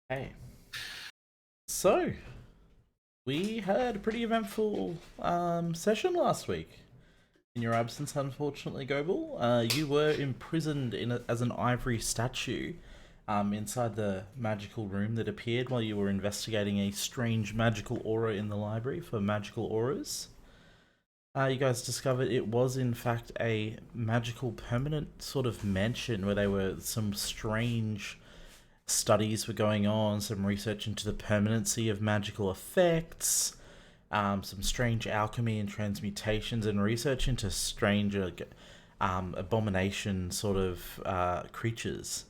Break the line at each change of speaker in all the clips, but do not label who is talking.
Hey, so we had a pretty eventful session last week. In your absence, unfortunately, Goebel, you were imprisoned as an ivory statue inside the magical room that appeared while you were investigating a strange magical aura in the library for magical auras. You guys discovered it was, in fact, a magical permanent sort of mansion where there were some strange studies were going on, some research into the permanency of magical effects, some strange alchemy and transmutations, and research into strange abomination sort of creatures.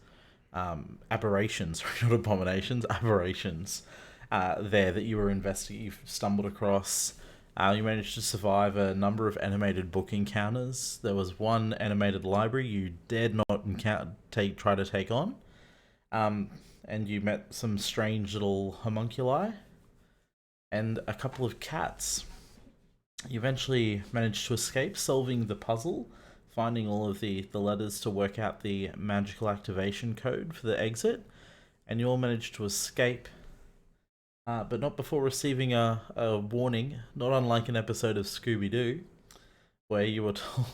Aberrations, not abominations, aberrations. There that you were investigating, you stumbled across. You managed to survive a number of animated book encounters. There was one animated library you dared not try to take on, um, and you met some strange little homunculi and a couple of cats. You eventually managed to escape, solving the puzzle, finding all of the letters to work out the magical activation code for the exit, and you all managed to escape, but not before receiving a warning, not unlike an episode of Scooby Doo, where you were told,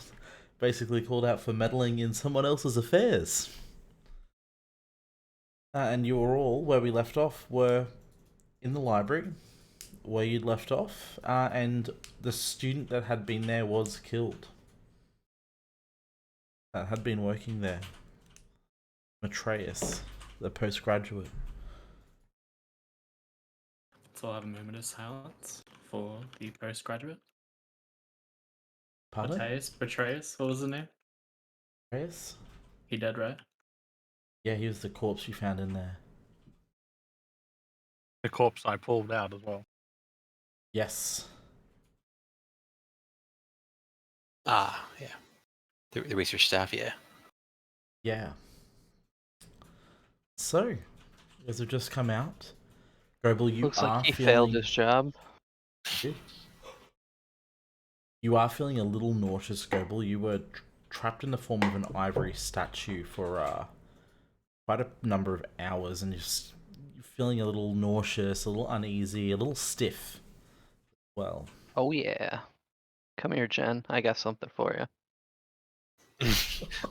basically called out for meddling in someone else's affairs. And you were all, where we left off, were in the library, where you'd left off, and the student that had been there was killed. That had been working there. Matreus, the postgraduate.
So I'll have a moment of silence for the postgraduate.
Pardon?
Betrayus, what was his name?
Matreus?
He dead, right?
Yeah, he was the corpse you found in there.
The corpse I pulled out as well.
Yes.
Ah, yeah. The research staff, yeah.
Yeah. So, you guys have just come out. Grobel, you
Looks
are
like he
feeling...
failed his job.
You are feeling a little nauseous, Grobel. You were trapped in the form of an ivory statue for quite a number of hours, and you're feeling a little nauseous, a little uneasy, a little stiff. Well,
Oh yeah. Come here, Jen. I got something for you.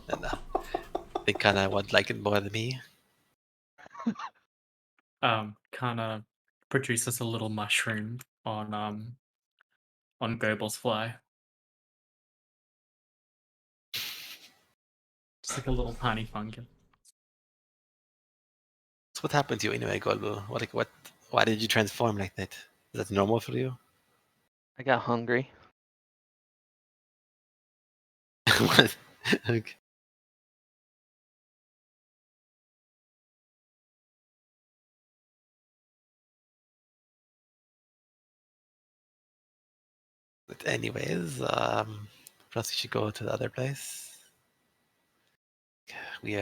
And they kind of would like it more than me.
Kind of produces a little mushroom on Goebbels' fly. Just like a little tiny fungus.
So what happened to you anyway, Golbo? Why did you transform like that? Is that normal for you?
I got hungry.
What? Okay. But anyways, perhaps we should go to the other place. We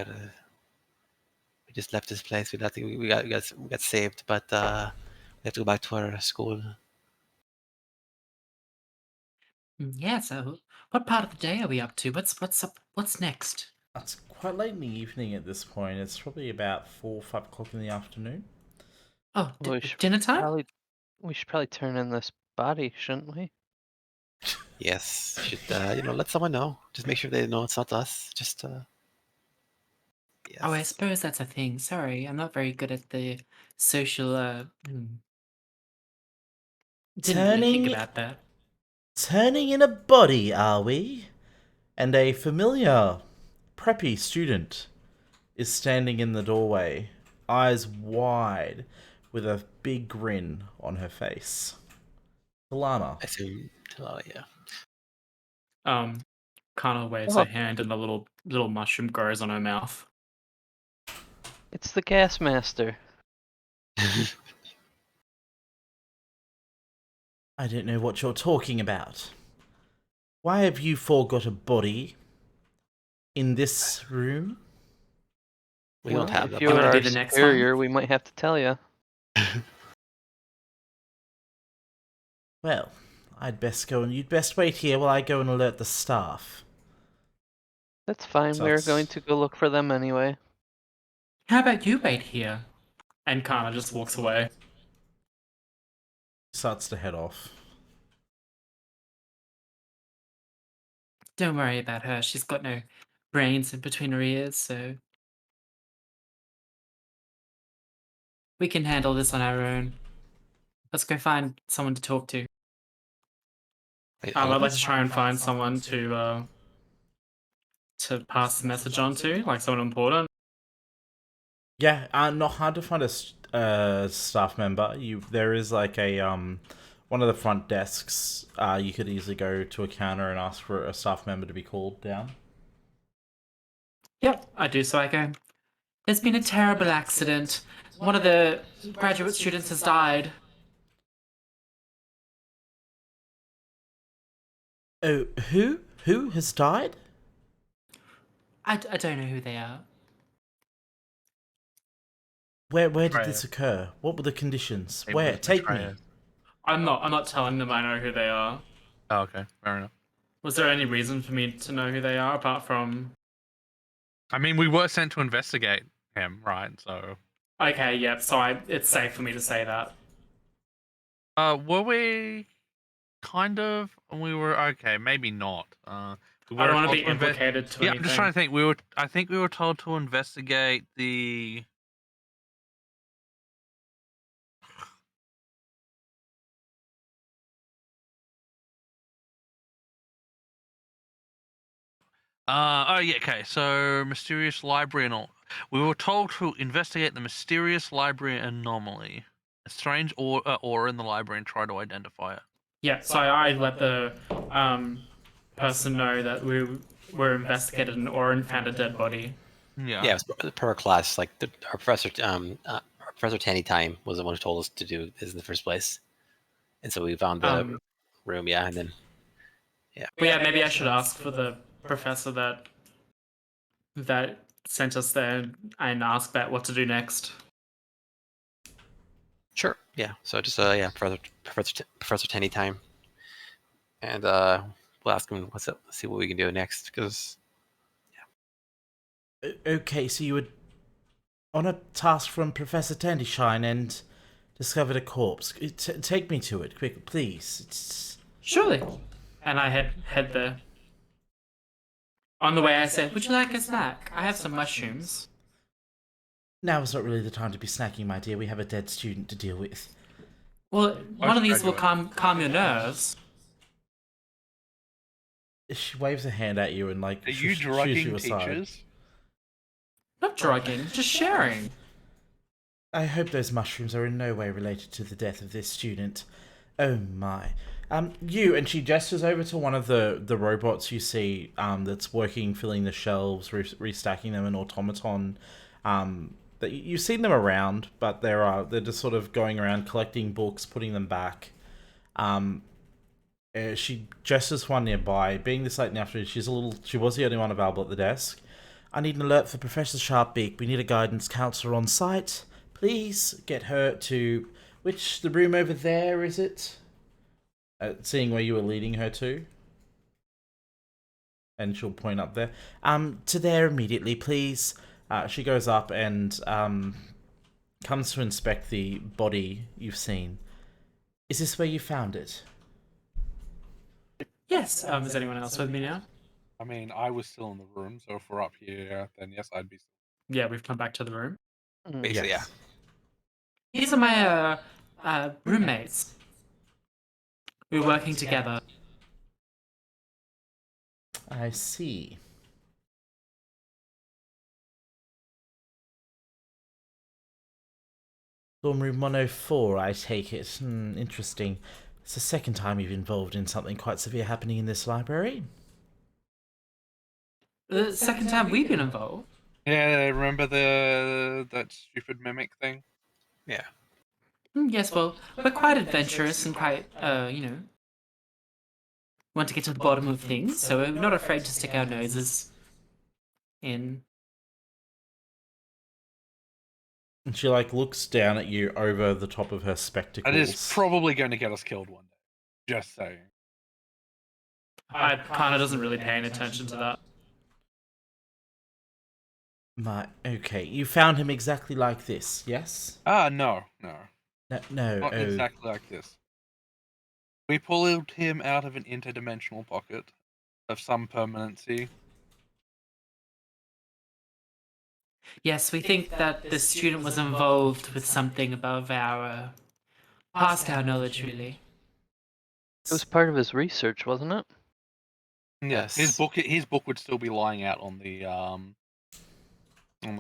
just left this place. We got saved, but we have to go back to our school.
Yeah, so what part of the day are we up to? What's up? What's next?
it's quite late in the evening at this point. It's probably about 4 or 5 o'clock in the afternoon.
Oh,
Well, we should
dinner time?
We should probably turn in this body, shouldn't we?
Yes, should let someone know. Just make sure they know it's not us. Just yes.
Oh, I suppose that's a thing. Sorry, I'm not very good at the social. Didn't really think about that.
Turning in a body, are we? And a familiar, preppy student is standing in the doorway, eyes wide, with a big grin on her face. Talana.
I assume, yeah.
Kind of waves
Oh.
her hand and the little mushroom grows on her mouth.
It's the gas master.
I don't know what you're talking about. Why have you four got a body in this room?
We don't have
If
that.
you're
wanna do
our
the next
superior, we might have to tell you.
Well, you'd best wait here while I go and alert the staff.
That's fine.
So
We're
it's-
going to go look for them anyway.
How about you wait here?
and kind of just walks away.
Starts to head off.
Don't worry about her. She's got no brains in between her ears, so we can handle this on our own. Let's go find someone to talk to.
Wait,
I'd
oh,
like to try and find someone to pass the message on to, like someone important.
Yeah, not hard to find a staff member. There is like a one of the front desks. You could easily go to a counter and ask for a staff member to be called down.
Yep, I do. So I go. There's been a terrible accident. One of the graduate students has died.
Oh, who? Who has died?
I don't know who they are.
Where did
Betrayer.
this occur? What were the conditions?
It
Where?
was
Take me.
betrayer.
I'm not telling them I know who they are.
Oh, okay, fair enough.
Was there any reason for me to know who they are apart from?
I mean, we were sent to investigate him, right? So,
Okay, yep. So it's safe for me to say that.
were we kind of? We were okay, maybe not. We
I
were
don't want to
told
be
to
implicated to
Yeah,
anything.
I'm just trying to think. We were. I think we were told to investigate the. Oh yeah, okay. So mysterious library and all. We were told to investigate the mysterious library anomaly, a strange aura in the library, and try to identify it.
Yeah, so I let the person know that we were investigated an Orin found a dead body.
Yeah.
yeah, it was per class. Like our professor, our Professor Tanny Time was the one who told us to do this in the first place, and so we found the room. Yeah, and then
But yeah, maybe I should ask for the professor that sent us there and ask that what to do next.
sure, yeah. So just yeah, Professor Tanny Time, and we'll ask him what's up. See what we can do next because
Okay, so you were on a task from Professor Tendyshine and discovered a corpse. Take me to it, quick, please.
Surely. And I head there. On the way, I say, "Would you like a snack? I have some mushrooms."
Now is not really the time to be snacking, my dear. We have a dead student to deal with.
Well, one of these will
graduate.
calm your nerves.
She waves a hand at you and like
Are you
shoos
drugging
you aside.
teachers?
Not drugging, just sharing.
I hope those mushrooms are in no way related to the death of this student. Oh my. You, and she gestures over to one of the robots you see that's working, filling the shelves, restacking them, an automaton. That you've seen them around, but they're just sort of going around collecting books, putting them back. She gestures one nearby. Being this late in the afternoon, she was the only one available at the desk. I need an alert for Professor Sharpbeak. We need a guidance counselor on site. Please get her to the room over there, is it? Seeing where you were leading her to. And she'll point up there. To there immediately, please. She goes up and comes to inspect the body you've seen. Is this where you found it?
Yes. Is anyone else with me now?
I mean, I was still in the room, so if we're up here, then yes, I'd be.
Yeah, we've come back to the room.
basically, yeah.
These are my roommates. We're working together.
I see. Dorm room 104, I take it. Interesting. It's the second time you've involved in something quite severe happening in this library.
The second time we've been involved.
Yeah, remember that stupid mimic thing?
Yeah.
Yes, well, we're quite adventurous and quite, want to get to the bottom of things, so we're not afraid to stick our noses in.
And she looks down at you over the top of her spectacles.
That is probably going to get us killed one day. Just saying.
I kind of doesn't really pay any attention to that.
Okay, you found him exactly like this, yes?
No.
No,
Not
oh,
exactly like this. We pulled him out of an interdimensional pocket of some permanency.
Yes, we think that the student was involved with something above our past our knowledge, really.
It was part of his research, wasn't it?
Yeah,
Yes.
his book would still be lying out on the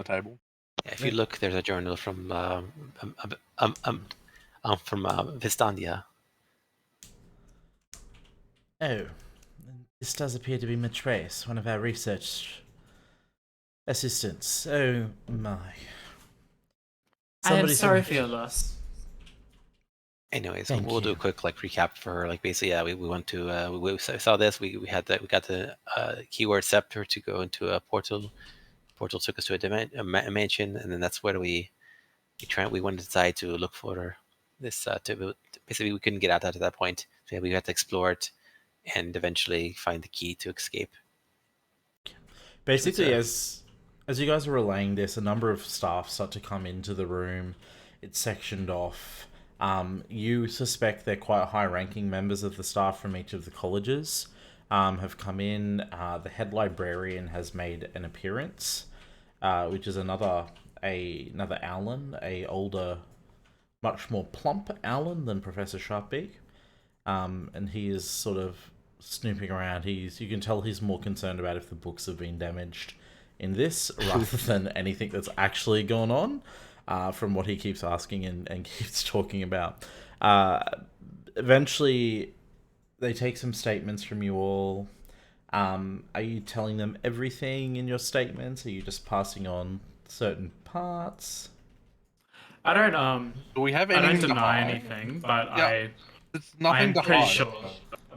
table.
Yeah, if you look, there's a journal from Vistandia.
oh. This does appear to be Matrace, one of our research assistants. Oh my.
I am
Somebody
sorry
said-
for your loss.
Anyways,
Thank
we'll do
you.
a quick recap for basically we went to we saw this, we got the keyword scepter to go into a portal. Portal took us to a mansion, and then that's where we went inside to look for this basically we couldn't get out at that point, so we had to explore it and eventually find the key to escape.
Basically, as you guys are relaying this, a number of staff start to come into the room. It's sectioned off. You suspect they're quite high-ranking members of the staff from each of the colleges have come in. The head librarian has made an appearance, which is another Alan, a older, much more plump Alan than Professor Sharpbeak. And he is sort of snooping around. You can tell he's more concerned about if the books have been damaged in this rather than anything that's actually gone on. From what he keeps asking and keeps talking about. Eventually, they take some statements from you all. Are you telling them everything in your statements? Are you just passing on certain parts?
I don't
Do we have
I don't
anything to
deny
hide?
anything, but
Yeah. It's nothing
I'm
to
pretty
hide.
sure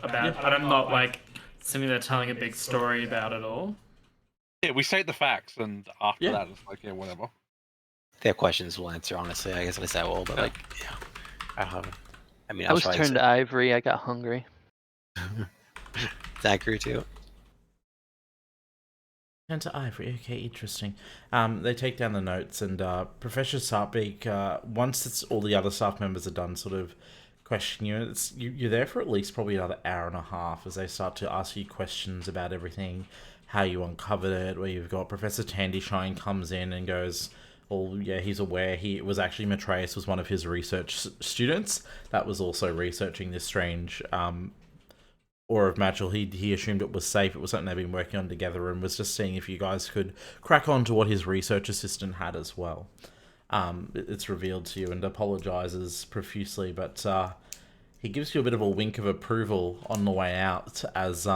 about it. But I'm not like sitting there telling a big story about it all.
Yeah, we state the facts, and after
Yeah.
that, it's like, yeah, whatever.
If they have questions, we'll answer. Honestly, I guess at least I will. But
Yeah.
yeah, I don't know. I mean,
I
I'll
was
try.
turned to ivory. I got hungry.
Zachary too.
Turn to Ivory. Okay, interesting. They take down the notes, and Professor Sartbeak, once all the other staff members are done, sort of question you. You're there for at least probably another hour and a half as they start to ask you questions about everything, how you uncovered it. Where you've got Professor Tandyshine comes in and goes, "Oh yeah, he's aware. He was actually Matraeus was one of his research students that was also researching this strange Aura of Magical. He assumed it was safe. It was something they've been working on together, and was just seeing if you guys could crack on to what his research assistant had as well. It's revealed to you and apologizes profusely, but he gives you a bit of a wink of approval on the way out as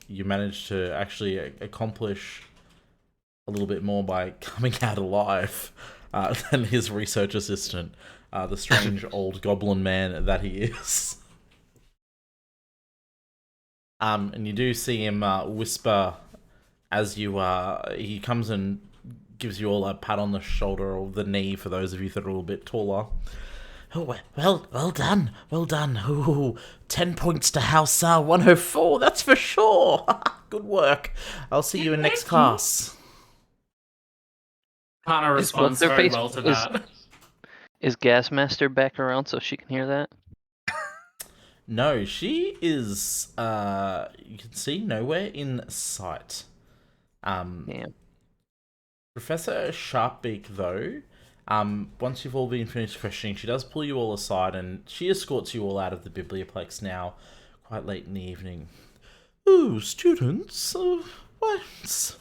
you manage to actually accomplish a little bit more by coming out alive than his research assistant, the strange old goblin man that he is. And you do see him whisper as he comes and gives you all a pat on the shoulder or the knee for those of you that are a little bit taller. Oh, well done. Ooh, 10 points to House 104, that's for sure. Good work. I'll see you in next class.
Hannah
Is
responds
what's her
very
face-
well to
is-
that.
Is Gasmaster back around so she can hear that?
No, she is, you can see, nowhere in sight.
Damn.
Professor Sharpbeak, though, once you've all been finished questioning, she does pull you all aside and she escorts you all out of the biblioplex now, quite late in the evening. Oh, students, why, it's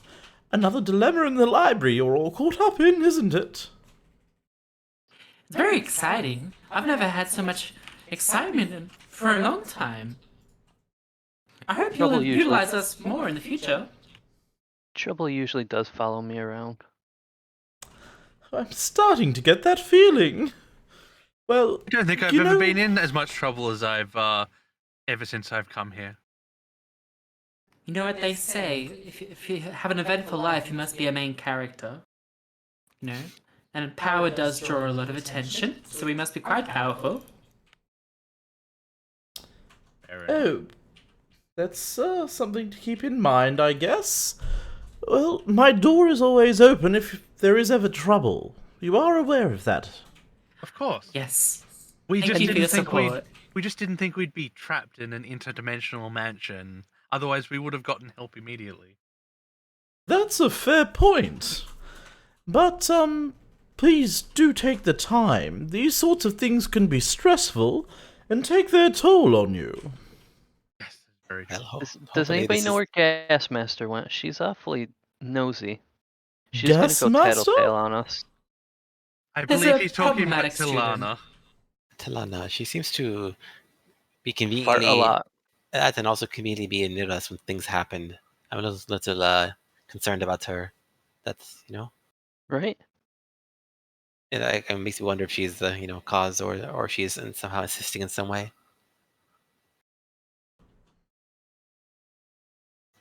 another dilemma in the library you're all caught up in, isn't it?
It's very exciting. I've never had so much excitement for a long time. I hope
Trouble
you'll
usually-
utilize us more in the future.
Trouble usually does follow me around.
I'm starting to get that feeling. Well,
I don't think I've
you
ever
know-
been in as much trouble as I've ever since I've come here.
You know what they say? If you have an eventful life, you must be a main character. You know? And power does draw a lot of attention, so we must be quite powerful.
Oh, that's something to keep in mind, I guess. Well, my door is always open if there is ever trouble. You are aware of that.
Of course.
Yes.
We
Thank
just
you for your
didn't think we'd
support.
we just didn't think we'd be trapped in an interdimensional mansion. Otherwise, we would have gotten help immediately.
That's a fair point. But, please do take the time. These sorts of things can be stressful and take their toll on you.
Yes, very true.
Well,
Does
hopefully
anybody
this
know
is-
where Gasmaster went? She's awfully nosy. She's gonna go
Gasmaster?
tattletale on us.
I
There's
believe
a
he's talking about
problematic student.
Tilana.
Talana? She seems to be
Fart a
conveniently
lot,
that, and also conveniently be near us when things happen. I'm a little concerned about her. That's
right?
it makes me wonder if she's the cause or she's somehow assisting in some way.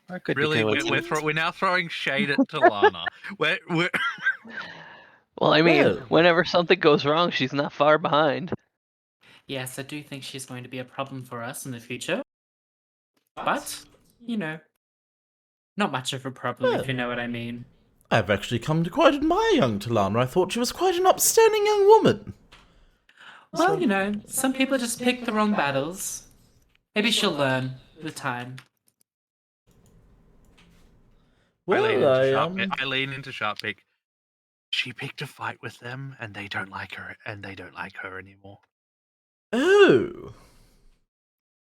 Or it could be
Really,
coincidence.
we're now throwing shade at Tilana. we're
Well, I mean,
Well.
whenever something goes wrong, she's not far behind.
Yes, I do think she's going to be a problem for us in the future. But, you know, not much of a problem if you know what I mean.
I've actually come to quite admire young Talana. I thought she was quite an upstanding young woman.
Well, you know, some people just pick the wrong battles. Maybe she'll learn with time.
Well,
I lean into sharp pick. She picked a fight with them, and they don't like her, and they don't like her anymore.
Oh.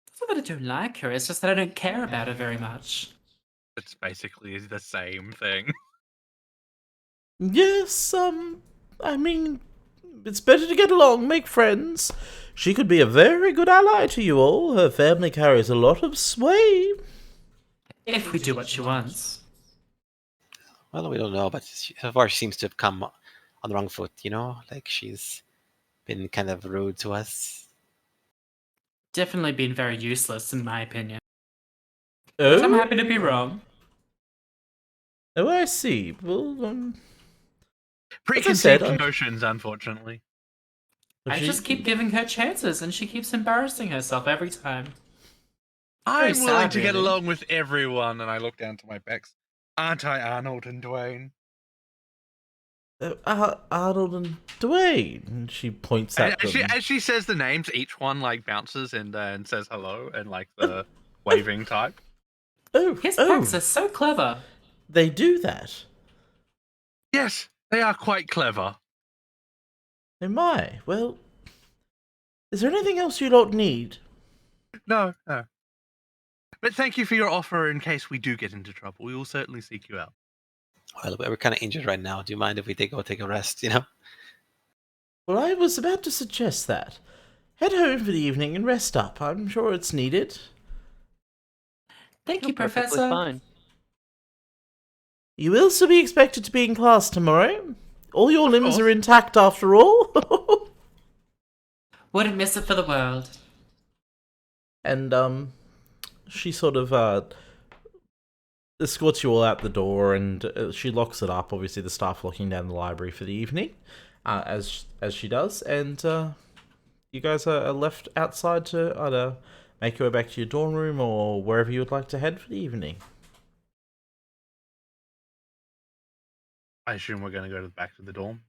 It's not that I don't like her, it's just that I don't care about her very much.
It's basically the same thing.
Yes, I mean, it's better to get along, make friends. She could be a very good ally to you all. Her family carries a lot of sway.
If we do what she wants.
Well, we don't know, but so far she seems to have come on the wrong foot. Like she's been kind of rude to us.
Definitely been very useless, in my opinion. But I'm
Oh,
happy to be wrong.
oh, I see. Well,
Preconceived
I-
notions, unfortunately.
I
she-
just keep giving her chances, and she keeps embarrassing herself every time.
I'm
Very
willing
sad,
to get
really.
along with everyone, and I look down to my pecs. Aren't I Arnold and Dwayne?
Arnold and Dwayne. And she points at them.
As she says the names, each one like bounces and says hello and like the waving type.
His packs are so clever.
They do that.
Yes, they are quite clever.
Oh my. Well, is there anything else you lot need?
No. But thank you for your offer in case we do get into trouble. We will certainly seek you out.
Well, we're kind of injured right now. Do you mind if we go take a rest?
Well, I was about to suggest that. Head home for the evening and rest up. I'm sure it's needed.
Thank
You're
you,
perfectly
Professor.
fine.
You will still be expected to be in class tomorrow. All your limbs
course.
are intact after all.
Wouldn't miss it for the world.
And, she sort of, escorts you all out the door, and she locks it up. Obviously, the staff locking down the library for the evening, as she does, and you guys are left outside to either make your way back to your dorm room or wherever you would like to head for the evening.
I assume we're going to go back to the dorm.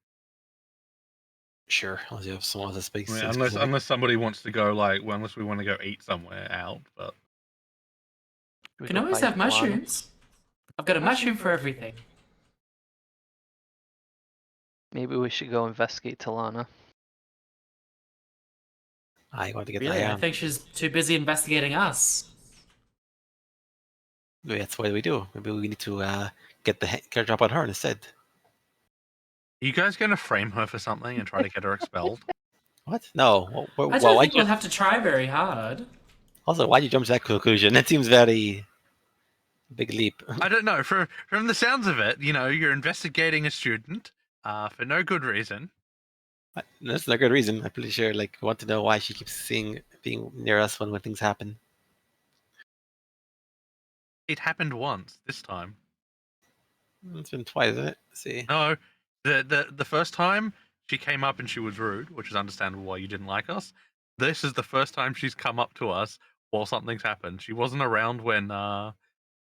Sure, unless you have someone else that speaks.
I mean, unless somebody wants to go unless we want to go eat somewhere out. But
We
Can
go
always
fight
have
Talana.
mushrooms. I've got a mushroom for everything.
Maybe we should go investigate Talana.
I want to get
Really, I think she's too busy investigating us.
Maybe that's what we do. Maybe we need to get a drop on her instead.
are you guys going to frame her for something and try to get her expelled?
What? No.
I don't think we'll have to try very hard.
Also, why'd you jump to that conclusion? That seems very big leap.
I don't know. From the sounds of it, you're investigating a student for no good reason.
That's not a good reason. I'm pretty sure. Like, I want to know why she keeps being near us when things happen.
It happened once. This time,
It's been twice, isn't it? Let's see.
no. The first time she came up and she was rude, which is understandable why you didn't like us. This is the first time she's come up to us while something's happened. She wasn't around when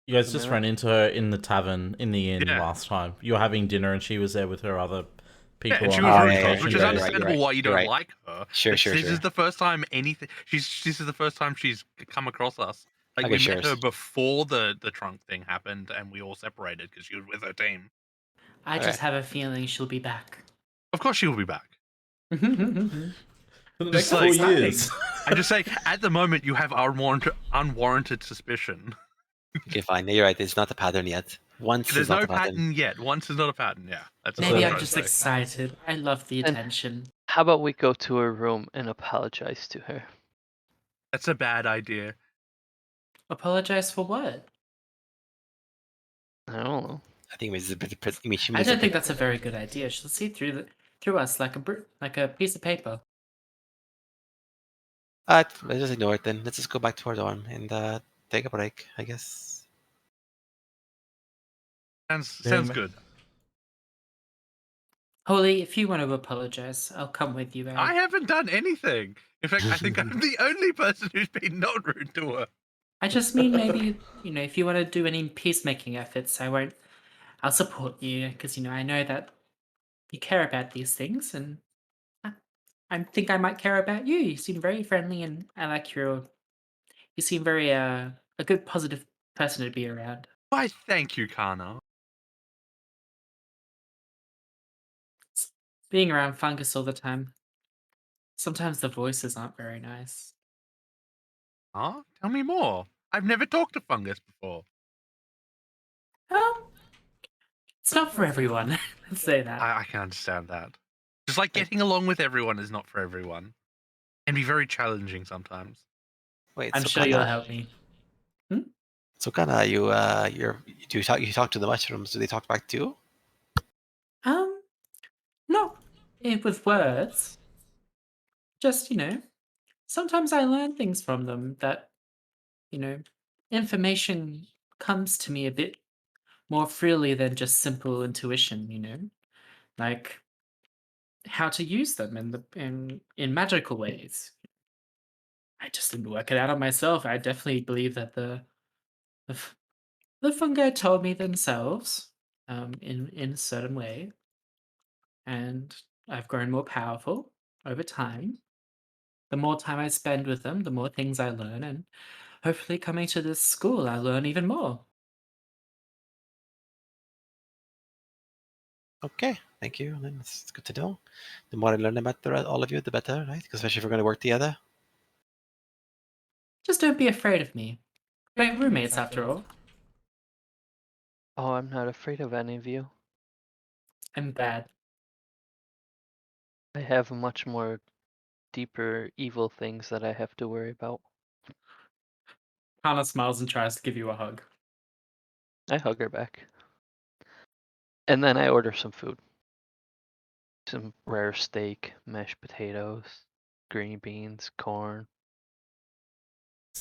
You guys
A
just
minute.
ran into her in the tavern in the inn
Yeah.
last time. You were having dinner and she was there with her other
Yeah,
people.
and she
on
was
the
really
yeah,
close,
yeah,
which
vacation
is
you're right,
days.
understandable why you
you're
don't
right.
like her.
Sure,
But
sure,
this
sure.
is the first time anything. This is the first time she's come across us. Like
Okay,
we
sure.
met her before the trunk thing happened, and we all separated because she was with her team.
I
Okay.
just have a feeling she'll be back.
Of course, she will be back.
For the
Just
next
like-
4
exciting.
years.
I just say, at the moment, you have unwarranted suspicion.
Okay, fine. You're right. It's not the pattern yet. Once
There's
is not
no
the pattern.
pattern yet. Once is not a pattern. Yeah, that's what
Maybe
I'm
I'm
trying
just
to say.
excited. I love the
And-
attention.
How about we go to her room and apologize to her?
That's a bad idea.
Apologize for what?
I don't know.
I think it's a bit. I mean, she
I
makes a
don't think
bit.
that's a very good idea. She'll see through us like a piece of paper.
Let's just ignore it then. Let's just go back to our dorm and take a break, I guess.
Sounds good.
Holy, if you want to apologize, I'll come with you.
I haven't done anything. In fact, I think I'm the only person who's been not rude to her.
I just mean maybe, if you want to do any peacemaking efforts, I'll support you because, I know that you care about these things and I think I might care about you. You seem very friendly and I like you seem very, a good positive person to be around.
Why, thank you, Kana.
Being around fungus all the time, sometimes the voices aren't very nice.
Huh? Tell me more. I've never talked to Fungus before.
It's not for everyone. Let's say that.
I can understand that. Just like getting along with everyone is not for everyone. Can be very challenging sometimes.
Wait,
I'm
so
sure you'll
Kana,
help me.
so Kana, you talk to the mushrooms? Do they talk back to you?
Not with words. Just, sometimes I learn things from them that, information comes to me a bit more freely than just simple intuition, like how to use them in magical ways. I just didn't work it out on myself. I definitely believe that the, f- the fungi told me themselves, in a certain way, and I've grown more powerful over time. The more time I spend with them, the more things I learn, and hopefully coming to this school, I learn even more.
Okay, thank you. Then it's good to know. The more I learn about all of you, the better, right? Especially if we're going to work together.
Just don't be afraid of me. We're roommates after all.
Oh, I'm not afraid of any of you.
I'm bad.
I have much more deeper evil things that I have to worry about.
Hana smiles and tries to give you a hug.
I hug her back. And then I order some food. Some rare steak, mashed potatoes, green beans, corn.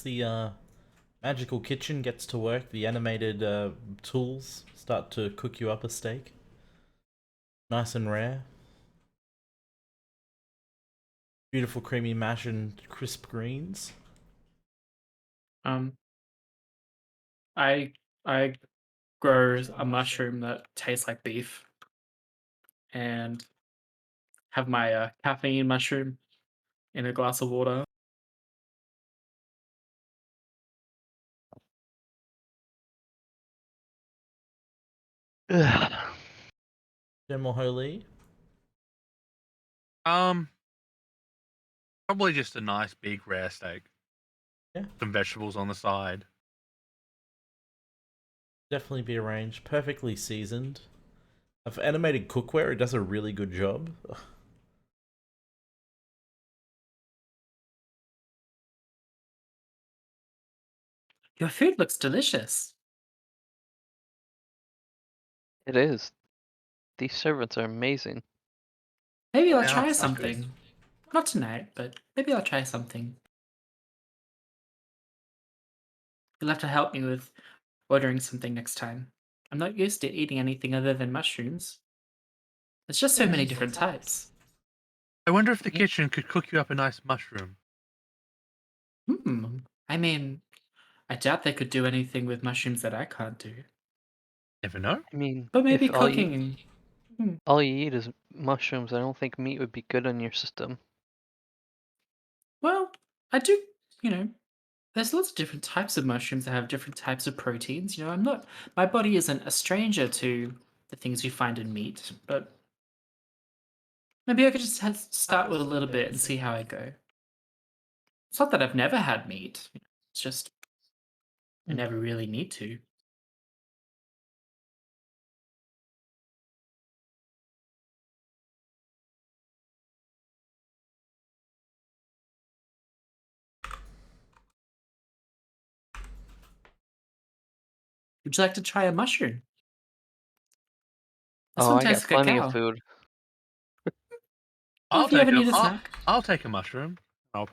The magical kitchen gets to work. The animated tools start to cook you up a steak. Nice and rare. Beautiful creamy mash and crisp greens.
I I grow a mushroom that tastes like beef, and have my caffeine mushroom in a glass of water.
Ugh.
General Holy.
Probably just a nice big rare steak.
Yeah.
Some vegetables on the side.
Definitely be arranged. Perfectly seasoned. For animated cookware, it does a really good job.
Your food looks delicious.
It is. These servants are amazing.
Maybe I'll
Yeah,
try
sounds good.
something. Not tonight, but maybe I'll try something. You'll have to help me with ordering something next time. I'm not used to eating anything other than mushrooms. There's just so many different types.
I wonder if the kitchen could cook you up a nice mushroom.
I mean,
I doubt they could do anything with mushrooms that I can't do.
Never know.
I mean,
But maybe
if all you,
cooking.
all you eat is mushrooms, I don't think meat would be good in your system.
Well, I do, you know, there's lots of different types of mushrooms that have different types of proteins. You know, my body isn't a stranger to the things you find in meat, but maybe I could just start with a little bit and see how I go. It's not that I've never had meat. It's just I
Mm.
never really need to. Would you like to try a mushroom? This
Oh,
one
I got
tastes
plenty of
cacao.
food.
Well,
I'll
if you
take
ever
a,
need a
I'll,
snack.
I'll take a mushroom. I'll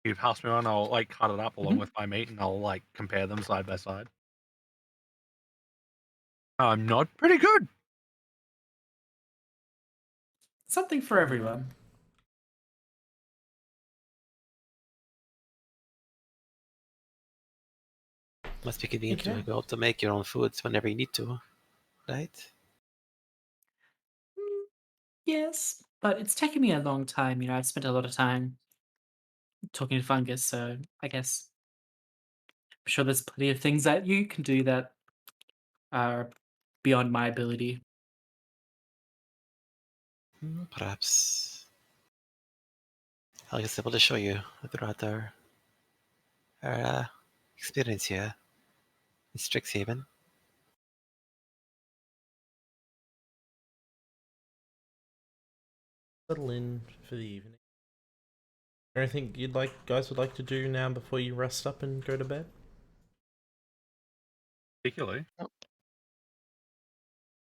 you pass me one. I'll like cut it up along
Mhm.
with my meat, and I'll like compare them side by side. I'm not pretty good.
Something for everyone.
Must be convenient
Okay.
to be able to make your own foods whenever you need to, right?
Yes, but it's taken me a long time. You know, I've spent a lot of time talking to fungus, so I guess I'm sure there's plenty of things that you can do that are beyond my ability.
Perhaps I'll just able to show you throughout our experience here in Strixhaven.
Settle in for the evening. Anything guys would like to do now before you rest up and go to bed?
Particularly.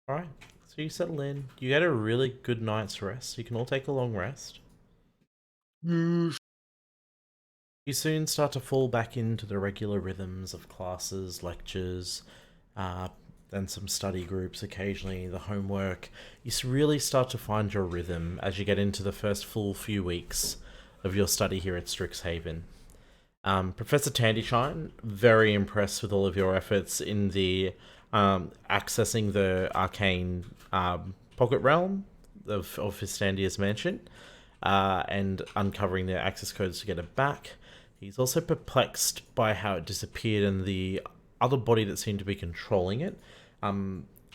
Alright, so you settle in. You get a really good night's rest. You can all take a long rest. You soon start to fall back into the regular rhythms of classes, lectures, then some study groups occasionally, the homework. You really start to find your rhythm as you get into the first full few weeks of your study here at Strixhaven. Professor Tandyshine, very impressed with all of your efforts in the accessing the arcane pocket realm of Fistandia's mansion and uncovering the access codes to get it back. He's also perplexed by how it disappeared and the other body that seemed to be controlling it.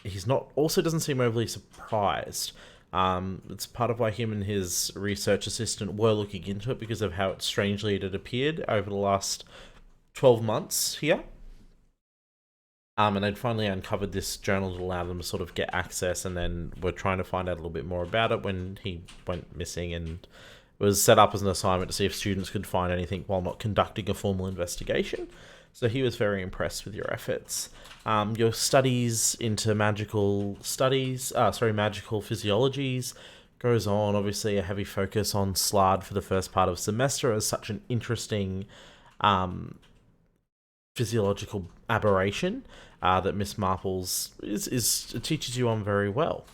He's not also doesn't seem overly surprised. It's part of why him and his research assistant were looking into it because of how it strangely it had appeared over the last 12 months here. And they'd finally uncovered this journal to allow them to sort of get access, and then were trying to find out a little bit more about it when he went missing, and was set up as an assignment to see if students could find anything while not conducting a formal investigation. So he was very impressed with your efforts. Your studies into magical physiologies goes on. Obviously, a heavy focus on Slard for the first part of the semester as such an interesting physiological aberration that Miss Marples teaches you on very well.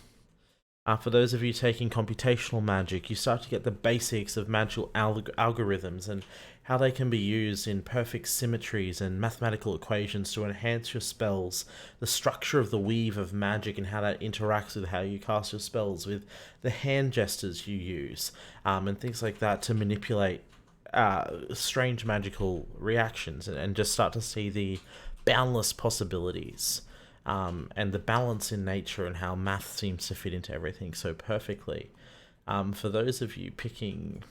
For those of you taking computational magic, you start to get the basics of magical algorithms and how they can be used in perfect symmetries and mathematical equations to enhance your spells, the structure of the weave of magic and how that interacts with how you cast your spells, with the hand gestures you use, and things like that to manipulate strange magical reactions and just start to see the boundless possibilities. And the balance in nature and how math seems to fit into everything so perfectly. For those of you picking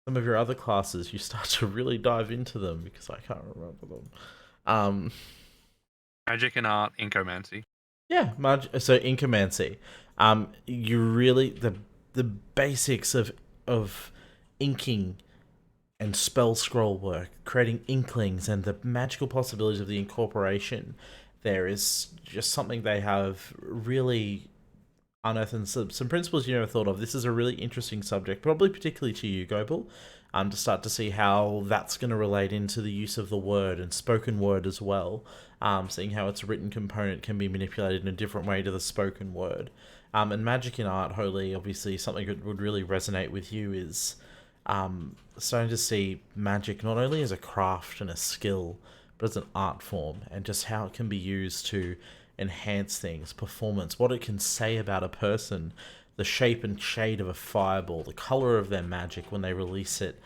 some of your other classes, you start to really dive into them because I can't remember them.
Magic and art, incomancy.
Yeah, so incomancy. You really the basics of inking and spell scroll work, creating inklings, and the magical possibilities of the incorporation. There is just something they have really unearthed, and some principles you never thought of. This is a really interesting subject, probably particularly to you, Gobel, to start to see how that's going to relate into the use of the word and spoken word as well. Seeing how its written component can be manipulated in a different way to the spoken word. And magic in art, Holy, obviously something that would really resonate with you is starting to see magic not only as a craft and a skill, but as an art form, and just how it can be used to enhance things, performance, what it can say about a person, the shape and shade of a fireball, the color of their magic when they release it,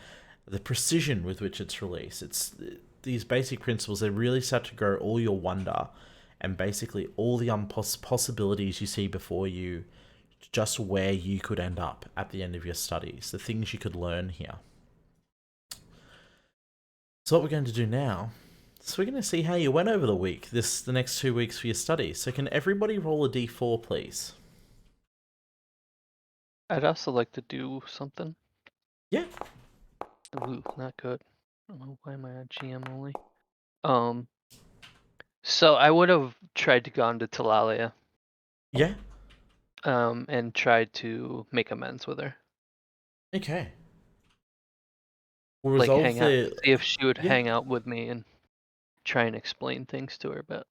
the precision with which it's released. It's these basic principles. They really start to grow all your wonder, and basically all the possibilities you see before you, just where you could end up at the end of your studies, the things you could learn here. So what we're going to do now, so we're going to see how you went over the week, the next 2 weeks for your studies. So can everybody roll a d4, please?
I'd also like to do something.
Yeah.
Ooh, not good. I don't know, why am I on GM only? So I would have tried to go into Talalia,
Yeah.
and tried to make amends with her.
Okay. We'll
Like
resolve
hang out,
the...
see if she would
Yeah.
hang out with me and try and explain things to her, but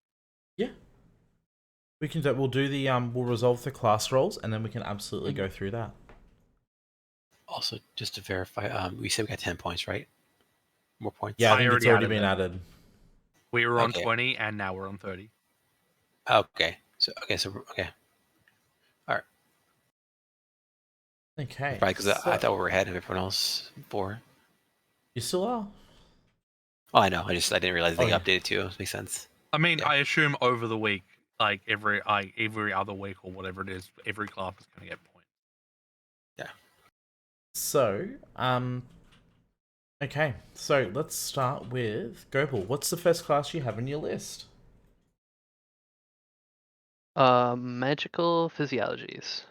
Yeah. We can do, we'll do the we'll resolve the class roles, and then we can absolutely go through that.
Also, just to verify, we said we got 10 points, right? More points.
Yeah, I
I
think it's
already
already
added
been
them.
added.
We were on
Okay.
20, and now we're on 30.
Okay. So okay. All right.
Okay.
Probably because I
So,
thought we were ahead of everyone else before.
you still are?
Oh, I know. I didn't realize they
Oh, yeah.
updated too. Makes sense.
I mean,
Yeah.
I assume over the week, like every other week or whatever it is, every class is going to get points.
So, okay. So let's start with Gopal. What's the first class you have on your list?
magical physiologies.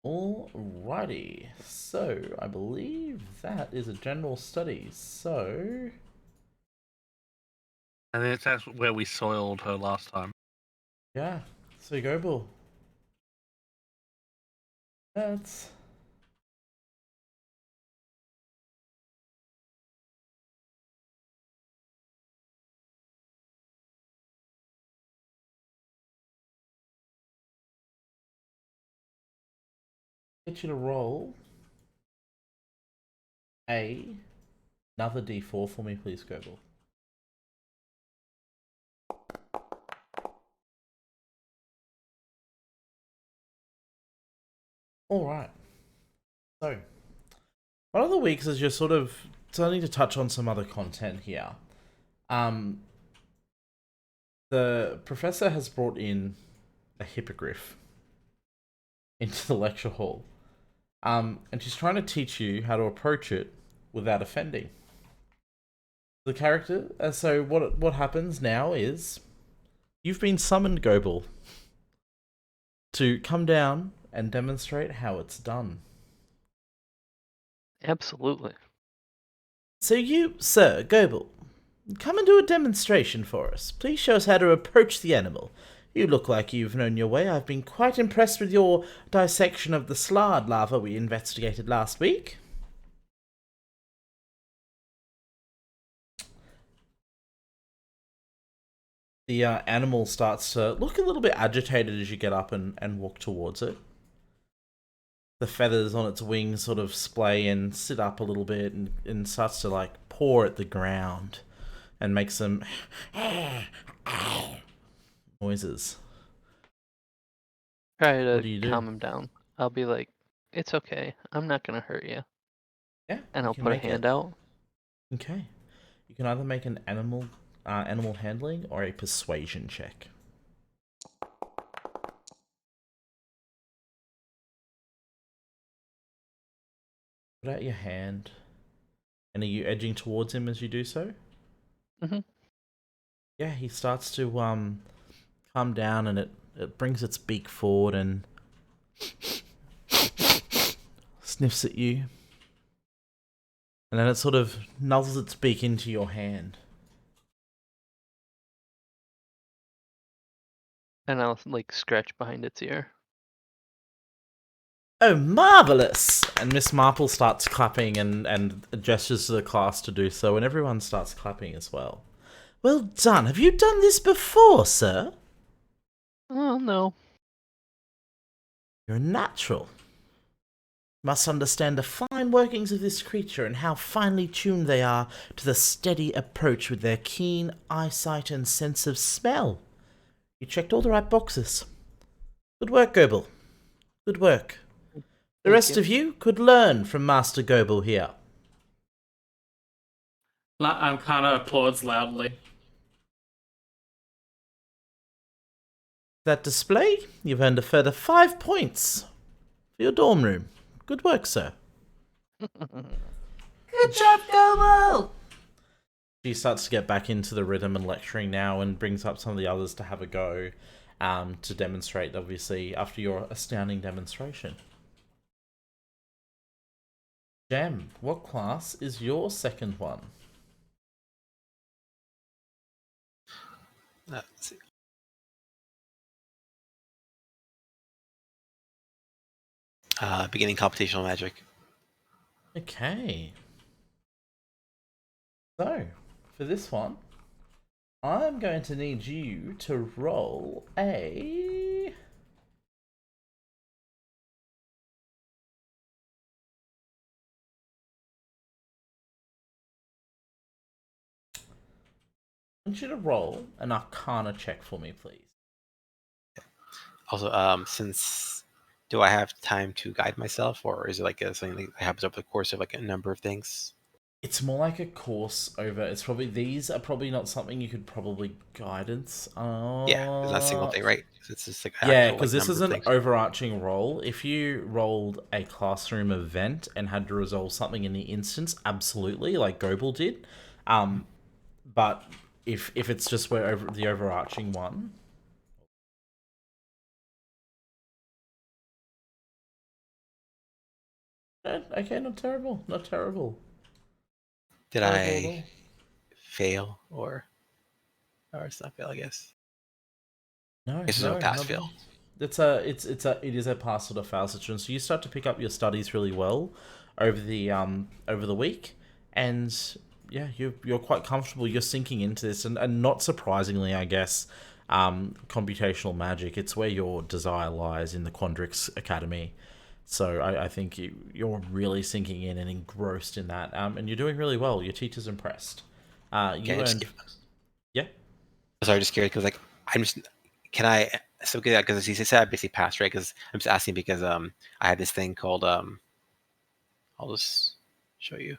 Alrighty. So, I believe that is a general study. So,
And then that's where we soiled her last time.
yeah. So, Gopal. That's... get you to roll another d4 for me, please, Gopal. Alright. So, one of the weeks is you're sort of starting to touch on some other content here. The professor has brought in a hippogriff into the lecture hall. And she's trying to teach you how to approach it without offending the character. So what happens now is you've been summoned, Gobel, to come down and demonstrate how it's done.
Absolutely.
So you, Sir Gobel, come and do a demonstration for us. Please show us how to approach the animal. You look like you've known your way. I've been quite impressed with your dissection of the slard larva we investigated last week. The animal starts to look a little bit agitated as you get up and walk towards it. The feathers on its wings sort of splay and sit up a little bit and starts to like paw at the ground and make some noises.
Try
What
to
do you do?
calm him down. I'll be like, it's okay. I'm not gonna hurt you.
Yeah,
And
you
I'll
can
put a
make
hand
it.
out.
Okay. You can either make an animal handling or a persuasion check. Put out your hand. And are you edging towards him as you do so?
Mm-hmm.
Yeah, he starts to calm down, and it brings its beak forward and sniffs at you. And then it sort of nuzzles its beak into your hand.
And I'll like scratch behind its ear.
Oh, marvellous! And Miss Marple starts clapping and gestures to the class to do so, and everyone starts clapping as well. Well done. Have you done this before, sir?
Oh no.
You're a natural. Must understand the fine workings of this creature and how finely tuned they are to the steady approach with their keen eyesight and sense of smell. You checked all the right boxes. Good work, Goebel. Good work. The
Thank
rest
you.
of you could learn from Master Goebel here.
Kind of applauds loudly.
That display, you've earned a further 5 points for your dorm room. Good work, sir.
Good job, Goebel!
She starts to get back into the rhythm and lecturing now and brings up some of the others to have a go to demonstrate, obviously, after your astounding demonstration. Jem, what class is your second one?
Let's see. Beginning computational magic.
Okay. So, for this one, I'm going to need you to roll a... I want you to roll an Arcana check for me, please.
Also, since do I have time to guide myself, or is it like something that happens over the course of like a number of things?
It's more like a course over. It's probably these are probably not something you could probably guidance.
Yeah, it's not a single thing, right? It's just like
Yeah,
actual
because
like
this
number
is
of
an
things.
overarching role. If you rolled a classroom event and had to resolve something in the instance, absolutely, like Goebel did. But if it's just where over the overarching one, okay, not terrible, not terrible.
Did
Terrible at
I
all.
fail or it's not fail? I guess.
No,
It's
no,
no pass
not at all.
fail.
It is a pass or fail situation. So you start to pick up your studies really well over the week, and yeah, you're quite comfortable. You're sinking into this, and not surprisingly, I guess, computational magic. It's where your desire lies in the Quandrix Academy. So I think you're really sinking in and engrossed in that, and you're doing really well. Your teacher's impressed. You
Okay,
earned, yeah.
sorry, just curious because like I'm just can I so because he said I basically passed, right? Because I'm just asking because I had this thing called I'll just show you.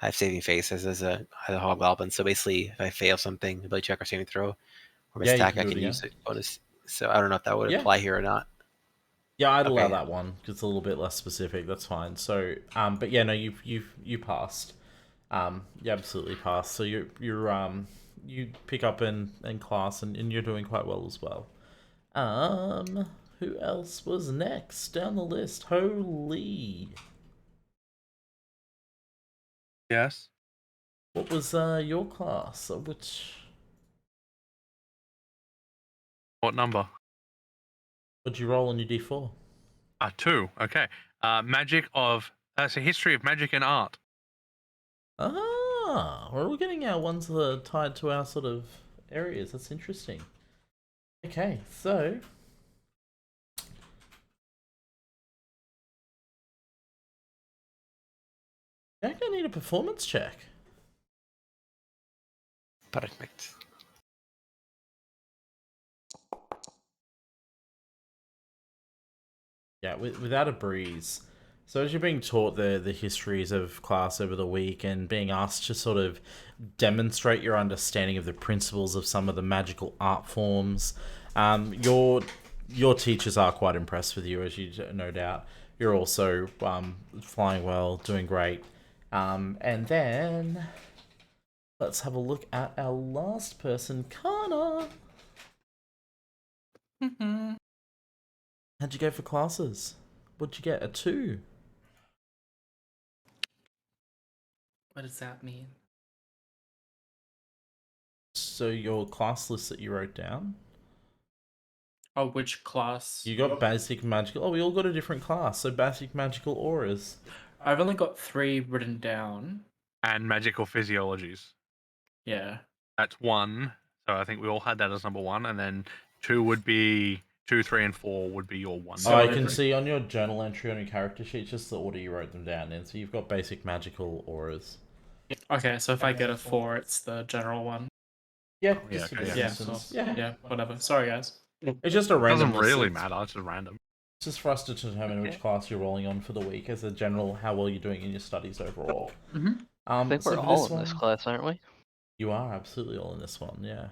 I have saving face as a hobgoblin. So basically, if I fail something, ability check or saving throw or
Yeah, you
mistack,
can
I
do it
can
again.
use it bonus. So I don't know if that would
Yeah.
apply here or not.
Yeah, I'd allow
Okay.
that one because it's a little bit less specific. That's fine. So, but yeah, no, you passed. You absolutely passed. So you pick up in class and you're doing quite well as well. Who else was next down the list? Holy,
Yes.
what was your class? Which
What number?
what'd you roll on your D4?
2. Okay. Magic of. So history of magic and art.
We're all getting our ones that are tied to our sort of areas. That's interesting. Okay, so you're gonna need a performance check.
Perfect.
Yeah, without a breeze. So as you're being taught the histories of class over the week and being asked to sort of demonstrate your understanding of the principles of some of the magical art forms, your teachers are quite impressed with you, as you no doubt. You're also flying well, doing great. And then let's have a look at our last person, Kana. How'd you go for classes? What'd you get? A 2?
What does that mean?
So your class list that you wrote down,
Oh, which class?
you got basic magical. Oh, we all got a different class. So basic magical auras.
I've only got 3 written down.
And magical physiologies.
Yeah.
That's 1. So I think we all had that as number 1. And then 2 would be 2, 3, and 4 would be your one.
Oh, I
So-
can see on your journal entry on your character sheet just the order you wrote them down in. So you've got basic magical auras.
Okay, so if I get a 4, it's the general one.
Yeah,
yeah,
just for
okay,
this
Yeah,
instance.
cool. Yeah, whatever. Sorry, guys.
It's just a random.
Doesn't really matter. It's just random.
It's just for us to determine which
Okay.
class you're rolling on for the week as a general how well you're doing in your studies overall.
Mhm.
I think
So
we're
for
all
this
in this
one,
class, aren't we?
you are absolutely all in this one, yeah.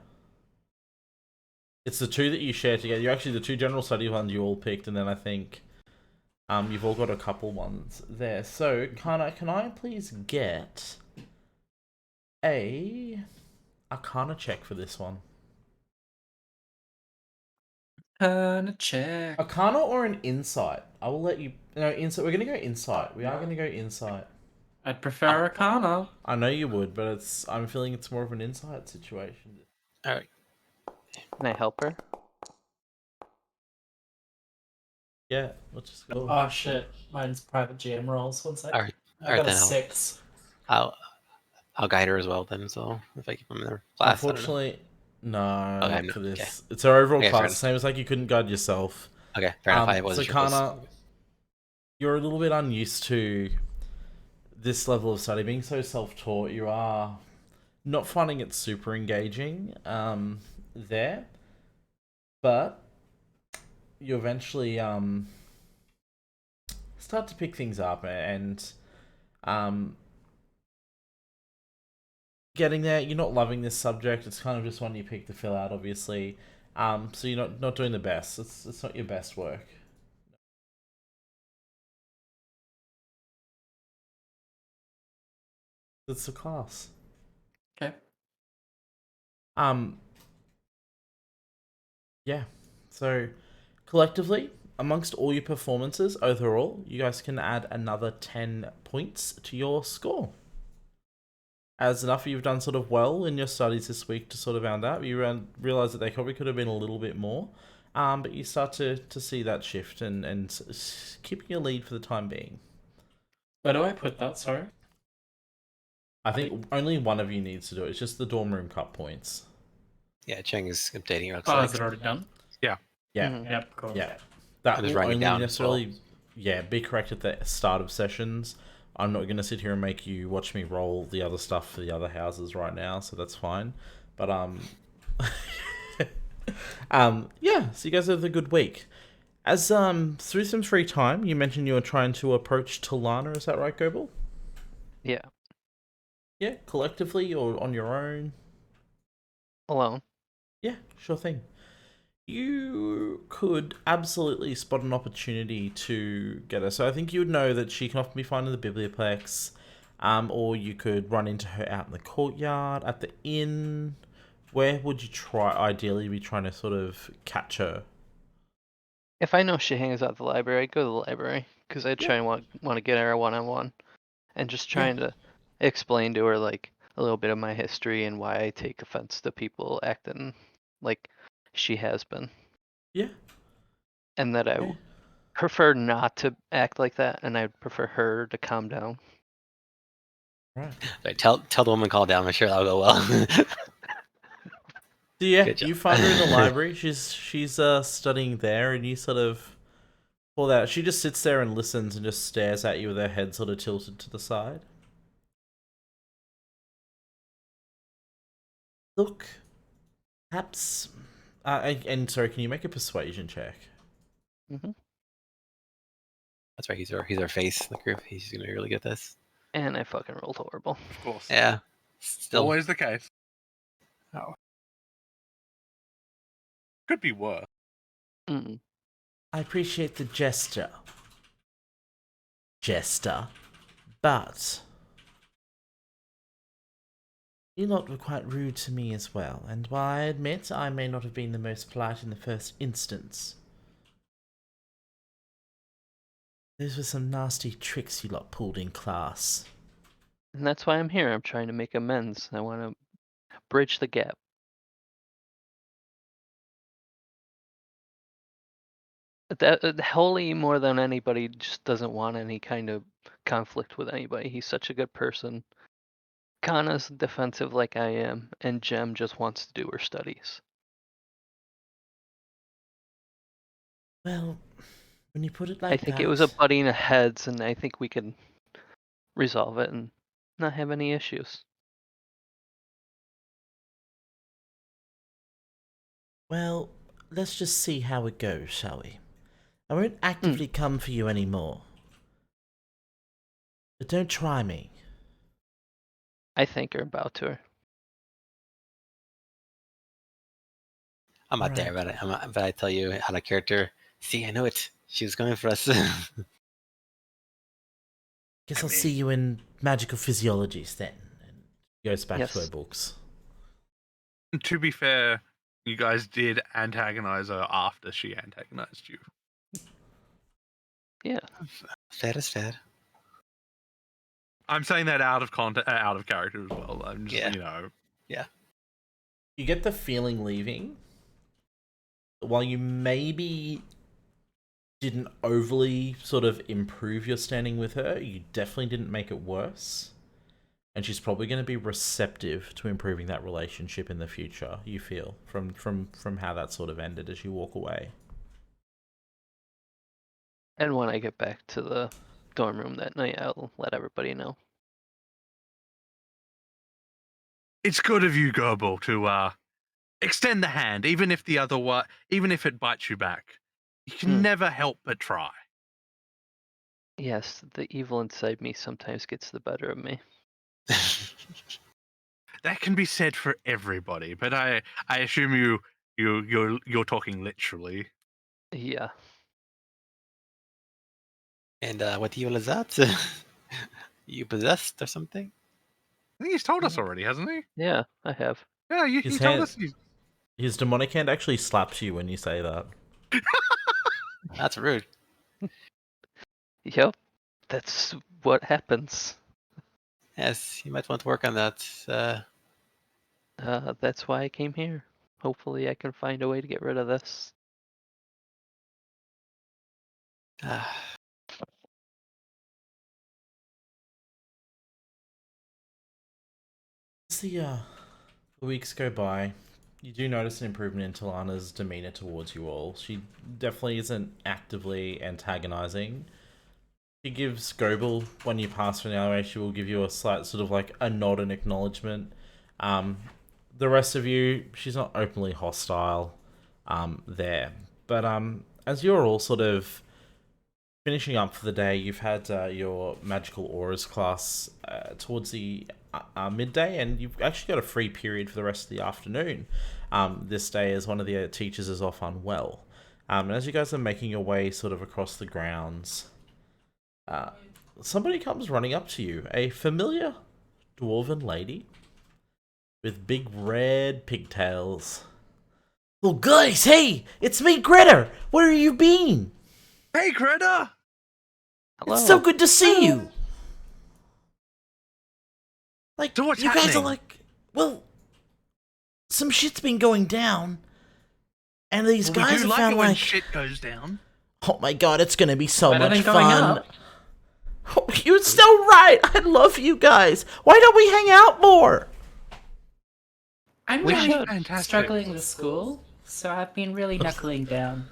It's the two that you share together. You're actually the two general study ones you all picked, and then I think you've all got a couple ones there. So, can I please get a Arcana check for this one?
Gonna check.
Arcana or an Insight? I will let you. No, Insight. We're gonna go Insight. We are gonna go Insight.
I'd prefer Arcana.
I know you would, but I'm feeling it's more of an Insight situation.
All right.
Can I help her?
Yeah, let's just go.
Oh shit, mine's private GM rolls. One sec.
All right.
I
All right
got a
then.
6.
I'll guide her as well then. So if I keep them in their class, I don't know.
Unfortunately, no,
Okay,
not
no,
for
okay.
this. It's our overall
Okay, fair
class.
enough.
Same as like you couldn't guide yourself.
Okay, fair enough. I wasn't
So
sure. If it was-
Kana, you're a little bit unused to this level of study. Being so self-taught, you are not finding it super engaging there. But you eventually start to pick things up and getting there. You're not loving this subject. It's kind of just one you pick to fill out, obviously. So you're not doing the best. It's not your best work. It's the class.
Okay.
Yeah. So collectively, amongst all your performances overall, you guys can add another 10 points to your score. As enough you've done sort of well in your studies this week to sort of round out, you realize that they probably could have been a little bit more. But you start to see that shift and keeping your lead for the time being.
Where do I put that? Sorry.
I think only one of you needs to do it. It's just the dorm room cup points.
Yeah, Cheng is updating. It looks
Oh,
like.
is it already done?
Yeah.
Mhm.
Yep. Cool.
Yeah. That
I'm just
will
writing it
only
down as well.
necessarily, be correct at the start of sessions. I'm not going to sit here and make you watch me roll the other stuff for the other houses right now, so that's fine. But yeah. So you guys have a good week. As through some free time, you mentioned you were trying to approach Talana. Is that right, Goebel?
Yeah,
Yeah, collectively or on your own.
alone.
Yeah, sure thing. You could absolutely spot an opportunity to get her. So I think you would know that she can often be found in the Biblioplex, or you could run into her out in the courtyard, at the inn. Where would you ideally be trying to sort of catch her?
If I know she hangs out at the library, I'd go to the library because I'd try and want to get her a one-on-one, and just trying to explain to her like a little bit of my history and why I take offense to people acting like she has been,
Yeah.
and that I
Okay.
prefer not to act like that, and I'd prefer her to calm down.
Right.
Right, tell the woman call down. I'm sure that'll go well.
So yeah,
Good job.
you find her in the library. She's studying there, and you sort of pull that. She just sits there and listens and just stares at you with her head sort of tilted to the side. Look, perhaps. And sorry, can you make a persuasion check?
Hmm.
That's right. He's our face in the group. He's gonna be really good at this.
And I fucking rolled horrible.
Of course.
Yeah. Still.
Always the case. Oh. Could be worse.
Mm.
I appreciate the jester, but you lot were quite rude to me as well, and while I admit I may not have been the most polite in the first instance, those were some nasty tricks you lot pulled in class.
And that's why I'm here. I'm trying to make amends. I want to bridge the gap. That Holy, more than anybody, just doesn't want any kind of conflict with anybody. He's such a good person. Kana's defensive like I am, and Jem just wants to do her studies.
Well, when you put it like
I think
that,
it was a butting of heads, and I think we can resolve it and not have any issues.
well, let's just see how it goes, shall we? I won't actively come for you anymore. But don't try me.
I think her and bow to her.
I'm not
Right.
there, but I tell you out of character. See, I know it. She was coming for us.
Guess
I
I'll see
mean-
you in magical physiologies then. And goes back to her
Yes.
books.
To be fair, you guys did antagonize her after she antagonized you.
Yeah.
Fair is fair.
I'm saying that out of out of character as well. I'm just,
Yeah.
you know.
You get the feeling leaving, while you maybe didn't overly sort of improve your standing with her, you definitely didn't make it worse. And she's probably going to be receptive to improving that relationship in the future, you feel, from how that sort of ended as you walk away.
And when I get back to the dorm room that night, I'll let everybody know.
It's good of you, Goebel, to extend the hand, even if even if it bites you back. You can never help but try.
Yes, the evil inside me sometimes gets the better of me.
That can be said for everybody, but I assume you're talking literally.
Yeah.
And what evil is that? You possessed or something?
I think he's told us already, hasn't he?
Yeah, I have.
Yeah, he
His
told
hand-
us.
His demonic hand actually slaps you when you say that.
That's rude.
Yep. That's what happens.
Yes, you might want to work on that.
That's why I came here. Hopefully I can find a way to get rid of this.
As the weeks go by, you do notice an improvement in Talana's demeanor towards you all. She definitely isn't actively antagonizing. She gives Goebel, when you pass from the alleyway, she will give you a slight sort of like a nod and acknowledgement. The rest of you, she's not openly hostile there. But as you're all sort of finishing up for the day, you've had your magical auras class towards the midday, and you've actually got a free period for the rest of the afternoon this day as one of the teachers is off unwell. And as you guys are making your way sort of across the grounds, somebody comes running up to you, a familiar dwarven lady with big red pigtails. Well, guys, hey, it's me, Greta. Where have you been?
Hey, Greta!
Hello.
It's so good to see you. Like,
So what's
you guys are
happening?
like, well, some shit's been going down, and these
Well,
guys
we do
have
like
found
it when
like,
shit goes down.
oh my god, it's gonna be so
Better
much
than going
fun.
up.
Oh, you're so right. I love you guys. Why don't we hang out more?
I'm
We
really
should.
Fantastic.
struggling with school, so I've been really knuckling down.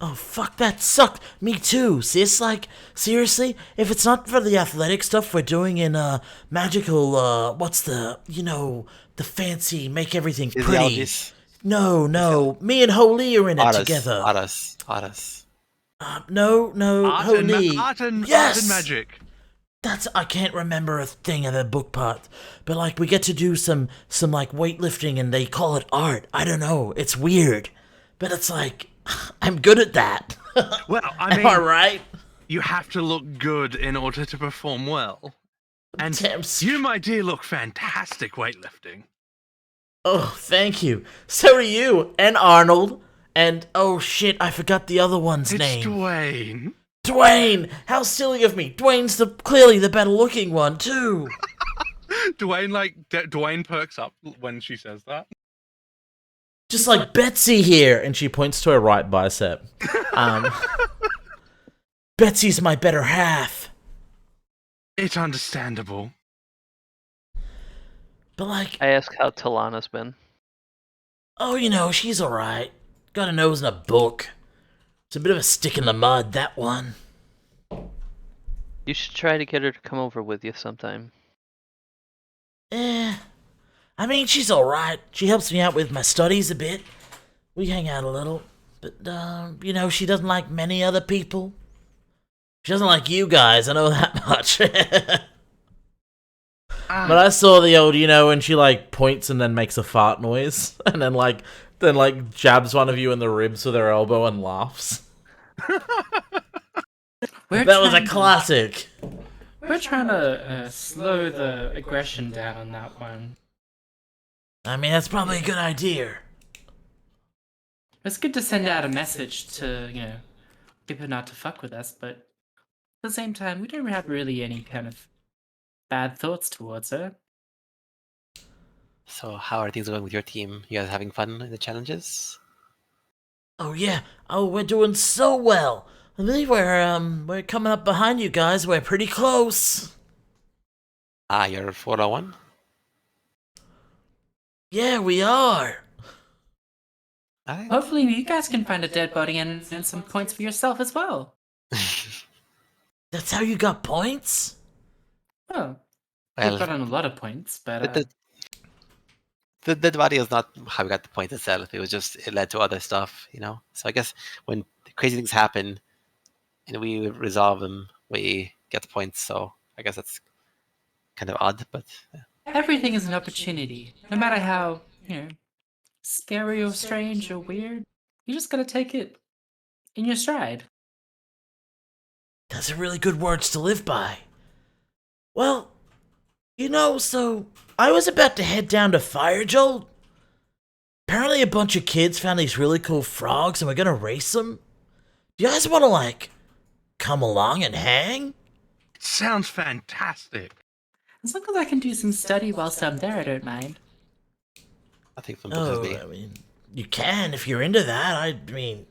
Oh, fuck, that sucked. Me too, sis. Like, seriously, if it's not for the athletic stuff we're doing in, magical, what's the, the fancy, make everything pretty.
Physiologies.
No, me and Holy are in it
Otis.
together.
Otis.
No,
Art and,
Holy.
art and
Yes!
magic.
I can't remember a thing of the book part, but like we get to do some like weightlifting and they call it art. I don't know. It's weird, but it's like I'm good at that.
Well, I
Am I
mean,
right?
you have to look good in order to perform well. And
Damn
you, my dear, look fantastic weightlifting.
Oh, thank you. So do you and Arnold. And oh shit, I forgot the other one's
It's
name.
Dwayne.
Dwayne. How silly of me. Dwayne's clearly the better looking one too.
Dwayne perks up when she says that.
Just like Betsy here, and she points to her right bicep. Betsy's my better half.
It's understandable.
But like,
I ask how Talana's been.
oh, she's alright. Got a nose in a book. It's a bit of a stick in the mud, that one.
You should try to get her to come over with you sometime.
I mean, she's alright. She helps me out with my studies a bit. We hang out a little. But, you know, she doesn't like many other people. She doesn't like you guys, I know that much. But I saw the old, you know, when she, like, points and then makes a fart noise. And then jabs one of you in the ribs with her elbow and laughs. That was a classic.
We're trying to slow the aggression down on that one.
I mean, that's probably a good idea.
It's good to send out a message to, you know, get her not to fuck with us, but at the same time, we don't have really any kind of bad thoughts towards her.
So how are things going with your team? You guys having fun in the challenges?
Oh, yeah. Oh, we're doing so well. I believe we're coming up behind you guys. We're pretty close.
You're 401?
Yeah, we are.
Alright.
Hopefully, you guys can find a dead body and some points for yourself as well.
That's how you got points?
Oh,
Well,
we've gotten a lot of points, but
the dead body is not how we got the point itself. It led to other stuff, you know? So I guess when crazy things happen and we resolve them, we get the points. So I guess that's kind of odd, but
everything is an opportunity. No matter how, you know, scary or strange or weird, you just gotta take it in your stride.
Those are really good words to live by. Well, you know, so I was about to head down to Fire Jolt. Apparently a bunch of kids found these really cool frogs and we're gonna race them. Do you guys want to, like, come along and hang?
It sounds fantastic.
As long as I can do some study whilst I'm there, I don't mind.
I think some books
I mean, you can if you're into that. I mean,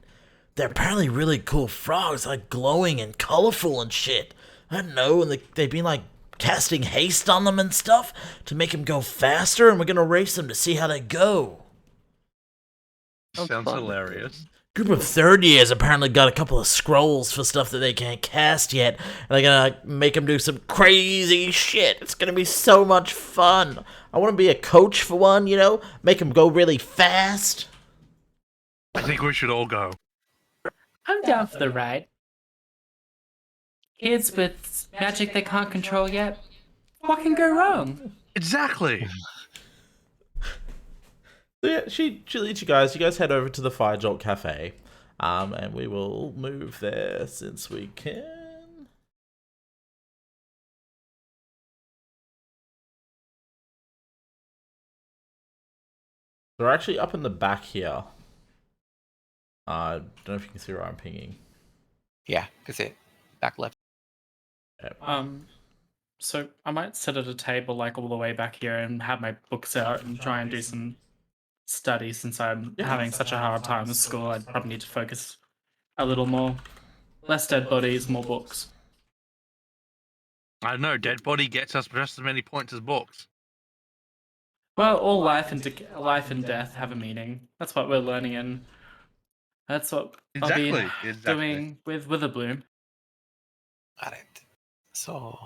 they're apparently really cool frogs, like glowing and colorful and shit. I don't know, and they've been like casting haste on them and stuff to make them go faster, and we're gonna race them to see how they go.
Sounds
Sounds
fun.
hilarious.
Group of third years apparently got a couple of scrolls for stuff that they can't cast yet, and they're gonna make them do some crazy shit. It's gonna be so much fun. I want to be a coach for one, you know, make them go really fast.
I think we should all go.
I'm down for the ride. Kids with magic they can't control yet. What can go wrong?
Exactly.
So yeah, she leads you guys. You guys head over to the Fire Jolt Cafe, and we will move there since we can. They're actually up in the back here. I don't know if you can see where I'm pinging.
Yeah, that's it. Back left.
So I might sit at a table like all the way back here and have my books out and try and do some study since I'm having such a hard time with school. I'd probably need to focus a little more. Less dead bodies, more books.
I don't know. Dead body gets us just as many points as books.
Well, all life and death have a meaning. That's what we're learning, and that's what I'll be doing with Witherbloom.
Alright. So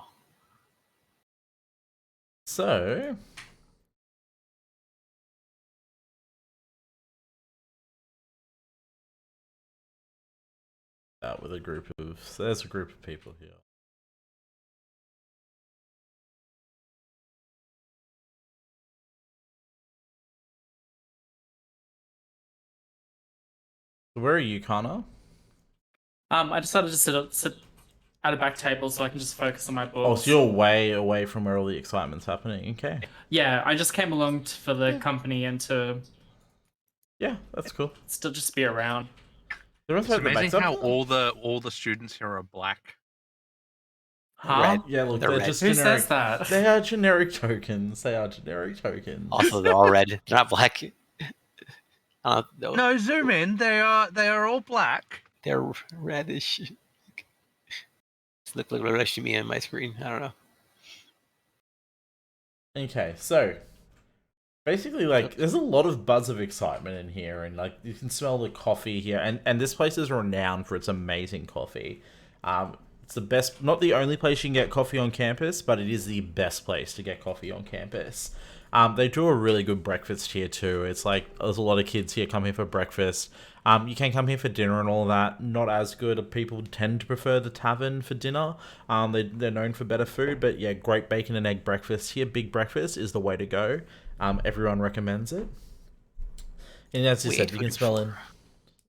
with a group of there's a group of people here. Where are you, Connor?
I decided to sit at a back table so I can just focus on my books.
Oh, so you're way away from where all the excitement's happening. Okay.
Yeah, I just came along for the company and to
Yeah, that's cool.
still just be around.
It's amazing how all the students here are black.
Huh?
red.
Yeah, look,
They're
they're
red.
just
Who
generic.
says that?
They are generic tokens.
Also, they're all red. They're not black. No,
No, zoom in. They are all black.
they're reddish. Just look like reddish to me on my screen. I don't know.
Okay, so basically, like, there's a lot of buzz of excitement in here, and like you can smell the coffee here, and this place is renowned for its amazing coffee. It's the best, not the only place you can get coffee on campus, but it is the best place to get coffee on campus. They do a really good breakfast here too. It's like there's a lot of kids here come here for breakfast. You can come here for dinner and all that. Not as good. People tend to prefer the tavern for dinner. They're known for better food, but yeah, great bacon and egg breakfast here. Big breakfast is the way to go. Everyone recommends it. And as you said, you can smell it.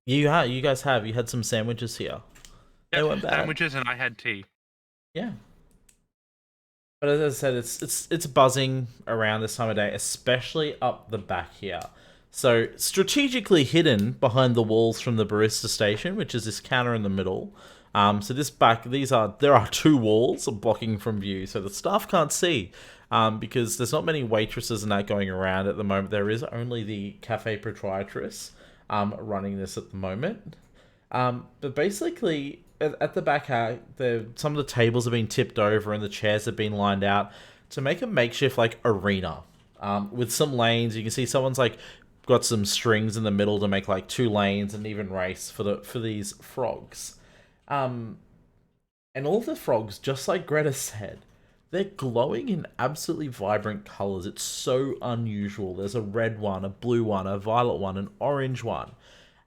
You guys had some sandwiches here. They
Yeah,
weren't bad.
sandwiches, and I had tea.
Yeah. But as I said, it's buzzing around this time of day, especially up the back here. So strategically hidden behind the walls from the barista station, which is this counter in the middle. So there are 2 walls blocking from view, so the staff can't see. Because there's not many waitresses and that going around at the moment. There is only the cafe proprietress running this at the moment. But basically, at the back, some of the tables have been tipped over and the chairs have been lined out to make a makeshift like arena with some lanes. You can see someone's like got some strings in the middle to make like 2 lanes and even race for these frogs. And all the frogs, just like Greta said, they're glowing in absolutely vibrant colors. It's so unusual. There's a red one, a blue one, a violet one, an orange one,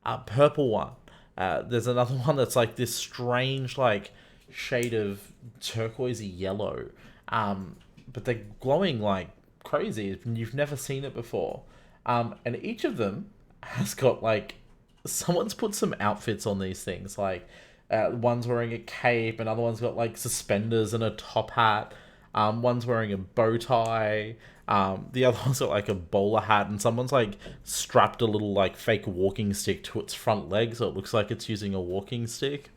a purple one. There's another one that's like this strange like shade of turquoisey yellow. But they're glowing like crazy. You've never seen it before. And each of them has got like, someone's put some outfits on these things. Like one's wearing a cape, another one's got like suspenders and a top hat. One's wearing a bow tie. The other one's got like a bowler hat, and someone's like strapped a little like fake walking stick to its front leg, so it looks like it's using a walking stick.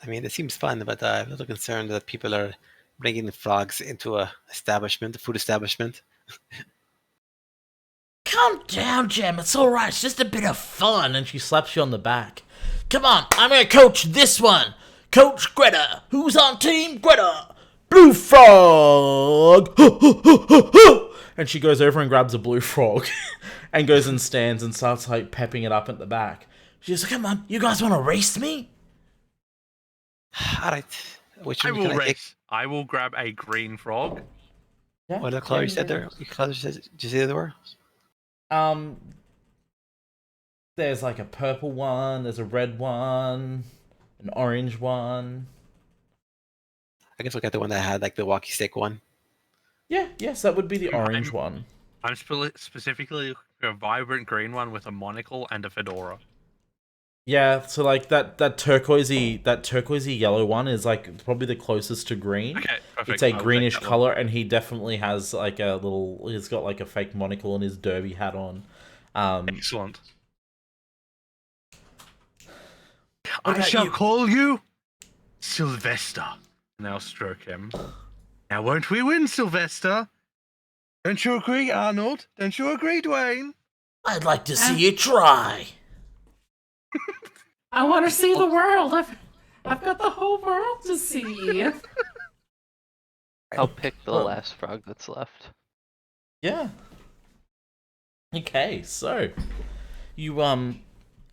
I mean, it seems fun, but I'm a little concerned that people are bringing the frogs into a food establishment.
Calm down, Jem. It's all right. It's just a bit of fun. And she slaps you on the back. Come on, I'm gonna coach this one. Coach Greta. Who's on team Greta? Blue frog. And she goes over and grabs a blue frog and goes and stands and starts like pepping it up at the back. She's like, "Come on, you guys want to race me?"
All right. Which
I
one
will
can I take?
race. I will grab a green frog.
Yeah.
What are the colors you said there? What colors did you say there were?
There's like a purple one. There's a red one. An orange one.
I guess look at the one that had like the walkie stick one.
Yeah, yes, that would be the orange one.
I'm specifically looking for a vibrant green one with a monocle and a fedora.
Yeah, so like that turquoisey yellow one is like probably the closest to green.
Okay, perfect.
It's a
I will take
greenish
that one.
color, and he definitely has like he's got like a fake monocle and his derby hat on.
Excellent.
What
I
about
shall
you?
call you Sylvester. And I'll stroke him. Now, won't we win, Sylvester? Don't you agree, Arnold? Don't you agree, Dwayne?
I'd like to see you try.
I want to see the world. I've got the whole world to see.
I'll pick the
Well-
last frog that's left.
Yeah. Okay, so you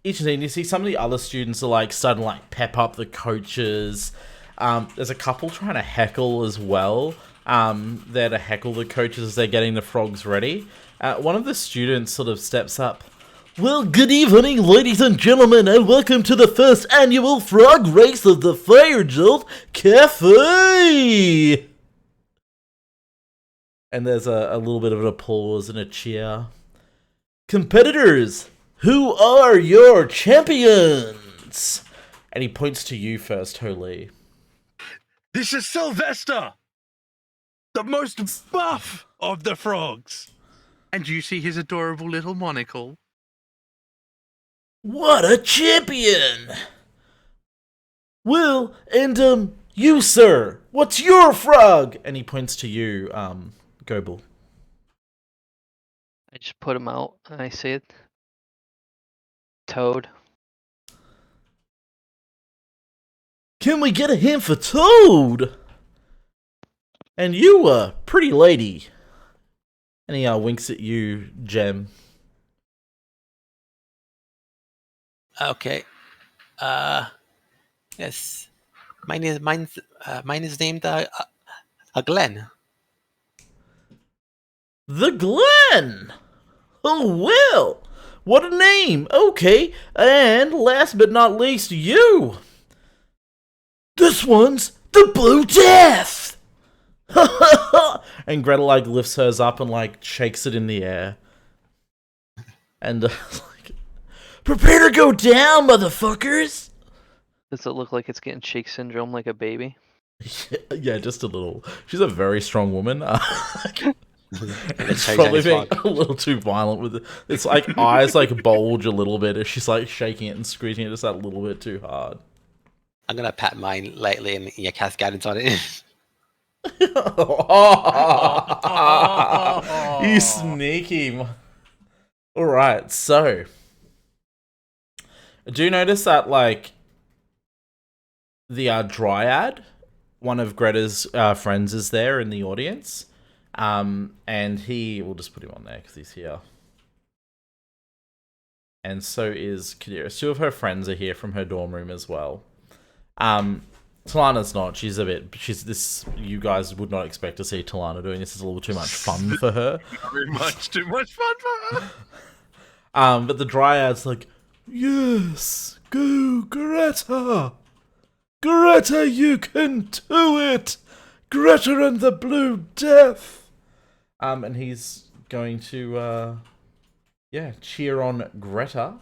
each team, you see some of the other students are like starting to like pep up the coaches. There's a couple trying to heckle as well. They're to heckle the coaches as they're getting the frogs ready. One of the students sort of steps up. Well, good evening, ladies and gentlemen, and welcome to the first annual frog race of the Fire Jolt Cafe! And there's a little bit of an applause and a cheer. Competitors, who are your champions? And he points to you first, Holy.
This is Sylvester, the most buff of the frogs. And you see his adorable little monocle.
What a champion! Well, and you, sir, what's your frog? And he points to you, Goebel.
I just put him out and I say it. Toad.
Can we get a hint for Toad? And you, pretty lady, And he winks at you, Gem.
Okay. Yes. Mine is named Glenn.
The Glen! Oh, well! What a name! Okay, and last but not least, you! This one's the Blue Death! And Greta, like, lifts hers up and, like, shakes it in the air. And, like, prepare to go down, motherfuckers!
Does it look like it's getting shake syndrome like a baby?
Yeah, just a little. She's a very strong woman. It's
Cherry
probably
Jenny's
being a little too violent with it. It's like eyes like bulge a little bit if she's like shaking it and squeezing it just that little bit too hard.
I'm gonna pat mine lightly and cast guidance on it.
You sneaky. Alright, so. I do notice that, like, the Dryad, one of Greta's friends, is there in the audience. And we'll just put him on there because he's here. And so is Kadira. Two of her friends are here from her dorm room as well. Talana's not. You guys would not expect to see Talana doing this. It's a little too much fun for her.
Very much too much fun for her.
But the Dryad's like, yes, go Greta! Greta, you can do it! Greta and the Blue Death! And he's going to, cheer on Greta.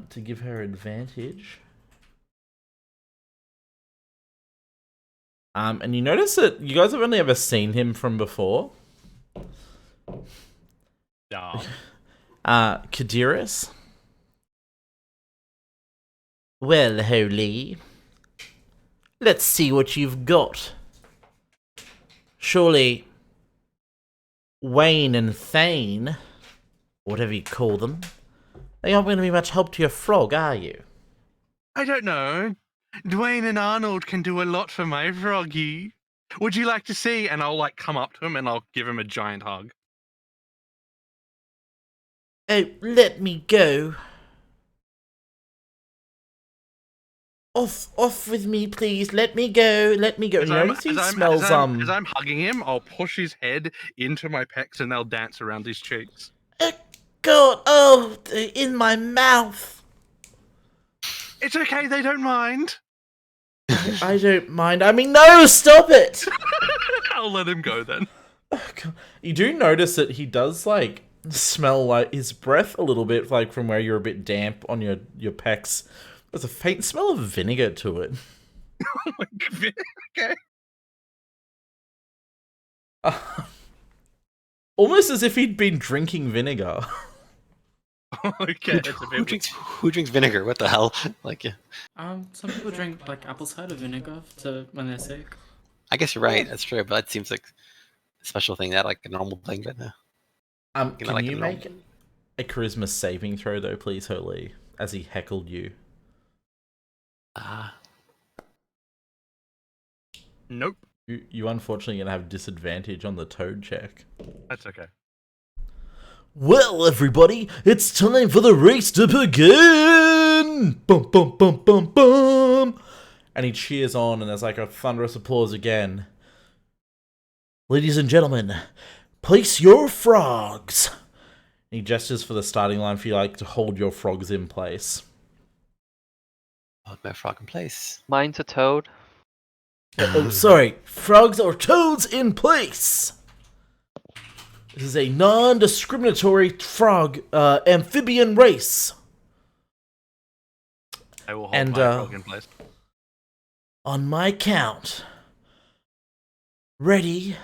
To give her advantage. And you notice that you guys have only ever seen him from before.
No.
Kadiris. Well, Holy. Let's see what you've got. Surely Wayne and Thane, whatever you call them, they aren't going to be much help to your frog, are you?
I don't know. Dwayne and Arnold can do a lot for my froggy. Would you like to see? And I'll like come up to him and I'll give him a giant hug.
Oh, let me go. Off with me, please. Let me go. Let me go.
As
You notice he smells
as I'm hugging him, I'll push his head into my pecs and they'll dance around his cheeks.
God, oh, in my mouth.
It's okay, they don't mind.
I don't mind. I mean, no, stop it.
I'll let him go then.
Oh, God. You do notice that he does like smell like his breath a little bit, like from where you're a bit damp on your pecs. There's a faint smell of vinegar to it.
Okay.
Almost as if he'd been drinking vinegar.
Okay.
Who drinks vinegar? What the hell? Like,
Some people drink like apple cider vinegar when they're sick.
I guess you're right. That's true, but that seems like a special thing, not like a normal thing. But
Can
like
you make a charisma saving throw though, please, Holy, as he heckled you?
Nope.
You unfortunately gonna have disadvantage on the toad check.
That's okay.
Well, everybody, it's time for the race to begin! Bum, bum, bum, bum, bum! And he cheers on, and there's like a thunderous applause again. Ladies and gentlemen, place your frogs! And he gestures for the starting line for you like to hold your frogs in place.
hold my frog in place.
Mine's a toad.
Sorry, frogs or toads in place! This is a non-discriminatory frog amphibian race.
I will hold my frog in place.
On my count. Ready,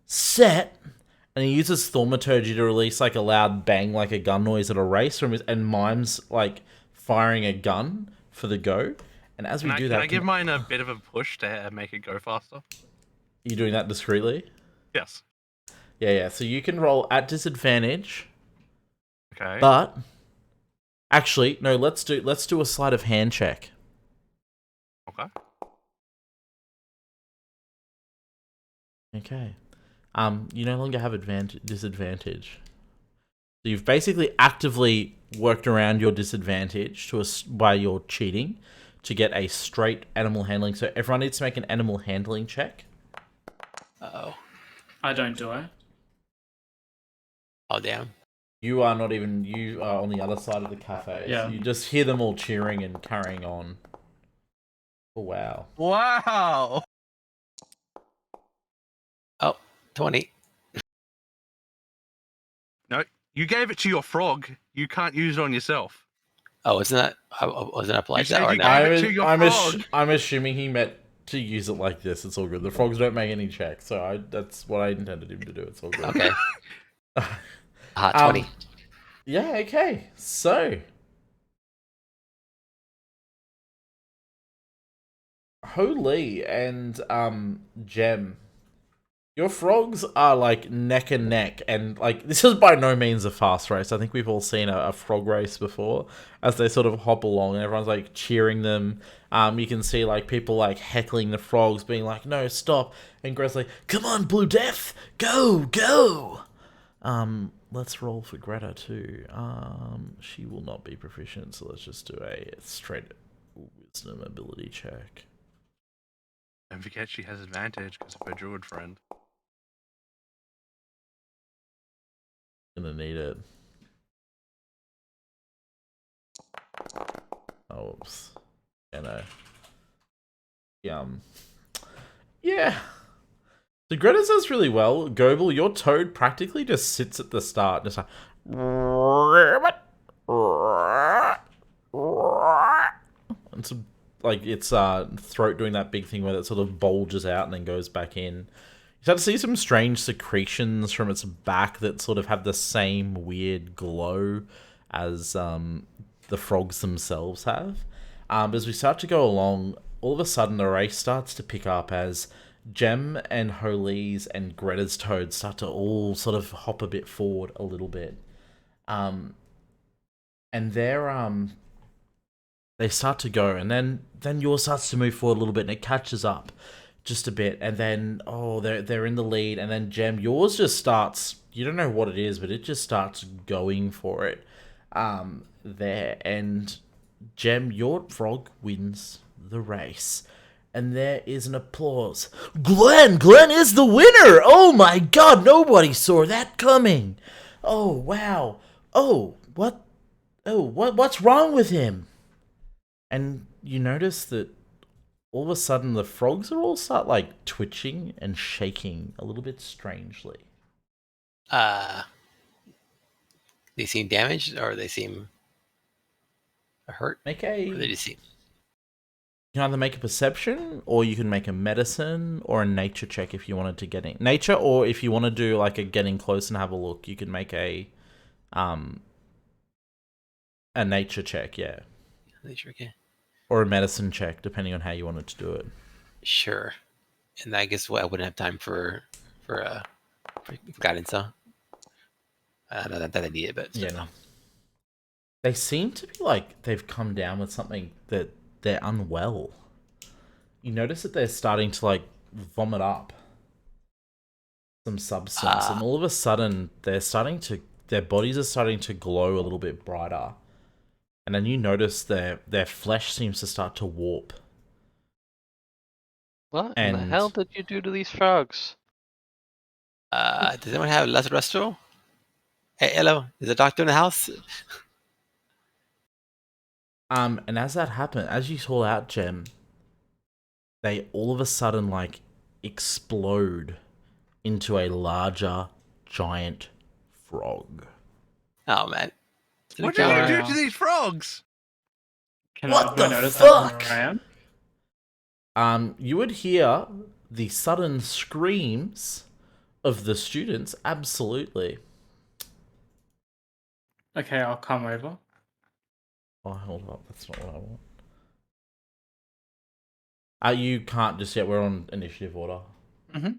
set, and he uses thaumaturgy to release like a loud bang, like a gun noise at a race, and mimes like firing a gun for the go. And as we do that,
can I give mine a bit of a push to make it go faster?
You doing that discreetly?
Yes.
Yeah. So you can roll at disadvantage.
Okay.
But actually, no. Let's do a sleight of hand check.
Okay.
Okay. You no longer have disadvantage. So you've basically actively worked around your disadvantage by your cheating to get a straight animal handling. So everyone needs to make an animal handling check.
Oh.
I don't do it.
Oh, damn.
You are not even. You are on the other side of the cafe.
Yeah.
So you just hear them all cheering and carrying on. Oh, wow.
Wow.
Oh, 20.
No, you gave it to your frog. You can't use it on yourself.
Oh, isn't that wasn't it up
You
like
said
that or
you
no?
gave it to your frog.
I'm assuming he meant to use it like this. It's all good. The frogs don't make any checks, so that's what I intended him to do. It's all good.
Okay. 20.
Yeah. Okay. So, Holy and Gem, your frogs are like neck and neck, and like this is by no means a fast race. I think we've all seen a frog race before, as they sort of hop along and everyone's like cheering them. You can see like people like heckling the frogs, being like, "No, stop!" And Gret's like, "Come on, Blue Death, go, go!" Let's roll for Greta too. She will not be proficient, so let's just do a straight wisdom ability check.
Don't forget she has advantage because of her druid friend.
Gonna need it. Oh, oops. Yeah, no. Yeah. So Greta does really well. Goebel, your toad practically just sits at the start, just like. It's like its throat doing that big thing where it sort of bulges out and then goes back in. You start to see some strange secretions from its back that sort of have the same weird glow as the frogs themselves have. But as we start to go along, all of a sudden the race starts to pick up as Gem and Holy's and Greta's toad start to all sort of hop a bit forward a little bit. And they start to go, and then yours starts to move forward a little bit, and it catches up just a bit, and then they're in the lead, and then Gem, yours just starts. You don't know what it is, but it just starts going for it. There, and Gem, your frog wins the race. And there is an applause. Glenn is the winner. Oh my God, nobody saw that coming. Oh wow. Oh, what? Oh, what's wrong with him? And you notice that all of a sudden the frogs are all start like twitching and shaking a little bit strangely.
They seem damaged or they seem hurt?
Make
Or they
a
just seem...
You can either make a perception, or you can make a medicine, or a nature check if you wanted to get in nature, or if you want to do like a getting close and have a look, you can make a nature check, yeah,
Nature, okay.
or a medicine check, depending on how you wanted to do it.
Sure. And I guess I wouldn't have time for guidance, huh? Not that I need it, but
Yeah, no. They seem to be like they've come down with something that they're unwell. You notice that they're starting to like vomit up some substance, and all of a sudden their bodies are starting to glow a little bit brighter, and then you notice their flesh seems to start to warp.
What in the
And
hell did you do to these frogs?
does anyone have less resto? Hey, hello. Is the doctor in the house?
and as that happened, as you saw out, Gem, they all of a sudden like explode into a larger giant frog.
Oh man.
What did you do to these frogs?
Do
What
I
the
notice that from
fuck?
where I am?
You would hear the sudden screams of the students, absolutely.
Okay, I'll come over.
Oh, hold up, that's not what I want. You can't just yet, we're on initiative order.
Mm-hmm.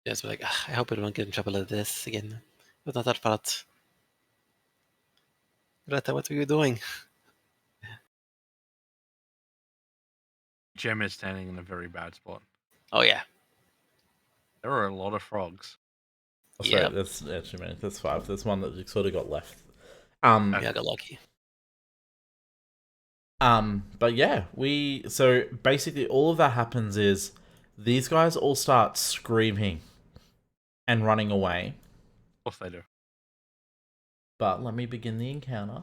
Just be like, I hope I don't get in trouble with this again. It was not that fault. Greta, what were you doing?
Gem is standing in a very bad spot.
Oh yeah.
There are a lot of frogs.
Oh, sorry,
Yep.
that's actually man, that's 5. There's one that sort of got left.
Yeah, I got lucky.
But yeah, so basically all of that happens is these guys all start screaming and running away.
Of course they do.
But let me begin the encounter.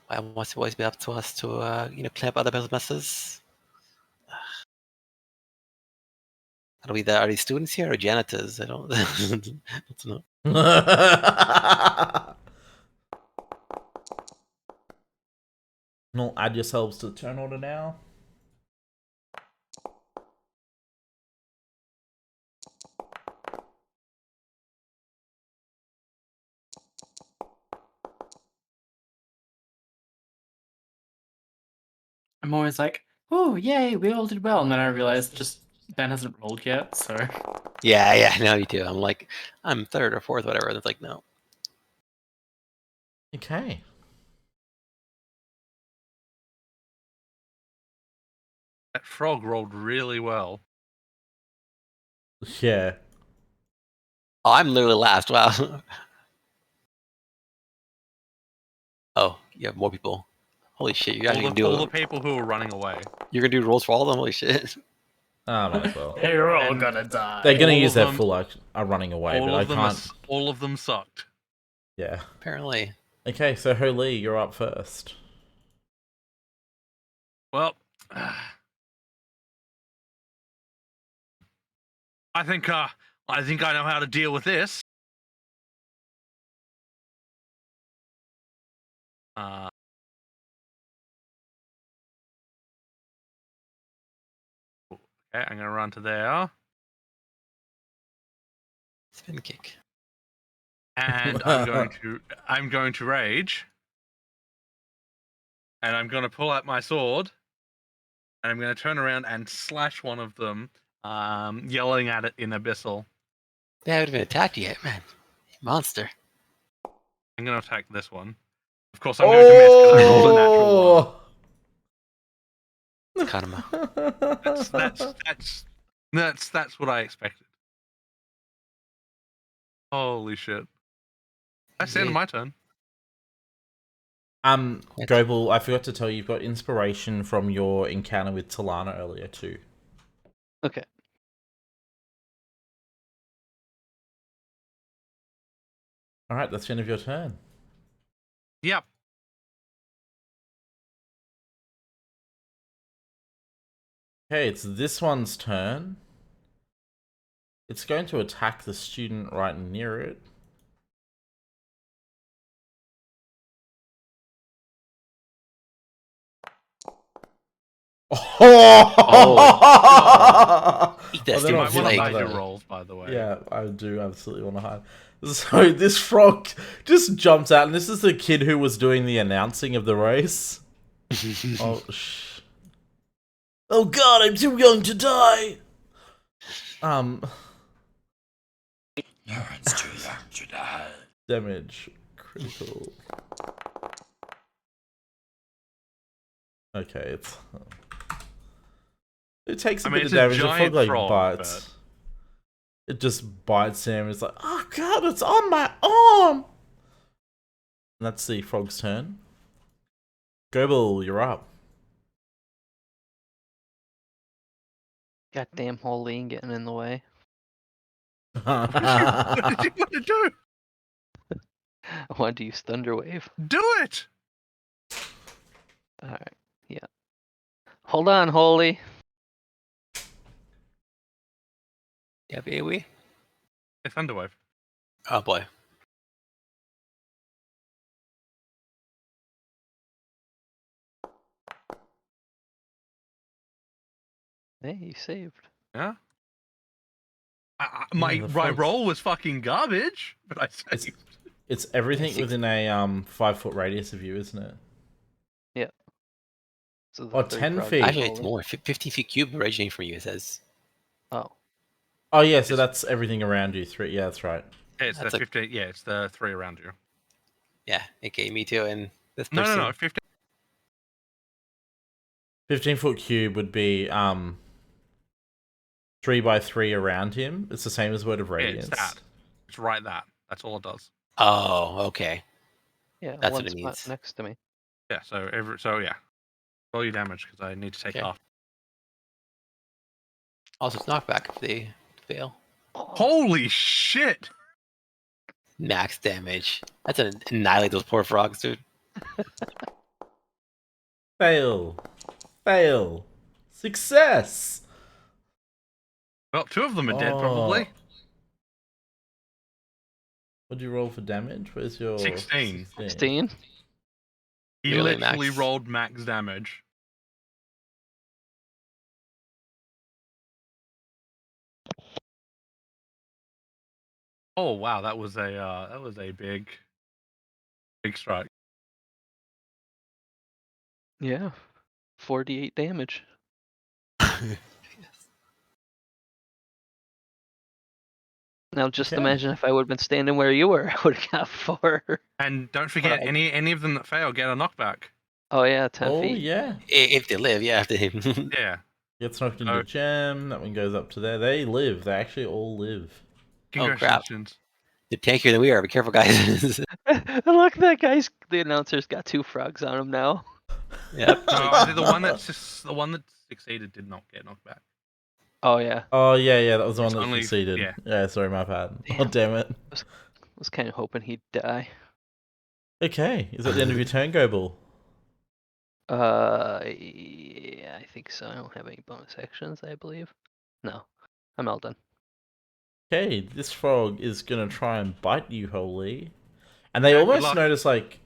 Why must it always be up to us to clean up other people's messes? Are these students here or janitors? I don't, I don't know.
Now add yourselves to the turn order now.
I'm always like, oh, yay, we all did well. And then I realize just Ben hasn't rolled yet, so.
Yeah, no, me too. I'm like, I'm 3rd or 4th, whatever. And it's like, no.
Okay.
That frog rolled really well.
Yeah.
Oh, I'm literally last. Wow. Oh, you have more people. Holy shit! You're actually
All the people who are running away.
You're gonna do rolls for all of them. Holy shit!
Ah, might as well.
They're all gonna die.
They're gonna
all
use
of
their
them-
full are running away, but I can't.
All of them sucked.
Yeah.
Apparently.
Okay, so Holy, you're up first.
Well, I think I know how to deal with this. Okay, I'm gonna run to there,
Spin kick.
and I'm going to rage, and I'm gonna pull out my sword, and I'm gonna turn around and slash one of them, yelling at it in Abyssal.
They haven't even attacked you yet, man. Monster.
I'm gonna attack this one. Of course, I'm going to miss because I rolled a natural one.
Karma.
That's what I expected. Holy shit! That's the end of my turn.
Goebel, I forgot to tell you, you've got inspiration from your encounter with Talana earlier too.
Okay.
All right, that's the end of your turn.
Yep.
Okay, it's this one's turn. It's going to attack the student right near it.
Oh. Eat that
You
stupid
might want to
flake.
hide your rolls, by the way.
Yeah, I do absolutely want to hide. So this frog just jumps out, and this is the kid who was doing the announcing of the race. Oh god, I'm too young to die!
It's too young to die.
Damage. Critical. Okay, it takes a bit of
it's a
damage. The frog
giant
like
frog,
bites. It just bites him. It's like, oh god, it's on my arm! And that's the frog's turn. Goebel, you're up.
Goddamn Holeen getting in the way.
What did you want to do?
I wanted to use Thunder Wave.
Do it!
Alright, yeah. Hold on, Holy.
Yeah, baby.
A Thunderwave.
Oh boy.
Hey, you saved.
Yeah. My roll was fucking garbage, but I saved.
It's everything within a 5-foot radius of you, isn't it?
Yeah. So
Oh,
third
10
frog
feet.
is
Actually, it's
Holy.
more. 15 feet cube originating from you, it says.
Oh.
Oh yeah, so that's everything around you. 3. Yeah, that's right.
Yeah, it's
That's
the
a-
15. Yeah, it's the 3 around you.
Yeah, aka me too, and this
No,
person.
no, no. 15.
15-foot cube would be 3 by 3 around him. It's the same as Word of
Yeah,
Radiance.
it's that. It's right that. That's all it does.
Oh, okay.
Yeah,
That's
one
what it
spot
means.
next to me.
Yeah. So yeah. Roll your damage because I need to take
Okay.
off.
Also, it's knockback if they fail.
Holy shit!
Max damage. That's an annihilate those poor frogs, dude.
Fail. Fail. Success.
Well, 2 of them are dead probably.
What'd you roll for damage? Where's your
16.
16?
He
Really,
literally
Max?
rolled max damage. Oh wow, that was a big strike.
Yeah. 48 damage. Now just
Okay.
imagine if I would have been standing where you were, I would have got 4.
And don't forget,
Right.
any of them that fail get a knockback.
Oh yeah, 10
Oh
feet.
yeah.
If they live, yeah. If they...
Yeah.
Gets knocked into
Oh.
gem. That one goes up to there. They live. They actually all live.
Oh, crap.
Congratulations.
They're tankier than we are. Be careful, guys.
Look, that guy's the announcer's got 2 frogs on him now.
Yep.
No, I think the one that succeeded did not get knocked back.
Oh yeah.
Oh yeah, yeah. That was the one
It's
that
only-
succeeded.
yeah.
Yeah, sorry, my bad. Oh
Damn.
damn it.
Was kind of hoping he'd die.
Okay, is that the end of your turn, Go Bull?
Yeah, I think so. I don't have any bonus actions, I believe. No, I'm all done.
Okay, this frog is gonna try and bite you, Holy. And they
Yeah, good
almost
luck.
notice like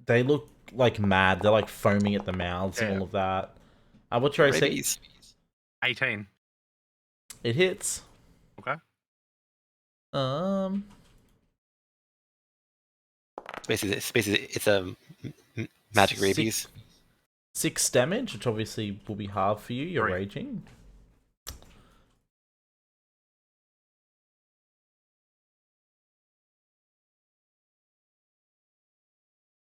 they look like mad. They're like foaming at the mouths and
Yeah.
all of that. What's your AC?
Rabies.
18.
It hits.
Okay.
It's a magic rabies.
6 damage, which obviously will be hard for you. You're
3.
raging.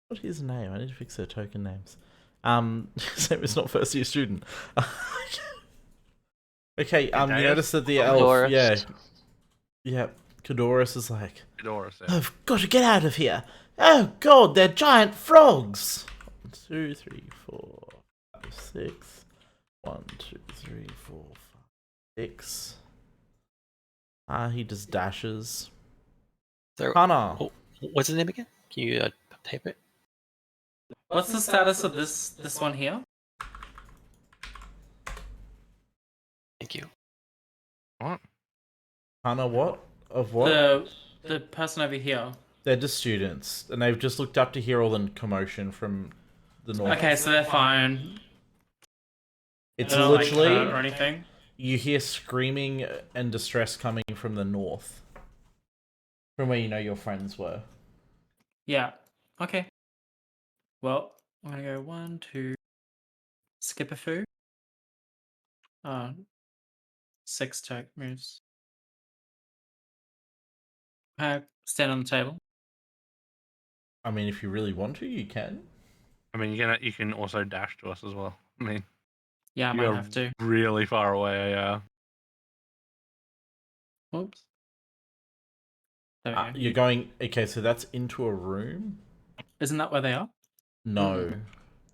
What's his name? I need to fix their token names. Same as not first year student. Okay, you
Deus?
notice that the elf,
Doris.
yeah, Cadoris is like,
Doris, yeah.
I've got to get out of here. Oh god, they're giant frogs. 1, 2, 3, 4, 5, 6. 1, 2, 3, 4, 5, 6. He just dashes.
So,
Hana.
oh, what's his name again? Can you type it?
What's the status of this one here?
Thank you.
What?
Hana, what? Of what?
The person over here.
They're just students, and they've just looked up to hear all the commotion from the north.
Okay, so they're fine.
It's
They're not, like, hurt or
literally,
anything.
you hear screaming and distress coming from the north. From where you know your friends were.
Yeah. Okay. Well, I'm gonna go 1, 2. Skip a foo. 6 tech moves. Stand on the table.
I mean, if you really want to, you can.
I mean, you can also dash to us as well. I mean,
Yeah, I might
you're
have to.
really far away. Yeah.
Oops. There we go.
You're going. Okay, so that's into a room?
Isn't that where they are?
No.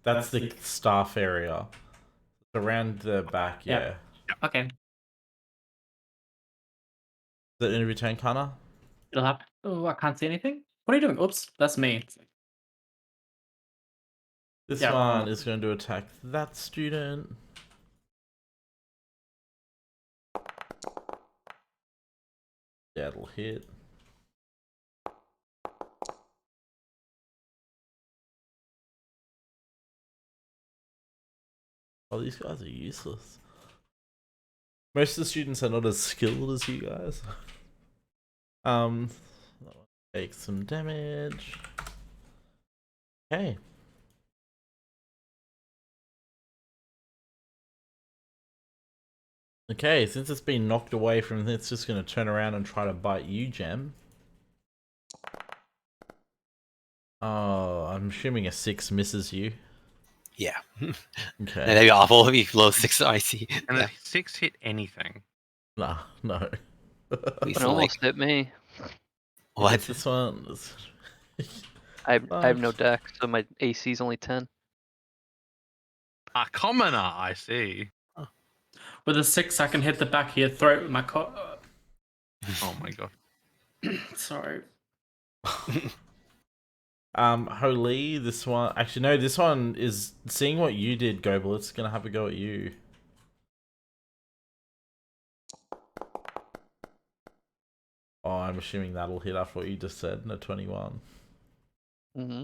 That's the staff area. It's around the back,
Yeah.
yeah.
Okay.
Is that end of your turn, Kana?
It'll happen. Oh, I can't see anything. What are you doing? Oops, that's me.
This
Yeah.
one is going to attack that student. Yeah, it'll hit. Oh, these guys are useless. Most of the students are not as skilled as you guys. That one takes some damage. Okay. Okay, since it's been knocked away from it, it's just going to turn around and try to bite you, Gem. Oh, I'm assuming a 6 misses you.
Yeah.
Okay.
That'd be awful if you blow 6 IC.
And
Yeah.
a 6 hit anything.
Nah, no.
We
It
still like
almost hit me.
what?
This one.
I have no deck, so my AC is only 10.
A commoner, I see.
With a 6, I can hit the back of your throat with my
Oh my god.
Sorry.
Holy, this one. Actually, no, this one is seeing what you did, Gobel. It's gonna have a go at you. Oh, I'm assuming that'll hit after what you just said. No 21.
Mm-hmm.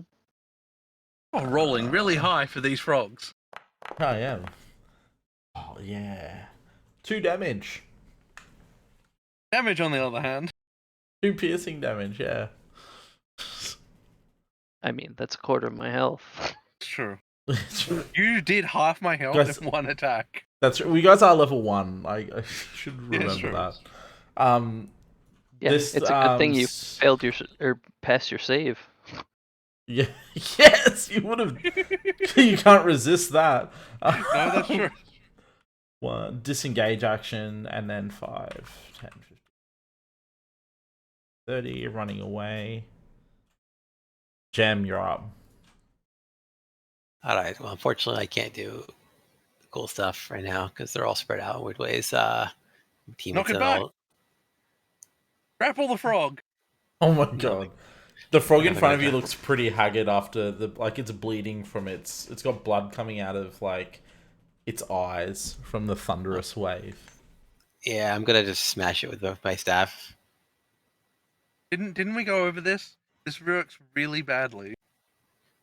Oh, rolling really high for these frogs.
I am. Oh yeah. 2 damage.
Damage, on the other hand.
2 piercing damage. Yeah.
I mean, that's a quarter of my health.
It's true. You did half my health
Guys-
in one attack.
That's we guys are level 1. I should
Yeah,
remember
sure.
that.
Yeah,
This,
it's a good thing you failed your or passed your save.
Yeah. Yes, you would have. You can't resist that.
No, that's true.
1 disengage action, and then 5, 10, 15, 30, running away. Gem, you're up.
All right. Well, unfortunately, I can't do cool stuff right now because they're all spread out in weird ways. Teammates
Knock it
and
back.
all.
Grapple the frog.
Oh my god. The frog in
Yeah,
front of you
okay.
looks pretty haggard after the it's bleeding from it's got blood coming out of its eyes from the thunderous wave.
Yeah, I'm gonna just smash it with my staff.
Didn't we go over this? This works really badly.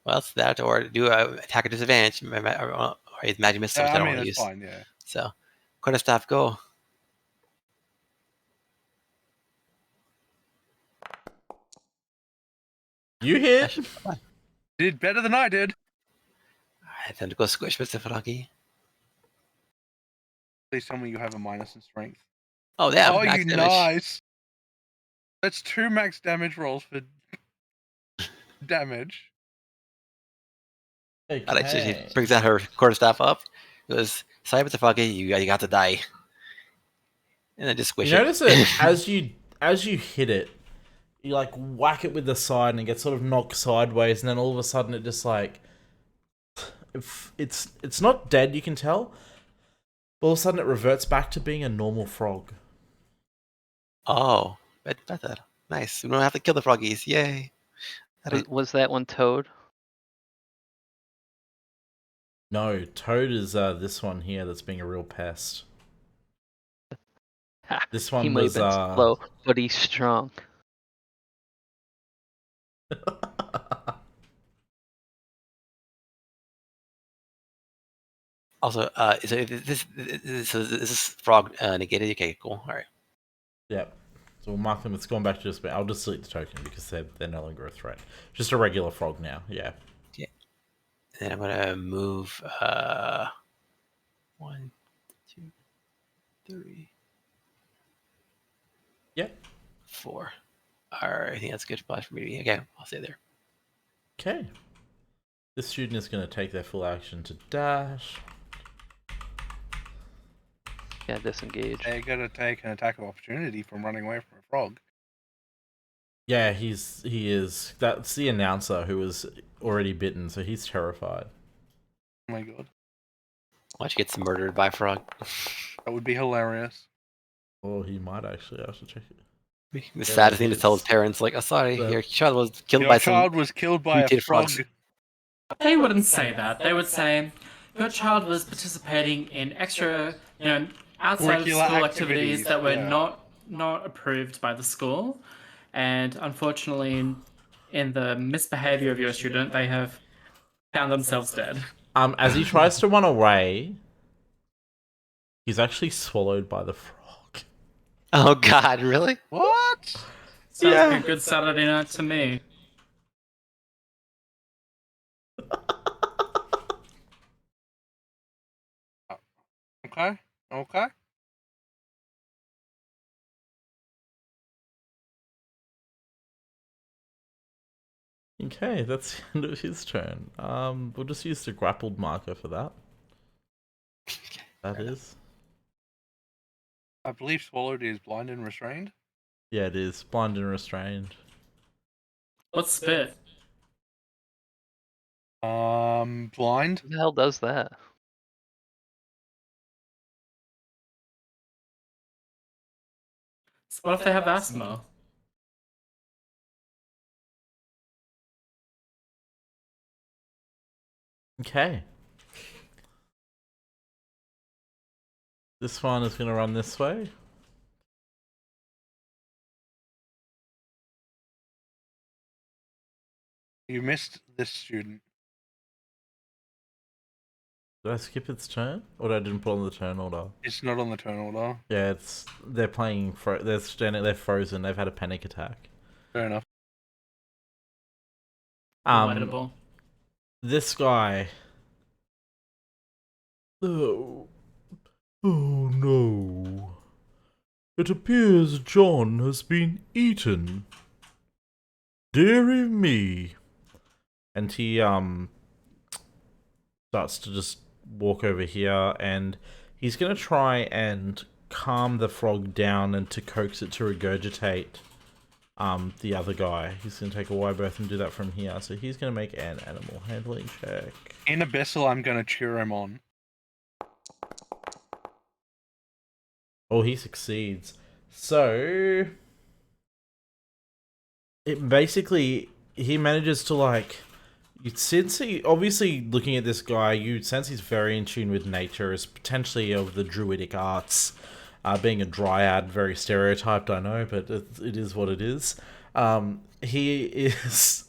Well, it's that or do a attack at disadvantage or use magic missile, which I
I
don't
mean,
want to
that's
use.
fine, yeah.
So, quarter staff, go.
You
That
hit?
should be fun.
Did better than I did.
Alright, time to go squish Mr. Froggy.
Please tell me you have a minus in strength.
Oh, yeah,
Oh,
max
you
damage.
nice. That's 2 max damage rolls for damage.
Alright, so she
Okay.
brings out her quarter staff up. Goes, sorry, Mr. Froggy, you got to die. And then just squish
You
it.
notice that as you hit it, you whack it with the side and it gets sort of knocked sideways, and then all of a sudden it just it's not dead, you can tell. But all of a sudden it reverts back to being a normal frog.
Oh, better. Nice. We don't have to kill the froggies. Yay.
Was that one Toad?
No, Toad is this one here that's being a real pest.
Ha,
This
he
one
might
was
have been slow, but he's strong.
Also, so this frog negated. Okay, cool. All right.
Yep. So we'll mark them. It's gone back to just. I'll just delete the token because they're no longer a threat. Just a regular frog now. Yeah.
Then I'm gonna move 1, 2, 3,
Yep.
4. All right, I think that's a good spot for me to be. Okay, I'll stay there.
Okay. This student is going to take their full action to dash.
Yeah, disengage.
They gotta take an attack of opportunity from running away from a frog.
Yeah, he is. That's the announcer who was already bitten, so he's terrified.
Oh my god.
Watch you get murdered by a frog.
That would be hilarious.
Oh, he might actually. I should check it.
The saddest thing to tell his parents, like, oh, sorry,
The-
your child was killed
Your
by
child was killed by a
mutated
frog.
frogs.
They wouldn't say that. They would say, your child was participating in extra, outside of
Curricular
school
activities,
activities that were
yeah.
not approved by the school. And unfortunately, in the misbehavior of your student, they have found themselves dead.
As he tries to run away, he's actually swallowed by the frog.
Oh God, really?
What?
Sounds
Yeah.
like a good Saturday night to me.
Okay. Okay.
Okay, that's the end of his turn. We'll just use the grappled marker for that. That
fair
is.
I believe Swallowed is blind and restrained.
Yeah, it is. Blind and restrained.
What's spit?
Blind.
Who the hell does that?
So what if they have asthma?
Okay. This one is going to run this way.
You missed this student.
Did I skip its turn? Or did I didn't put on the turn order?
It's not on the turn order.
Yeah, they're playing. They're standing. They're frozen. They've had a panic attack.
Fair enough.
Relatable.
This guy. Oh. Oh no. It appears John has been eaten. Deary me. And he starts to just walk over here, and he's gonna try and calm the frog down and to coax it to regurgitate the other guy. He's gonna take a wide breath and do that from here. So he's gonna make an animal handling check.
In Abyssal, I'm gonna cheer him on.
Oh, he succeeds. So it basically he manages to like since he obviously looking at this guy, you sense he's very in tune with nature, as potentially of the druidic arts. Being a dryad, very stereotyped, I know, but it is what it is. He is,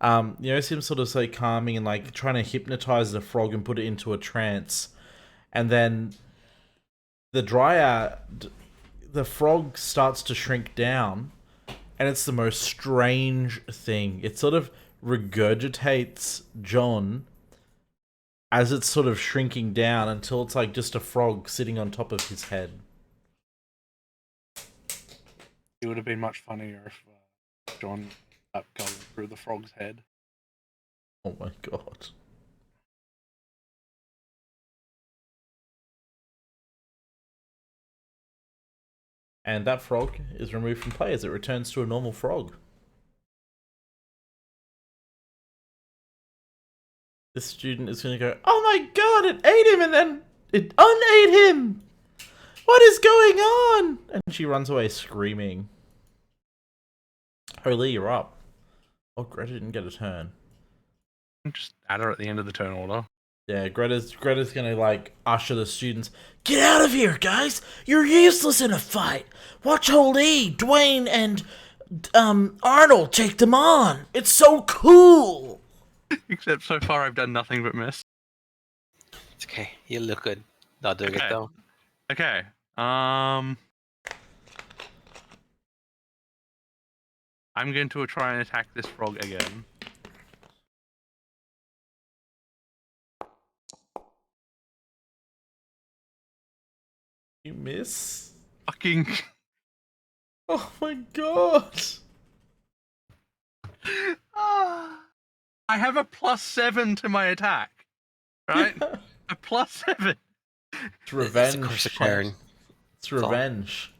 you know, him sort of so calming and like trying to hypnotize the frog and put it into a trance, and then the dryad, the frog starts to shrink down, and it's the most strange thing. It sort of regurgitates John as it's sort of shrinking down until it's like just a frog sitting on top of his head.
It would have been much funnier if John ended up going through the frog's head.
Oh my god. And that frog is removed from play as it returns to a normal frog. This student is going to go, oh my god, it ate him and then it unate him! What is going on? And she runs away screaming. Holy, you're up. Oh, Greta didn't get a turn.
Just add her at the end of the turn order.
Yeah, Greta's gonna like usher the students. Get out of here, guys! You're useless in a fight. Watch Holy, Dwayne, and Arnold take them on. It's so cool.
Except so far I've done nothing but miss.
It's okay. You look good. Not doing it
Okay.
though.
Okay. I'm going to try and attack this frog again.
You miss.
Fucking.
Oh my god.
I have a +7 to my attack. Right? A +7.
It's revenge.
It's of course acquiring.
It's revenge.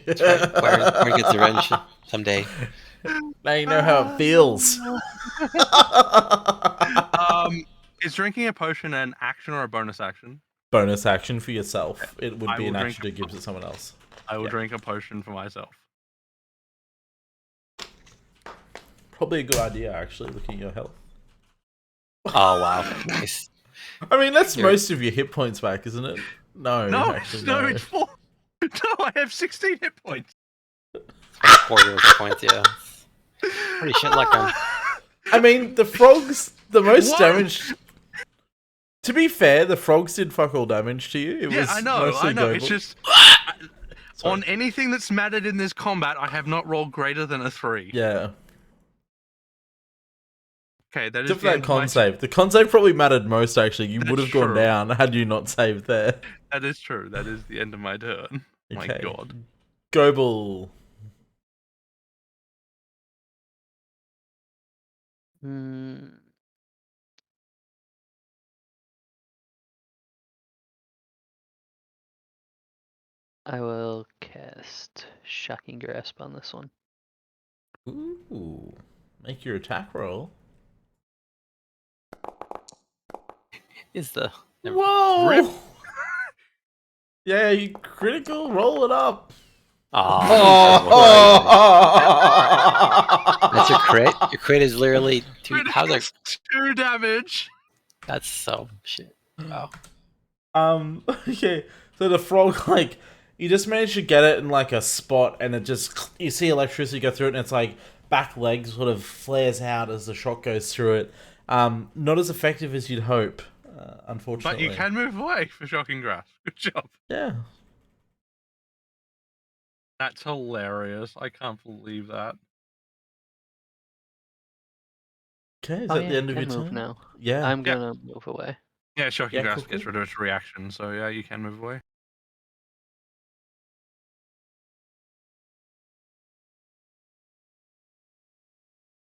That's right. Acquiring gets revenge someday.
Now you know how it feels.
Is drinking a potion an action or a bonus action?
Bonus action for yourself. It would
I
be
will
an
drink
action to give to someone else.
I will
Yeah.
drink a potion for myself.
Probably a good idea, actually, looking at your health.
Oh wow, nice.
I mean, that's
You're-
most of your hit points back, isn't it? No,
No,
actually,
no, it's 4. No, I have 16 hit points.
4 years points, yeah. Pretty shit luck on.
I mean, the frogs, the most
What?
damage. To be fair, the frogs did fuck all damage to you. It
Yeah,
was
I know.
mostly
It's
Goble.
just
Sorry.
on anything that's mattered in this combat, I have not rolled greater than a 3.
Yeah.
Okay, that is
Except for
the
that
end of my
con save. The con save probably mattered most, actually. You
That's
would have gone
true.
down had you not saved there.
That is true. That is the end of my turn. My
Okay.
god.
Goble.
Hmm. I will cast Shocking Grasp on this one.
Ooh. Make your attack roll.
Is the never-
Whoa!
Rip.
Yeah, you critical. Roll it up.
Oh, that's your crit. Your crit is literally two. How's that?
2 damage.
That's so shit. Wow.
Okay, so the frog, like, you just managed to get it in, like, a spot, and it just, you see electricity go through it, and it's, like, back leg sort of flares out as the shot goes through it. Not as effective as you'd hope,
But
unfortunately.
you can move away for Shocking Grasp. Good job.
Yeah.
That's hilarious. I can't believe that.
Okay, is
Oh
that
yeah,
the end
I
of your
can move
turn?
now.
Yeah.
I'm
Yeah.
gonna move away.
Yeah, Shocking
Yeah,
Grasp
cool,
gets
cool.
rid of its reaction, so yeah, you can move away.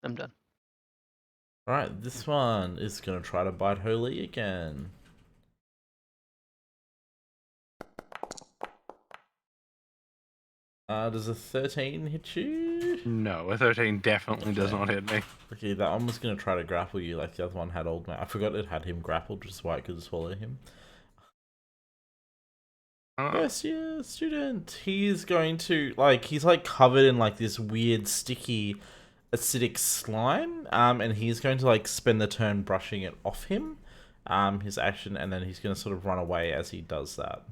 I'm done.
Alright, this one is going to try to bite Holy again. Does a 13 hit you?
No, a 13 definitely does
Okay.
not hit me.
Okay, that one was going to try to grapple you like the other one had old man. I forgot it had him grappled, just why it could swallow him. First year student. He's going to, like, he's like covered in like this weird sticky acidic slime. And he's going to like spend the turn brushing it off him. His action, and then he's going to sort of run away as he does that.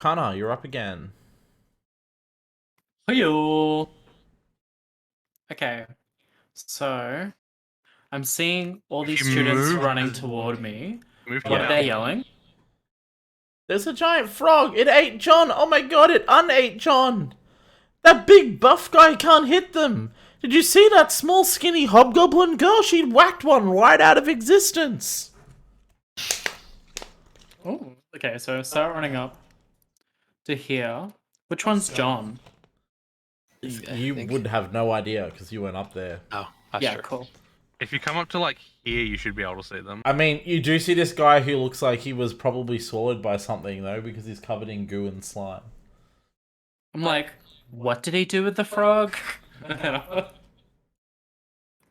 Kana, you're up again.
Hiyo. Okay, so I'm seeing all
If
these
you
students
move-
running toward me.
Move
What
down.
are they yelling?
There's a giant frog! It ate John! Oh my god, it unate John! That big buff guy can't hit them! Did you see that small skinny hobgoblin girl? She'd whacked one right out of existence!
Oh, okay, so start running up to here. Which one's John?
This guy, I
You
think.
would have no idea because you went up there.
Oh, that's
Yeah,
true.
cool.
If you come up to like here, you should be able to see them.
I mean, you do see this guy who looks like he was probably swallowed by something though, because he's covered in goo and slime.
I'm like, what did he do with the frog?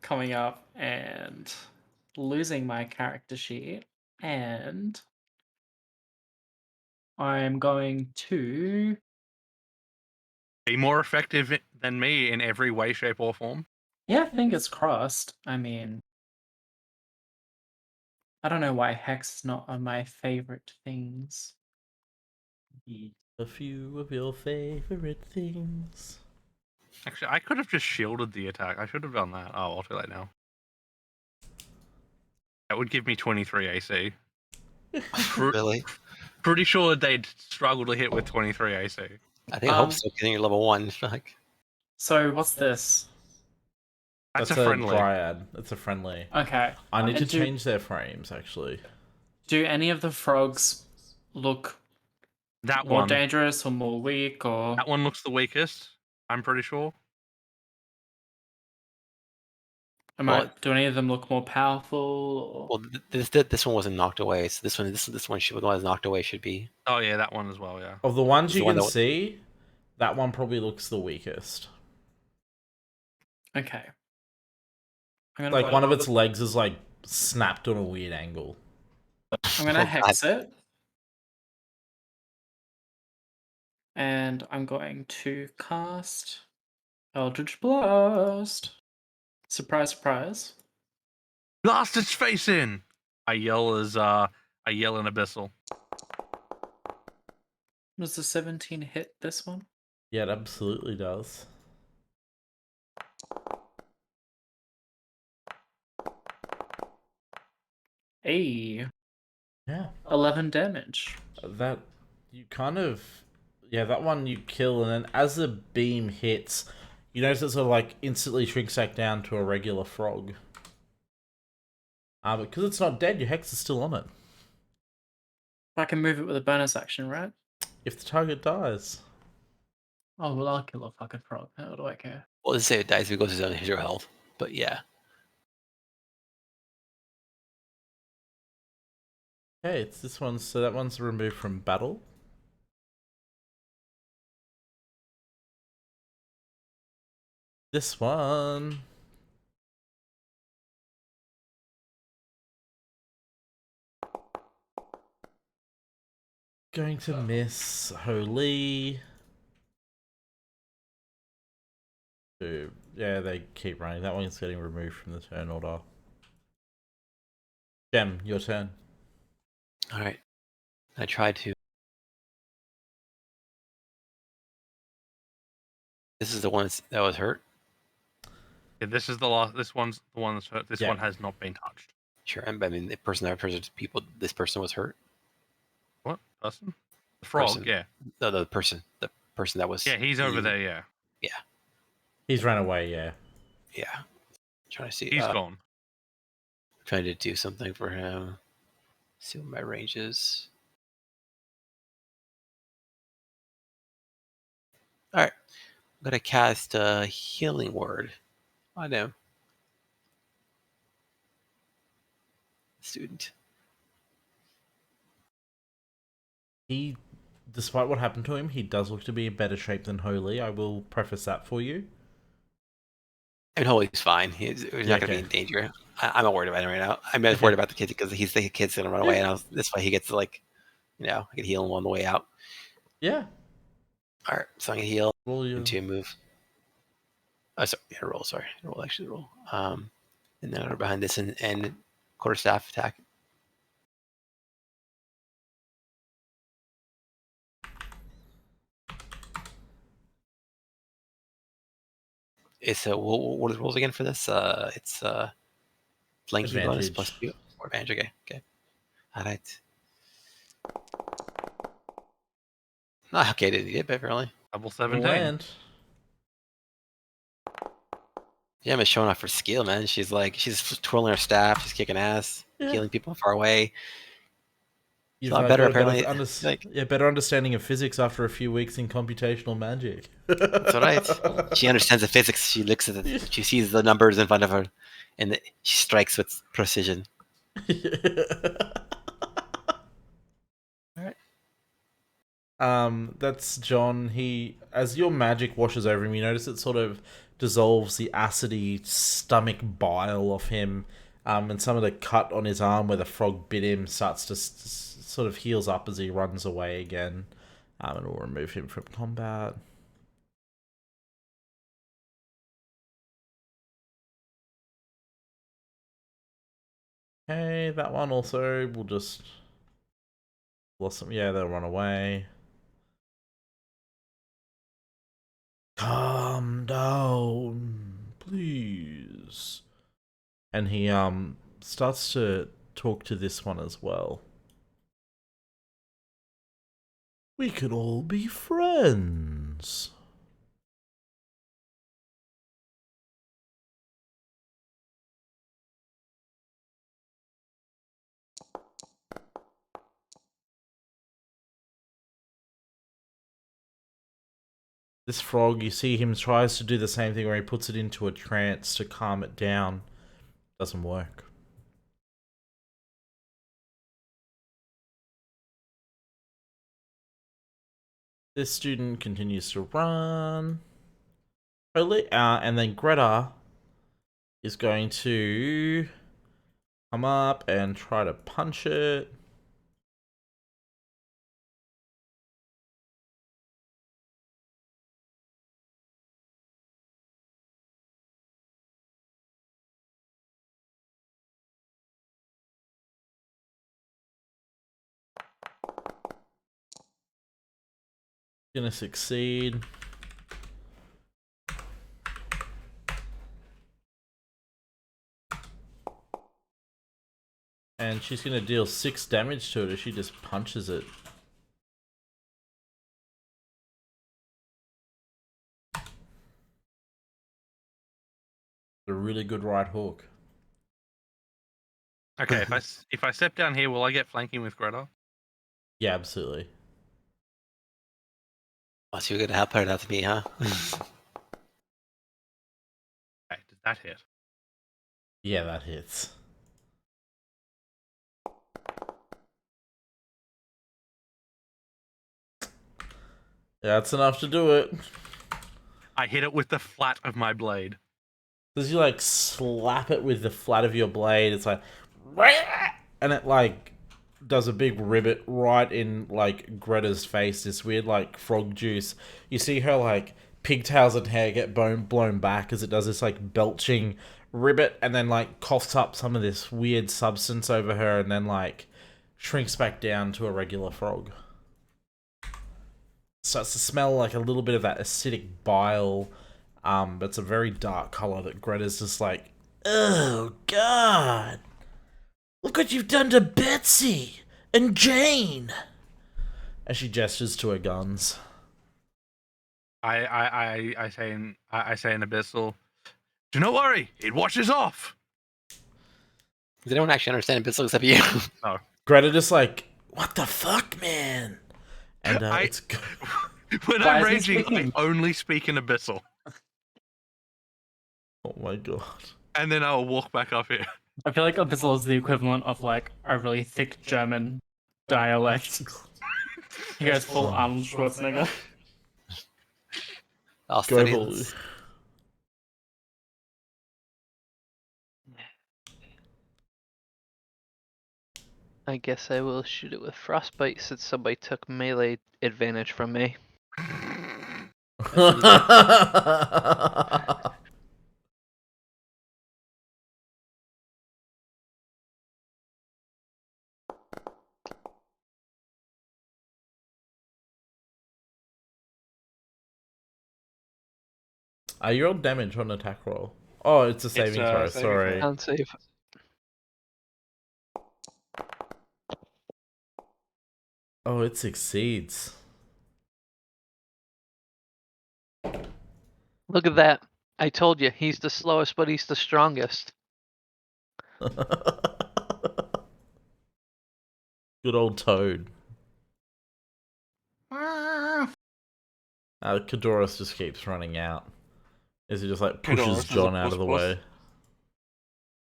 Coming up and losing my character sheet, and I'm going to.
Be more effective than me in every way, shape, or form.
Yeah, fingers crossed. I mean, I don't know why Hex is not on my favorite things.
A few of your favorite things.
Actually, I could have just shielded the attack. I should have done that. Oh, I'll do that now. That would give me 23 AC.
Really?
Pretty sure they'd struggle to hit with 23 AC.
I think I hope so. Getting level 1. Like,
So what's this?
That's
That's
a friendly.
dryad. It's a friendly.
Okay.
I need to
And
change their frames, actually.
Do any of the frogs look
That
more
one.
dangerous or more weak, or
That one looks the weakest. I'm pretty sure.
do any of them look more powerful? Or...
well, this one wasn't knocked away, so this one should, the one that's knocked away should be.
Oh yeah, that one as well. Yeah.
Of the ones
It's
you
the one
can
that-
see, that one probably looks the weakest.
Okay. I'm gonna
Like,
put-
one of its legs is, like, snapped on a weird angle.
I'm gonna
Oh,
hex it. And I'm going to cast Eldritch Blast. Surprise, surprise.
Blast its face in! I yell in Abyssal.
Does the 17 hit this one?
Yeah, it absolutely does.
Hey,
Yeah.
11 damage.
That, you kind of... Yeah, that one you kill, and then as the beam hits, you notice it sort of, like, instantly shrinks back down to a regular frog. But because it's not dead, your hex is still on it.
I can move it with a bonus action, right?
If the target dies.
Oh well, I'll kill a fucking frog. How do I care?
Well, let's say it dies if it goes to 0 health. But yeah.
Okay, it's this one. So that one's removed from battle. This one. Going to miss Holy. Yeah, they keep running. That one's getting removed from the turn order. Gem, your turn.
All right. I tried to. This is the one that was hurt.
Yeah, this is the last. This one's the one that's hurt. This
Yeah.
one has not been touched.
Sure. I mean, the person that represents people. This person was hurt.
What person? The frog.
Person.
Yeah.
No, the person. The person that was.
Yeah, he's over there. Yeah.
He's run away, yeah.
Yeah. Trying to see.
He's gone.
Trying to do something for him. See what my range is. All right. I'm gonna cast a healing word on him. Student.
He, despite what happened to him, he does look to be in better shape than Holy. I will preface that for you.
I mean, Holy's fine. He's not gonna be in danger. I'm not worried about him right now. I'm just worried about the kid because he's the kid's gonna run away, and this way he gets to I can heal him on the way out.
Yeah.
All right, so I'm gonna heal
Roll your...
into a move. Oh, sorry, roll. Sorry, roll. And then over behind this and quarterstaff attack. It's what are the rules again for this? It's flanking bonus plus 2 or advantage. Okay. All right. Okay, did he get better really?
Level 17.
Land.
Yeah, Emma's showing off her skill, man. She's twirling her staff, she's kicking ass, healing people far away.
You've
a lot better,
got
apparently.
Better understanding of physics after a few weeks in computational magic.
That's right. She understands the physics. She looks at it. She sees the numbers in front of her, and she strikes with precision. All right.
That's John. As your magic washes over him, you notice it sort of dissolves the acidy stomach bile of him, and some of the cut on his arm where the frog bit him starts to sort of heals up as he runs away again, and we'll remove him from combat. Okay, that one also will just blossom. Yeah, they'll run away. Calm down, please. And he starts to talk to this one as well. We could all be friends. This frog, you see him tries to do the same thing where he puts it into a trance to calm it down. Doesn't work. This student continues to run. And then Greta is going to come up and try to punch it. Gonna succeed. And she's gonna deal 6 damage to it as she just punches it. A really good right hook.
Okay, if I step down here, will I get flanking with Greta?
Yeah, absolutely.
Oh, so you're gonna help her out to me, huh?
Okay, did that hit?
Yeah, that hits. That's enough to do it.
I hit it with the flat of my blade.
As you like slap it with the flat of your blade, it's like, and it like does a big ribbit right in like Greta's face. This weird like frog juice. You see her like pigtails and hair get blown back as it does this like belching ribbit, and then like coughs up some of this weird substance over her, and then like shrinks back down to a regular frog. Starts to smell like a little bit of that acidic bile. But it's a very dark color that Greta's just like, oh god, look what you've done to Betsy and Jane. As she gestures to her guns.
I say in Abyssal, do not worry, it washes off.
They don't actually understand Abyssal except you.
No.
Greta just like, what the fuck, man? And it's
when
Why
I'm
is he
raging, I
speaking?
only speak in Abyssal,
oh my god.
and then I'll walk back up here.
I feel like Abyssal is the equivalent of like a really thick German dialect. He goes full Arnold Schwarzenegger.
I'll
Go
study
Blue.
this.
I guess I will shoot it with frostbite since somebody took melee advantage from me.
You rolled damage on an attack roll. Oh, it's a saving throw,
saving
sorry.
throw.
Unsafe.
Oh, it succeeds.
Look at that. I told you, he's the slowest, but he's the strongest.
Good old Toad. Kadoris just keeps running out. As he just like pushes
Kadoris is a
John out of the
puss-puss.
way.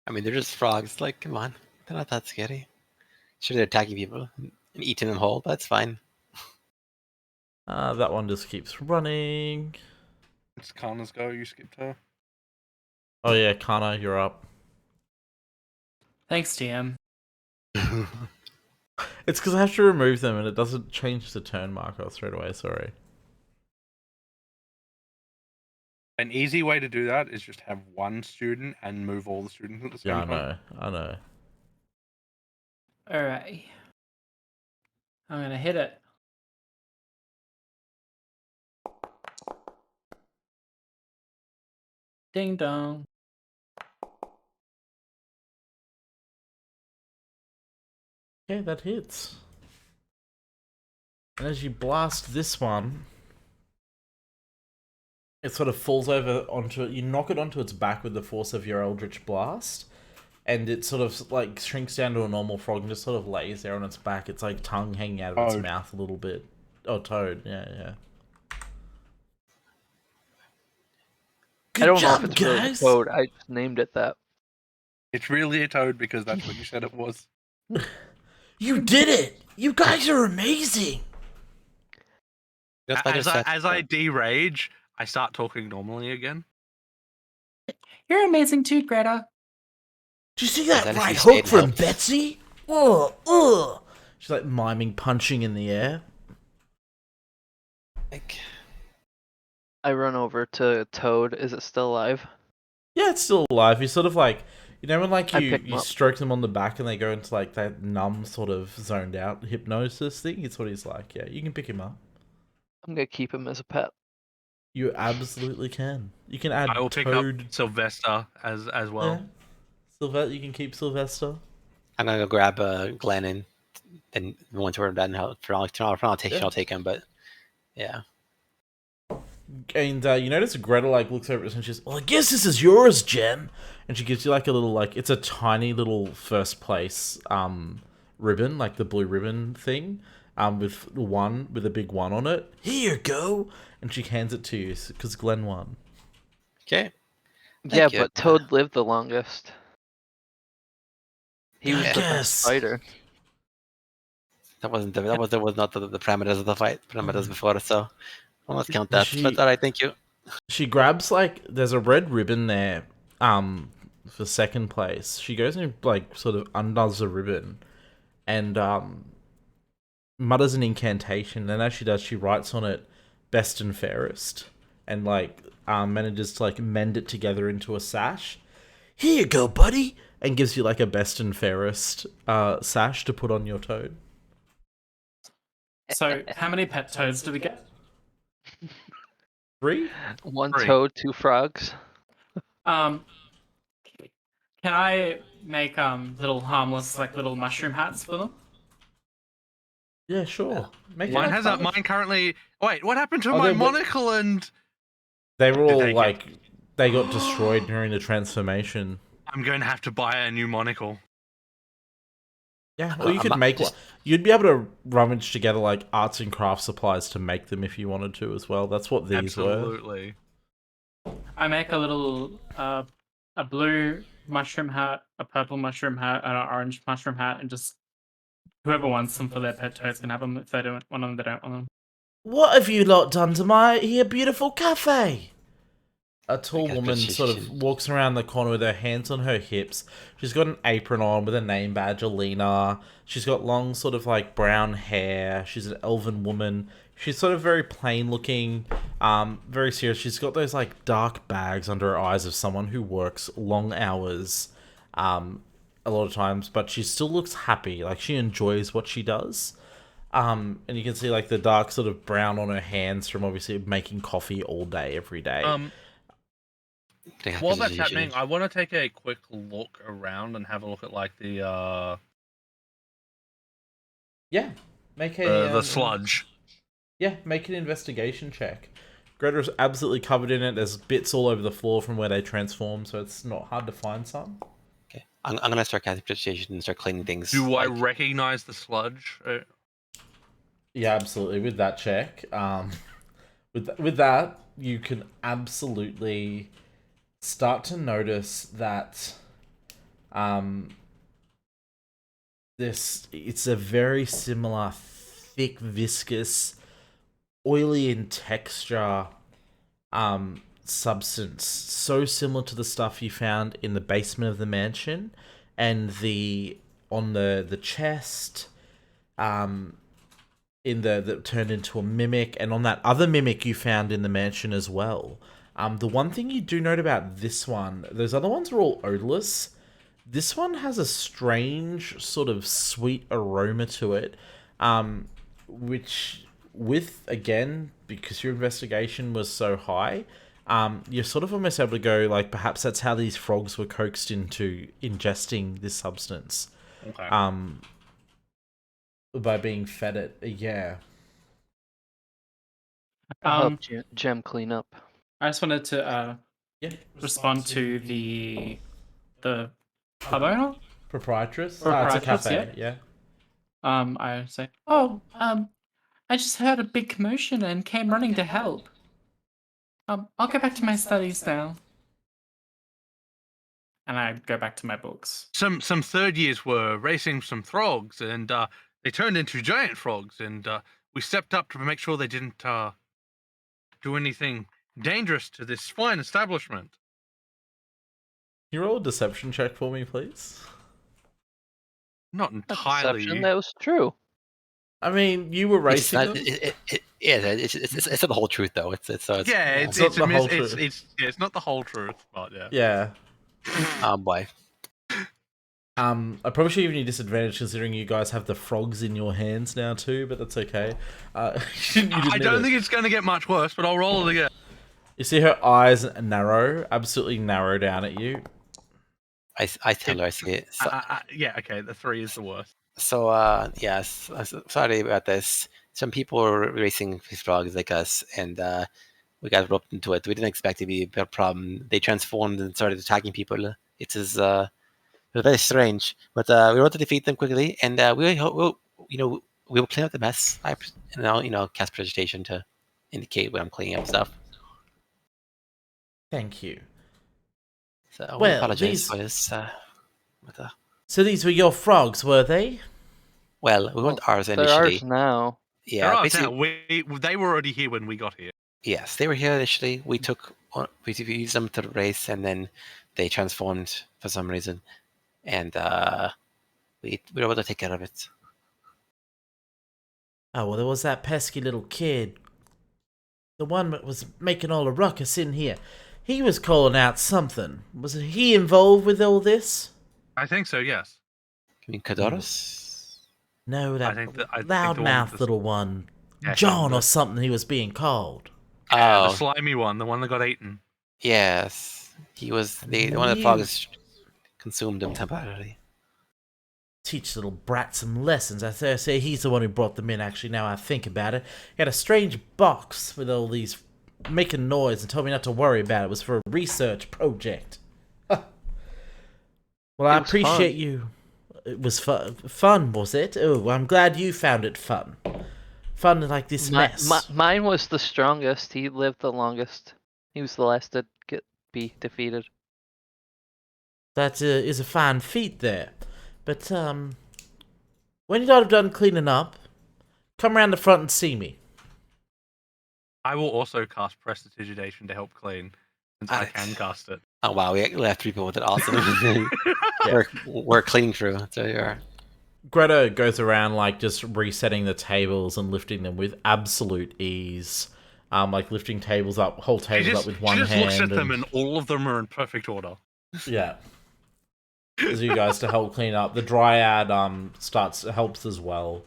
I mean, they're just frogs. Like, come on. They're not that scary. Sure, they're attacking people and eating them whole, but that's fine.
That one just keeps running.
It's Kana's go. You skipped her.
Oh yeah, Kana, you're up.
Thanks, TM.
It's because I have to remove them and it doesn't change the turn marker straight away, sorry.
An easy way to do that is just have one student and move all the students at the same
Yeah,
time.
I know.
Alright. I'm gonna hit it. Ding dong.
Okay, that hits. And as you blast this one, it sort of falls over onto it. You knock it onto its back with the force of your Eldritch Blast, and it sort of like shrinks down to a normal frog and just sort of lays there on its back. It's like tongue hanging out of its
Toad.
mouth a little bit. Oh, Toad, yeah. Good
I don't
job,
know if it's really a
guys.
toad. I just named it that.
It's really a toad because that's what you said it was.
You did it! You guys are amazing!
Just like
As I de-rage, I start talking normally again.
You're amazing too, Greta.
Did you see that
That
right
actually
hook
stayed
from
helped.
Betsy? Ugh. She's like miming punching in the air.
Like,
I run over to Toad. Is it still alive?
Yeah, it's still alive. You sort of like, you know when like
I
you,
picked 'em
you
up.
stroke them on the back and they go into like that numb sort of zoned out hypnosis thing? It's what he's like. Yeah, you can pick him up.
I'm gonna keep him as a pet.
You absolutely can. You can add
I will pick
Toad.
up Sylvester as well.
Yeah. Sylvester, you can keep Sylvester.
I'm gonna go grab Glenn and once we're done, I'll take him. But yeah,
And you notice Greta like looks over at us and she's, well, I guess this is yours, Jen. And she gives you like a little like it's a tiny little first place ribbon, like the blue ribbon thing. with a big one on it. Here you go, and she hands it to you because Glenn won.
Okay.
Yeah,
Thank you.
but Toad lived the longest. He was the
Yes.
best fighter.
That was not the parameters of the fight. Parameters before, so I'll not count that. But all right, thank you.
She grabs there's a red ribbon there, for second place. She goes and sort of undoes the ribbon, and mutters an incantation. And as she does, she writes on it, "Best and fairest," and manages to mend it together into a sash. Here you go, buddy, and gives you a best and fairest sash to put on your Toad.
So, how many pet toads do we get?
3?
One
3.
toad, 2 frogs.
Can I make little harmless little mushroom hats for them?
Yeah, sure. Make
Mine
it
has
fun.
mine currently. Wait, what happened to
Oh,
my
they're wi-
monocle and?
They were all
Did they get-
they got destroyed during the transformation.
I'm going to have to buy a new monocle.
Yeah, or you
I'm
could
not-
make
just-
one. You'd be able to rummage together arts and craft supplies to make them if you wanted to as well. That's what these were.
Absolutely.
I make a little a blue mushroom hat, a purple mushroom hat, and an orange mushroom hat, and just whoever wants them for their pet toads can have them. If they don't want them, they don't want them.
What have you lot done to my here beautiful cafe? A tall
guess
woman
she-
sort of
she-
walks around the corner with her hands on her hips. She's got an apron on with a name badge, Alina. She's got long sort of brown hair. She's an elven woman. She's sort of very plain looking, very serious. She's got those dark bags under her eyes of someone who works long hours, a lot of times, but she still looks happy. She enjoys what she does. And you can see the dark sort of brown on her hands from obviously making coffee all day, every day.
Can I have
While that's
precision?
happening, I want to take a quick look around and have a look at the
Yeah, make a
the sludge.
Yeah, make an investigation check. Greta's absolutely covered in it. There's bits all over the floor from where they transform, so it's not hard to find some.
Okay, I'm gonna start casting precision and start cleaning things.
Do I recognize the sludge?
Yeah, absolutely. With that check, with that, you can absolutely start to notice that it's a very similar thick, viscous, oily in texture substance, so similar to the stuff you found in the basement of the mansion and on the chest, in that turned into a mimic, and on that other mimic you found in the mansion as well. The one thing you do note about this one, those other ones are all odorless. This one has a strange sort of sweet aroma to it, which, again, because your investigation was so high, you're sort of almost able to go, perhaps that's how these frogs were coaxed into ingesting this substance.
Okay.
By being fed it, yeah.
I'll help Gem clean up.
I just wanted to
Yeah.
respond to the pub owner.
Proprietress? It's a
Proprietress,
cafe, yeah.
I say, I just heard a big commotion and came running to help. I'll go back to my studies now. And I go back to my books.
Some third years were racing some frogs, and they turned into giant frogs, and we stepped up to make sure they didn't do anything dangerous to this fine establishment.
Can you roll a deception check for me, please?
Not
Not
entirely.
deception, that was true.
I mean, you were
It's
racing
not,
them.
it's not the whole truth though. It's
Yeah,
It's not the whole truth.
it's not the whole truth, but yeah.
Yeah.
oh boy.
I probably should give you disadvantage considering you guys have the frogs in your hands now too, but that's okay.
I don't think it's going to get much worse, but I'll roll it again.
You see her eyes absolutely narrow down at you.
I tell her, I say, so,
Yeah, okay, the 3 is the worst.
so yes, sorry about this. Some people were racing these frogs like us, and we got roped into it. We didn't expect it to be a problem. They transformed and started attacking people. It was very strange, but we were able to defeat them quickly, and we'll we will clean up the mess. And I'll cast precipitation to indicate when I'm cleaning up stuff.
Thank you.
So we
Well,
apologize for this.
So these were your frogs, were they?
Well, we weren't ours
They're
initially.
ours now.
They're
Yeah,
ours now.
basically,
They were already here when we got here.
yes, they were here initially. We used them to race, and then they transformed for some reason, and we were able to take care of it.
Oh, well, there was that pesky little kid. The one that was making all the ruckus in here. He was calling out something. Was he involved with all this?
I think so. Yes.
You mean Kadoros?
No, that
I think the one
loudmouth
with
little one.
Yeah,
John
the-
or something he was being called.
Yeah, the
Oh,
slimy one, the one that got eaten.
yes. He was the one of the
You-
frogs consumed him temporarily.
Teach little brat some lessons. I say he's the one who brought them in, actually, now I think about it. He had a strange box with all these making noise and told me not to worry about it. It was for a research project. Well, I
was
appreciate
fun.
you. It was fun, was it? Oh, I'm glad you found it fun. Fun like this mess.
Mine was the strongest. He lived the longest. He was the last to be defeated.
That is a fine feat there. But, when you're done cleaning up, come around the front and see me.
I will also cast prestidigitation to help clean, since I can cast it.
Oh wow, we left people with it. Awesome. We're cleaning crew. So you are.
Greta goes around, like, just resetting the tables and lifting them with absolute ease. Like, lifting tables up, whole tables up with one hand.
She just looks at them and all of them are in perfect order.
Yeah. As you guys to help clean up. The Dryad helps as well.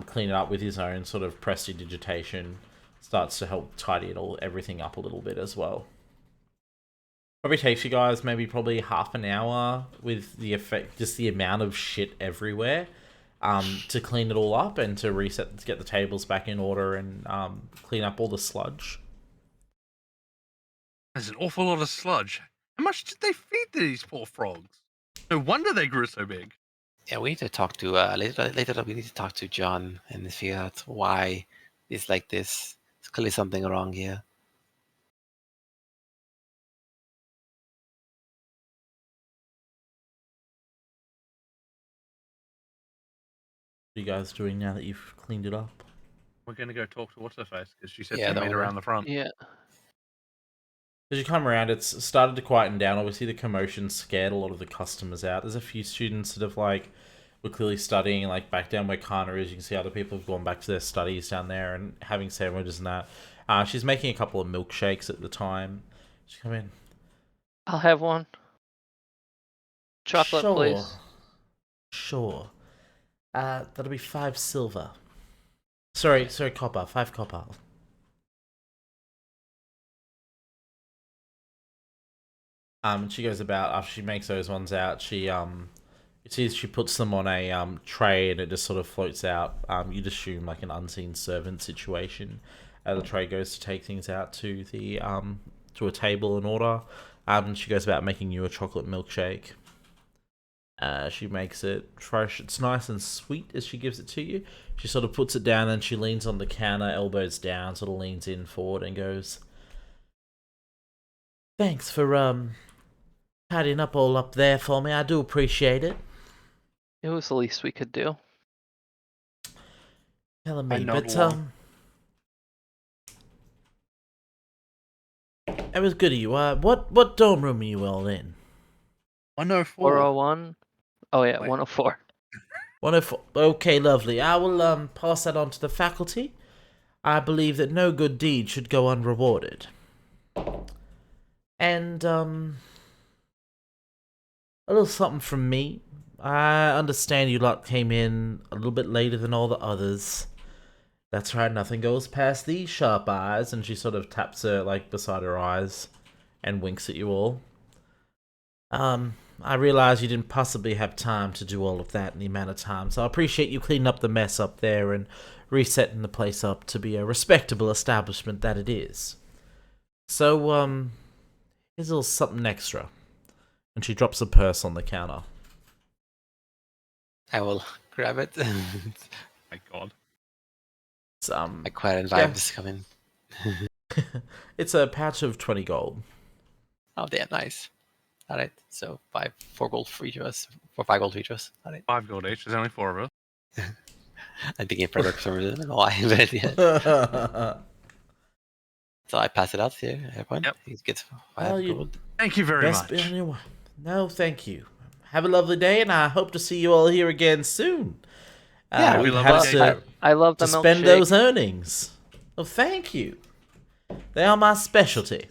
Clean it up with his own sort of prestidigitation. Starts to help tidy everything up a little bit as well. Probably takes you guys probably half an hour with the effect, just the amount of shit everywhere, to clean it all up and to get the tables back in order and clean up all the sludge.
There's an awful lot of sludge. How much did they feed these poor frogs? No wonder they grew so big.
Yeah, we need to talk to later. We need to talk to John and figure out why it's like this. There's clearly something wrong here.
What are you guys doing now that you've cleaned it up?
We're gonna go talk to what's her face because she said
Yeah,
she
that
made
one.
around the front.
Yeah.
As you come around, it's started to quieten down. Obviously, the commotion scared a lot of the customers out. There's a few students that have, like, were clearly studying, like, back down where Kana is. You can see other people have gone back to their studies down there and having sandwiches and that. She's making a couple of milkshakes at the time. She come in.
I'll have one. Chocolate,
Sure.
please.
Sure. That'll be 5 silver. Sorry, copper. 5 copper. And she goes about, after she makes those ones out, she puts them on a tray and it just sort of floats out. You'd assume like an unseen servant situation. The tray goes to take things out to the to a table in order. And she goes about making you a chocolate milkshake. She makes it fresh. It's nice and sweet as she gives it to you. She sort of puts it down and she leans on the counter, elbows down, sort of leans in forward and goes, "Thanks for tidying up all up there for me. I do appreciate it."
It was the least we could do.
Telling me,
I nod
but
along.
it was good of you. What dorm room are you all in?
104.
401. Oh yeah,
Wait.
104.
104. Okay, lovely. I will pass that on to the faculty. I believe that no good deed should go unrewarded. And a little something from me. I understand you lot came in a little bit later than all the others. That's right, nothing goes past these sharp eyes. And she sort of taps her, like, beside her eyes and winks at you all. I realize you didn't possibly have time to do all of that in the amount of time, so I appreciate you cleaning up the mess up there and resetting the place up to be a respectable establishment that it is. So, here's a little something extra. And she drops a purse on the counter.
I will grab it.
My God.
It's,
I quite invite
yeah.
this to come in.
It's a pouch of 20 gold.
Oh, damn, nice. All right, so 4 gold for each of us, 5 gold for each of us. All right.
5 gold each. There's only 4 of us.
I'm thinking Frederick for some reason. I don't know why, but yeah. So I pass it out to everyone.
Yep.
He gets 5
Well, you-
gold.
Thank you very
Best
much.
No, thank you. Have a lovely day, and I hope to see you all here again soon.
Yeah,
Have a lovely
perhaps
day
to,
too.
I love the
to spend
milkshake.
those earnings. Oh, thank you. They are my specialty.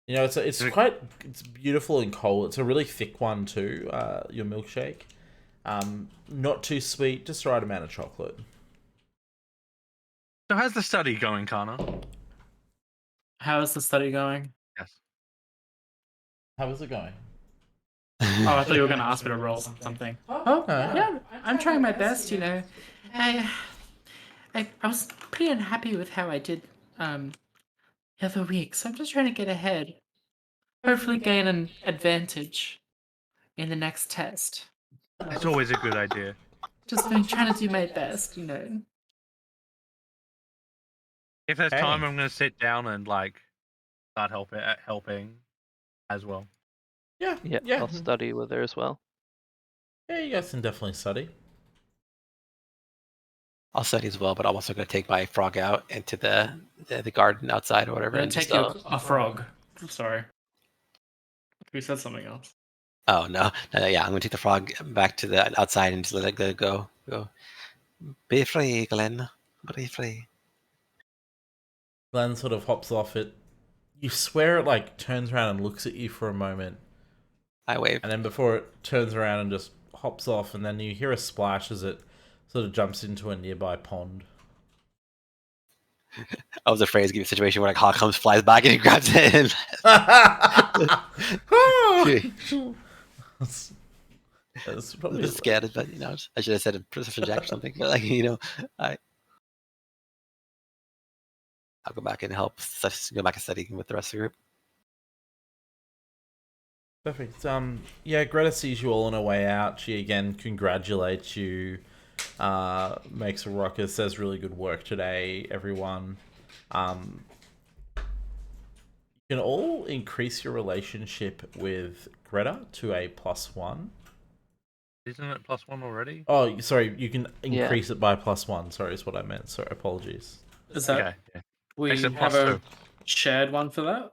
You know, it's beautiful and cold. It's a really thick one too. Your milkshake, not too sweet, just the right amount of chocolate.
So how's the study going, Kana?
How is the study going?
Yes.
How is it going?
Oh, I thought you were going to ask me to roll something. Oh, yeah, I'm trying my best, you know. I was pretty unhappy with how I did the other week, so I'm just trying to get ahead. Hopefully gain an advantage in the next test.
It's always a good idea.
Just been trying to do my best, you know.
If there's
Hey.
time, I'm going to sit down and start helping as well.
Yeah,
Yeah,
yeah,
I'll study with her as well.
yeah. You guys can definitely study.
I'll study as well, but I'm also going to take my frog out into the garden outside or whatever.
Then
And
take
just,
a frog. I'm sorry. We said something else.
oh no, yeah, I'm going to take the frog back to the outside and just let it go. Be free, Glenn. Be free.
Glenn sort of hops off it. You swear it like turns around and looks at you for a moment,
I wave.
and then before it turns around and just hops off, and then you hear a splash as it sort of jumps into a nearby pond.
I was afraid to give a situation where like Hawk comes, flies back, and he grabs it. And
That's
I
probably
was scared, but I should have said a perception check or something. But I'll go back and help. Go back and study with the rest of the group.
perfect. Yeah, Greta sees you all on her way out. She again congratulates you. Makes a ruckus. Says really good work today, everyone. You can all increase your relationship with Greta to a +1.
Isn't it +1 already?
Oh, sorry. You can increase it by +1. Sorry, is what I meant. Sorry, apologies.
Is that
Okay. Yeah.
we
Makes it
have a
+2.
shared one for that?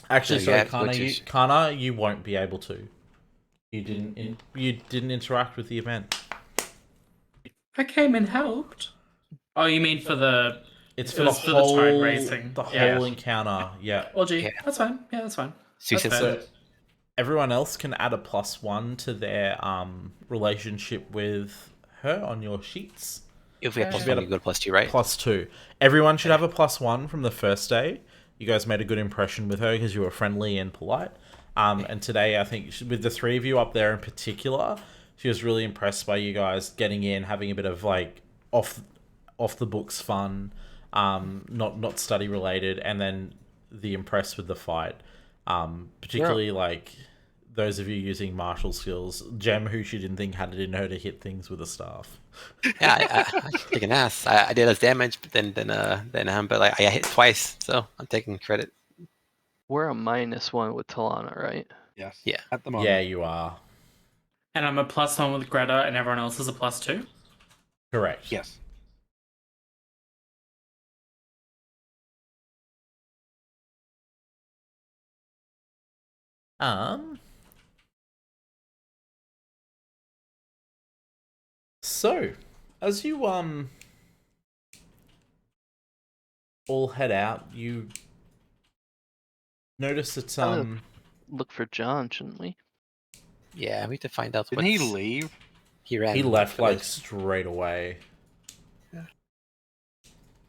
Actually,
So
sorry,
yeah,
Kana.
which is-
Kana, you won't be able to. You didn't interact with the event.
I came and helped. Oh, you mean for the?
It's
It
for the
was for the
whole
tide racing.
the
Yeah.
whole encounter. Yeah.
Well, gee,
Yeah.
that's fine. Yeah, that's fine.
So you
That's
said
fair.
So everyone else can add a +1 to their relationship with her on your sheets.
if we have
Yeah.
+1, you go to +2, right?
+2. Everyone should have a +1 from the first day. You guys made a good impression with her because you were friendly and polite. And today, I think with the three of you up there in particular, she was really impressed by you guys getting in, having a bit of like off the books fun, not study related, and then the impressed with the fight. Particularly like those of you using martial skills. Gem, who she didn't think had it in her to hit things with a staff.
Yeah, I kick an ass. I did less damage, but but like I hit twice, so I'm taking credit.
We're a -1 with Talana, right?
Yes.
Yeah.
At the moment.
Yeah, you are.
And I'm a +1 with Greta, and everyone else is a +2.
Correct.
Yes.
So, as you all head out, you notice that
Look for John, shouldn't we?
Yeah, we have to find out.
Didn't he leave?
He ran.
he left
for
like
this.
straight away.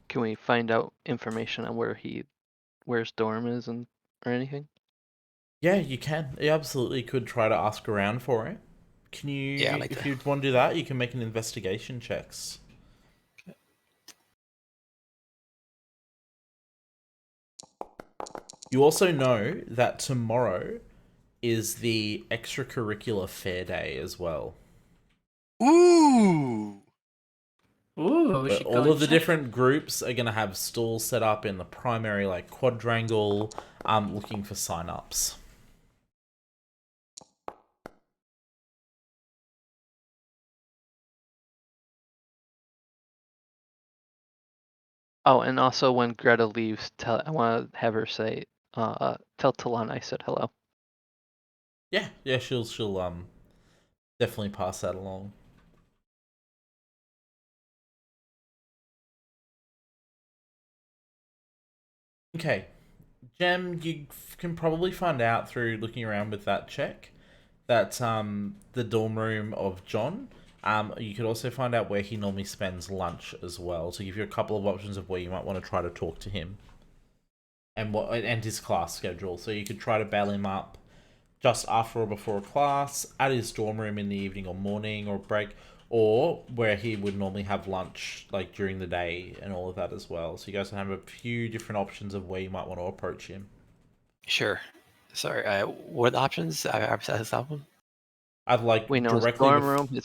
Can we find out information on where his dorm is or anything?
Yeah, you can. You absolutely could try to ask around for it. Can you?
Yeah, I like
if
that.
you want to do that, you can make an investigation checks. You also know that tomorrow is the extracurricular fair day as well.
Ooh.
Ooh, we
But
should go
all
and
of the
check.
different groups are going to have stalls set up in the primary like quadrangle, looking for sign-ups.
Oh, and also when Greta leaves, I want to have her say, tell Talana I said hello.
Yeah, she'll definitely pass that along. Okay, Gem, you can probably find out through looking around with that check that the dorm room of John. You could also find out where he normally spends lunch as well, to give you a couple of options of where you might want to try to talk to him, and his class schedule. So you could try to bail him up just after or before a class, at his dorm room in the evening or morning or break, or where he would normally have lunch like during the day and all of that as well. So you guys can have a few different options of where you might want to approach him.
Sure. Sorry. What are the options? Besides that one?
I'd like
We know his
directly
dorm room.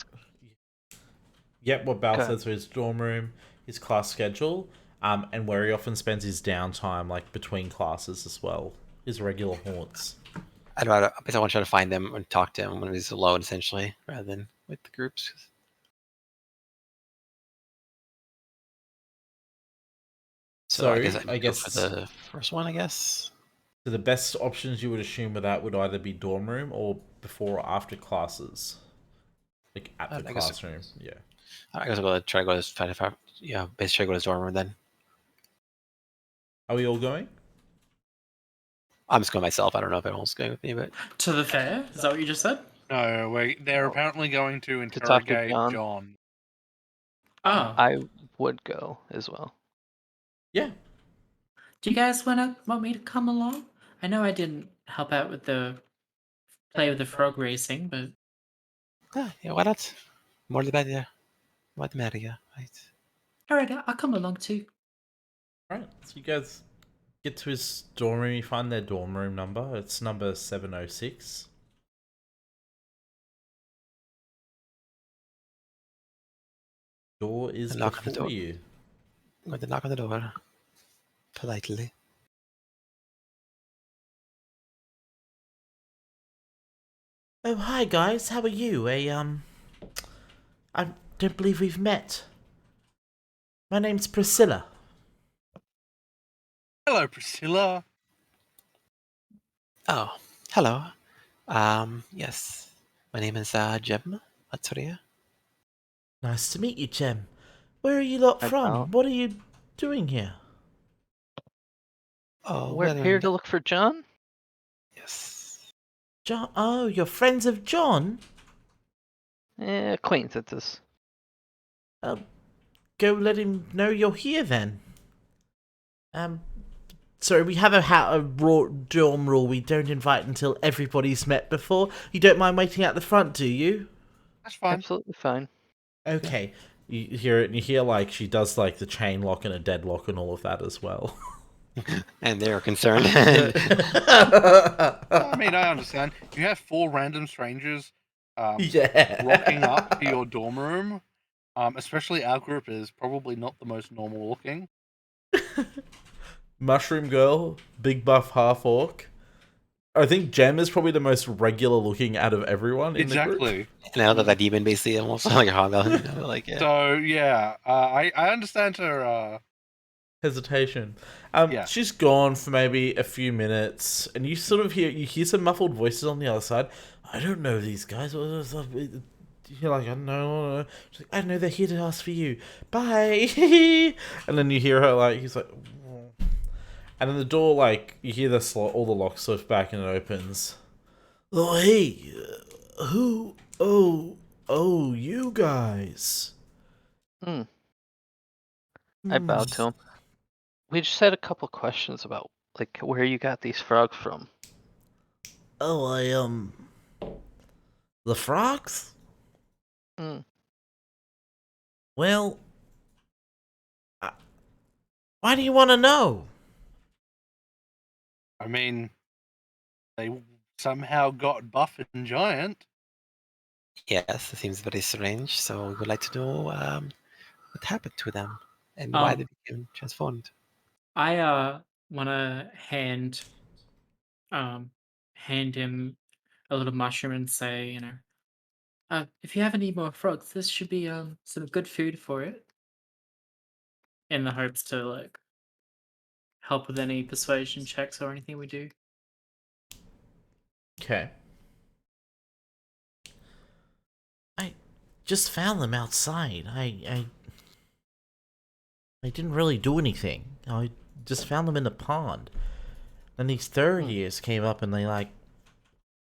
Yep, what Bal
Go ahead.
says for his dorm room, his class schedule, and where he often spends his downtime, like between classes as well. His regular haunts.
I want to try to find them and talk to him when he's alone, essentially, rather than with the groups. So I guess I
I
go for
guess
the first one. I guess.
so the best options you would assume with that would either be dorm room or before or after classes, like at the
I guess.
classroom. Yeah.
I guess I'll try to go to his. Yeah, basically try to go to his dorm room then.
Are we all going?
I'm just going myself. I don't know if anyone's going with me, but
To the fair? Is that what you just said?
No, they're
Oh.
apparently going to
talk to
interrogate
John.
John.
Oh.
I would go as well.
Yeah.
Do you guys want me to come along? I know I didn't help out with the play with the frog racing, but
yeah, why not? More the better. What the matter? Yeah, right.
alright, I'll come along too.
Right. So you guys get to his dorm room. You find their dorm room number. It's number 706. Door is
Knock on the
before
door.
you.
I'm going to knock on the door politely.
Oh, hi guys. How are you? I don't believe we've met. My name's Priscilla.
Hello, Priscilla.
Oh, hello. Yes. My name is Jem Matsuria.
Nice to meet you, Jem. Where are you lot
Hi,
from?
pal.
What are you doing here?
Oh,
We're here to look for John.
Yes.
John. Oh, you're friends of John?
Acquaintances.
Go let him know you're here then. Sorry, we have a dorm rule. We don't invite until everybody's met before. You don't mind waiting at the front, do you?
That's fine.
Absolutely fine.
Okay. You hear it, and you hear like she does like the chain lock and a deadlock and all of that as well.
And they're concerned.
I mean, I understand. You have 4 random strangers
Yeah.
rocking up to your dorm room. Especially our group is probably not the most normal looking.
Mushroom Girl, big buff half orc. I think Jem is probably the most regular looking out of everyone in the group.
Exactly.
And I know that demon basically almost like a hobgoblin. Like, yeah.
So yeah, I understand her.
Hesitation.
Yeah.
She's gone for maybe a few minutes, and you sort of hear some muffled voices on the other side. I don't know these guys. You're like, I don't know. She's like, I don't know. They're here to ask for you. Bye. And then you hear her like, he's like, "Oh." And then the door, like, you hear all the locks lift back and it opens. Oh, hey, who? Oh, you guys.
I bowed to him. We just had a couple questions about like where you got these frogs from.
Oh, the frogs?
Hmm.
Well, why do you want to know?
I mean, they somehow got buff and giant.
Yes, it seems very strange. So we would like to know what happened to them and why they became transformed.
I wanna hand him a little mushroom and say, if you have any more frogs, this should be some good food for it. In the hopes to like help with any persuasion checks or anything we do.
Okay. I just found them outside. I didn't really do anything. I just found them in the pond. And these third years came up and they like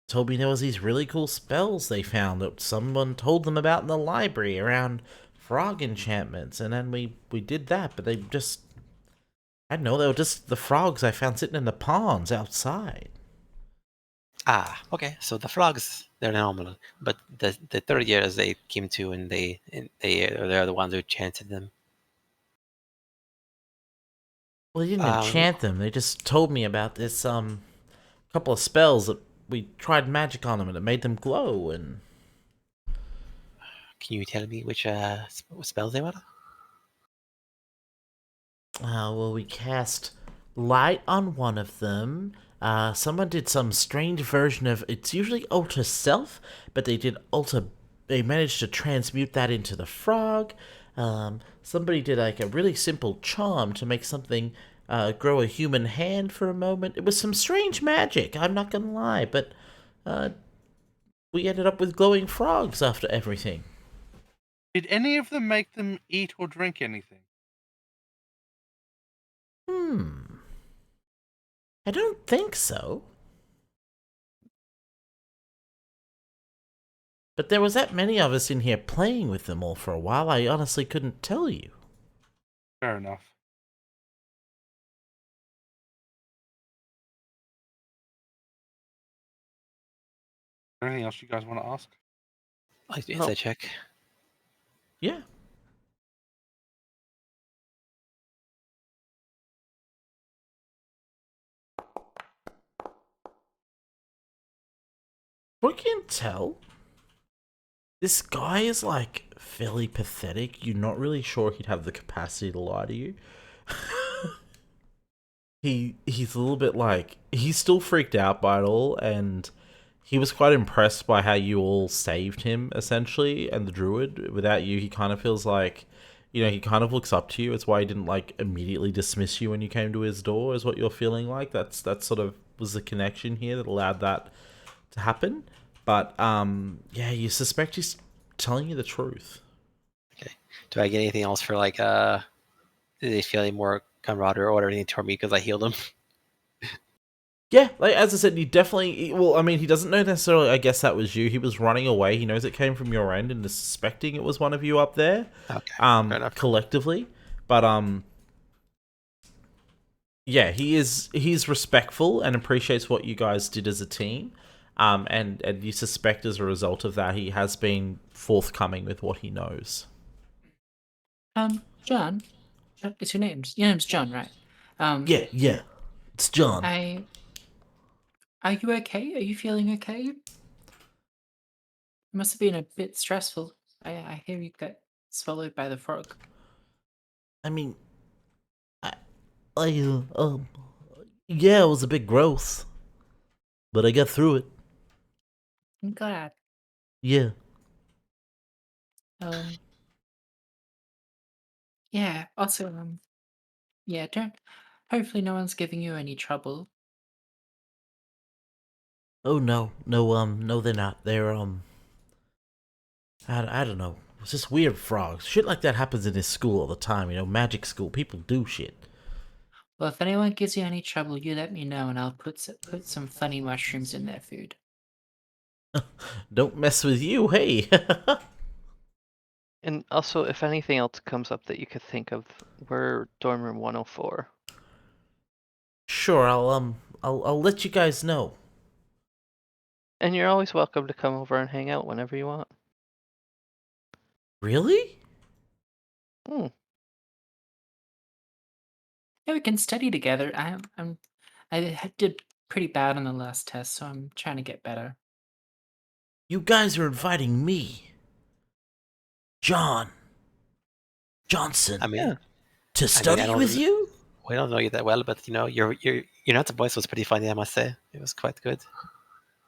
told me there was these really cool spells they found that someone told them about in the library around frog enchantments, and then we did that, but they just I don't know, they were just the frogs I found sitting in the ponds outside.
Ah, okay. So the frogs, they're normal, but the third years they came to and they're the ones who chanted them.
Well, they didn't
Um,
enchant them, they just told me about this couple of spells that we tried magic on them and it made them glow. And
can you tell me which spells they were?
well, we cast light on one of them. Someone did some strange version of it's usually alter self, but they did alter. They managed to transmute that into the frog. Somebody did like a really simple charm to make something grow a human hand for a moment. It was some strange magic. I'm not gonna lie, but we ended up with glowing frogs after everything.
Did any of them make them eat or drink anything?
I don't think so. But there was that many of us in here playing with them all for a while, I honestly couldn't tell you.
Fair enough. Anything else you guys want to ask?
I
No.
I check.
Yeah. What can tell? This guy is like fairly pathetic. You're not really sure he'd have the capacity to lie to you. He's a little bit like he's still freaked out by it all, and he was quite impressed by how you all saved him essentially and the druid. Without you, he kind of feels like he kind of looks up to you. It's why he didn't like immediately dismiss you when you came to his door, is what you're feeling like. That sort of was the connection here that allowed that to happen. But yeah, you suspect he's telling you the truth.
Okay. Do I get anything else for like did they feel any more camaraderie or anything toward me because I healed them?
Yeah, like as I said, you definitely. Well, I mean, he doesn't know necessarily. I guess that was you. He was running away. He knows it came from your end, and is suspecting it was one of you up there.
Okay. Fair enough.
Collectively, but yeah, he's respectful and appreciates what you guys did as a team. And you suspect as a result of that, he has been forthcoming with what he knows.
John, it's your name's John, right?
Yeah, it's John.
Are you okay? Are you feeling okay? It must have been a bit stressful. I hear you got swallowed by the frog.
I mean, yeah, it was a bit gross, but I got through it.
I'm glad.
Yeah.
Yeah. Also, yeah. Don't. Hopefully, no one's giving you any trouble.
Oh no, no, they're not. They're I don't know. It's just weird frogs. Shit like that happens in this school all the time. Magic school. People do shit.
Well, if anyone gives you any trouble, you let me know, and I'll put some funny mushrooms in their food.
Don't mess with you, hey.
And also, if anything else comes up that you could think of, we're dorm room 104.
Sure, I'll let you guys know.
And you're always welcome to come over and hang out whenever you want.
Really?
Hmm.
Yeah, we can study together. I did
pretty bad on the last test, so I'm trying to get better.
You guys are inviting me, Johnson,
I mean,
Yeah.
to
I
study
don't
with you?
we don't know you that well, but your announcer voice was pretty funny, I must say. It was quite good.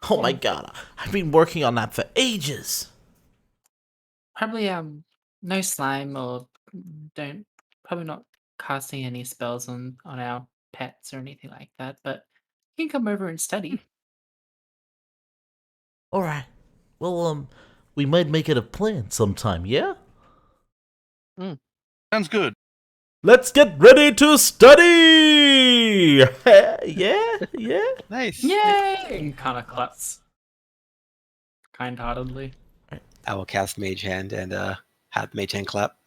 Oh my god, I've been working on that for ages.
Probably no slime or don't probably not casting any spells on our pets or anything like that, but you can come over and study.
All right. Well, we might make it a plan sometime, yeah?
Sounds good.
Let's get ready to study! yeah?
Nice.
Yay! And kind of claps kind-heartedly.
I will cast Mage Hand and have Mage Hand clap.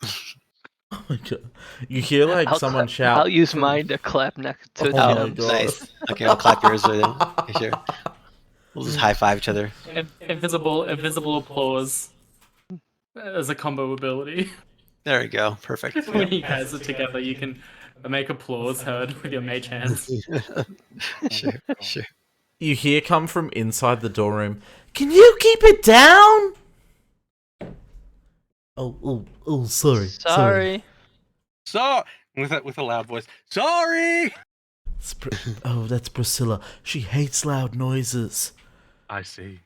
Oh my god. You hear like
I'll
someone
cla-
shout.
I'll use
from-
mine to clap next to
Oh my
Jim's.
God.
Nice. Okay, I'll clap yours with him. Okay, sure. We'll just high five each other.
Invisible applause as a combo ability.
There we go. Perfect.
When you guys are together, you can make applause heard with your mage hands.
Sure.
You hear come from inside the dorm room. Can you keep it down? Oh, sorry.
Sorry.
So with a loud voice. Sorry.
Oh, that's Priscilla. She hates loud noises.
I see.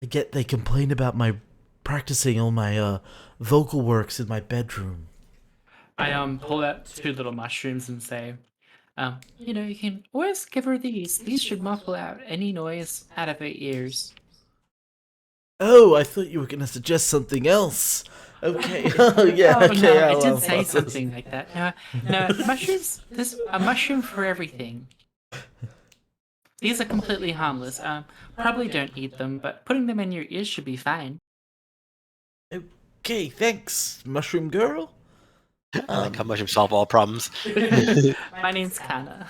They complain about my practicing all my vocal works in my bedroom.
I pull out 2 little mushrooms and say, you can always give her these. These should muffle out any noise out of her ears.
Oh, I thought you were gonna suggest something else. Okay. Oh yeah.
Oh,
Okay.
no, I
I'll,
did
I'll
say
process.
something like that. No, mushrooms. There's a mushroom for everything. These are completely harmless. Probably don't eat them, but putting them in your ears should be fine.
Okay. Thanks, Mushroom Girl.
I like how mushroom solve all problems.
My name's Kana.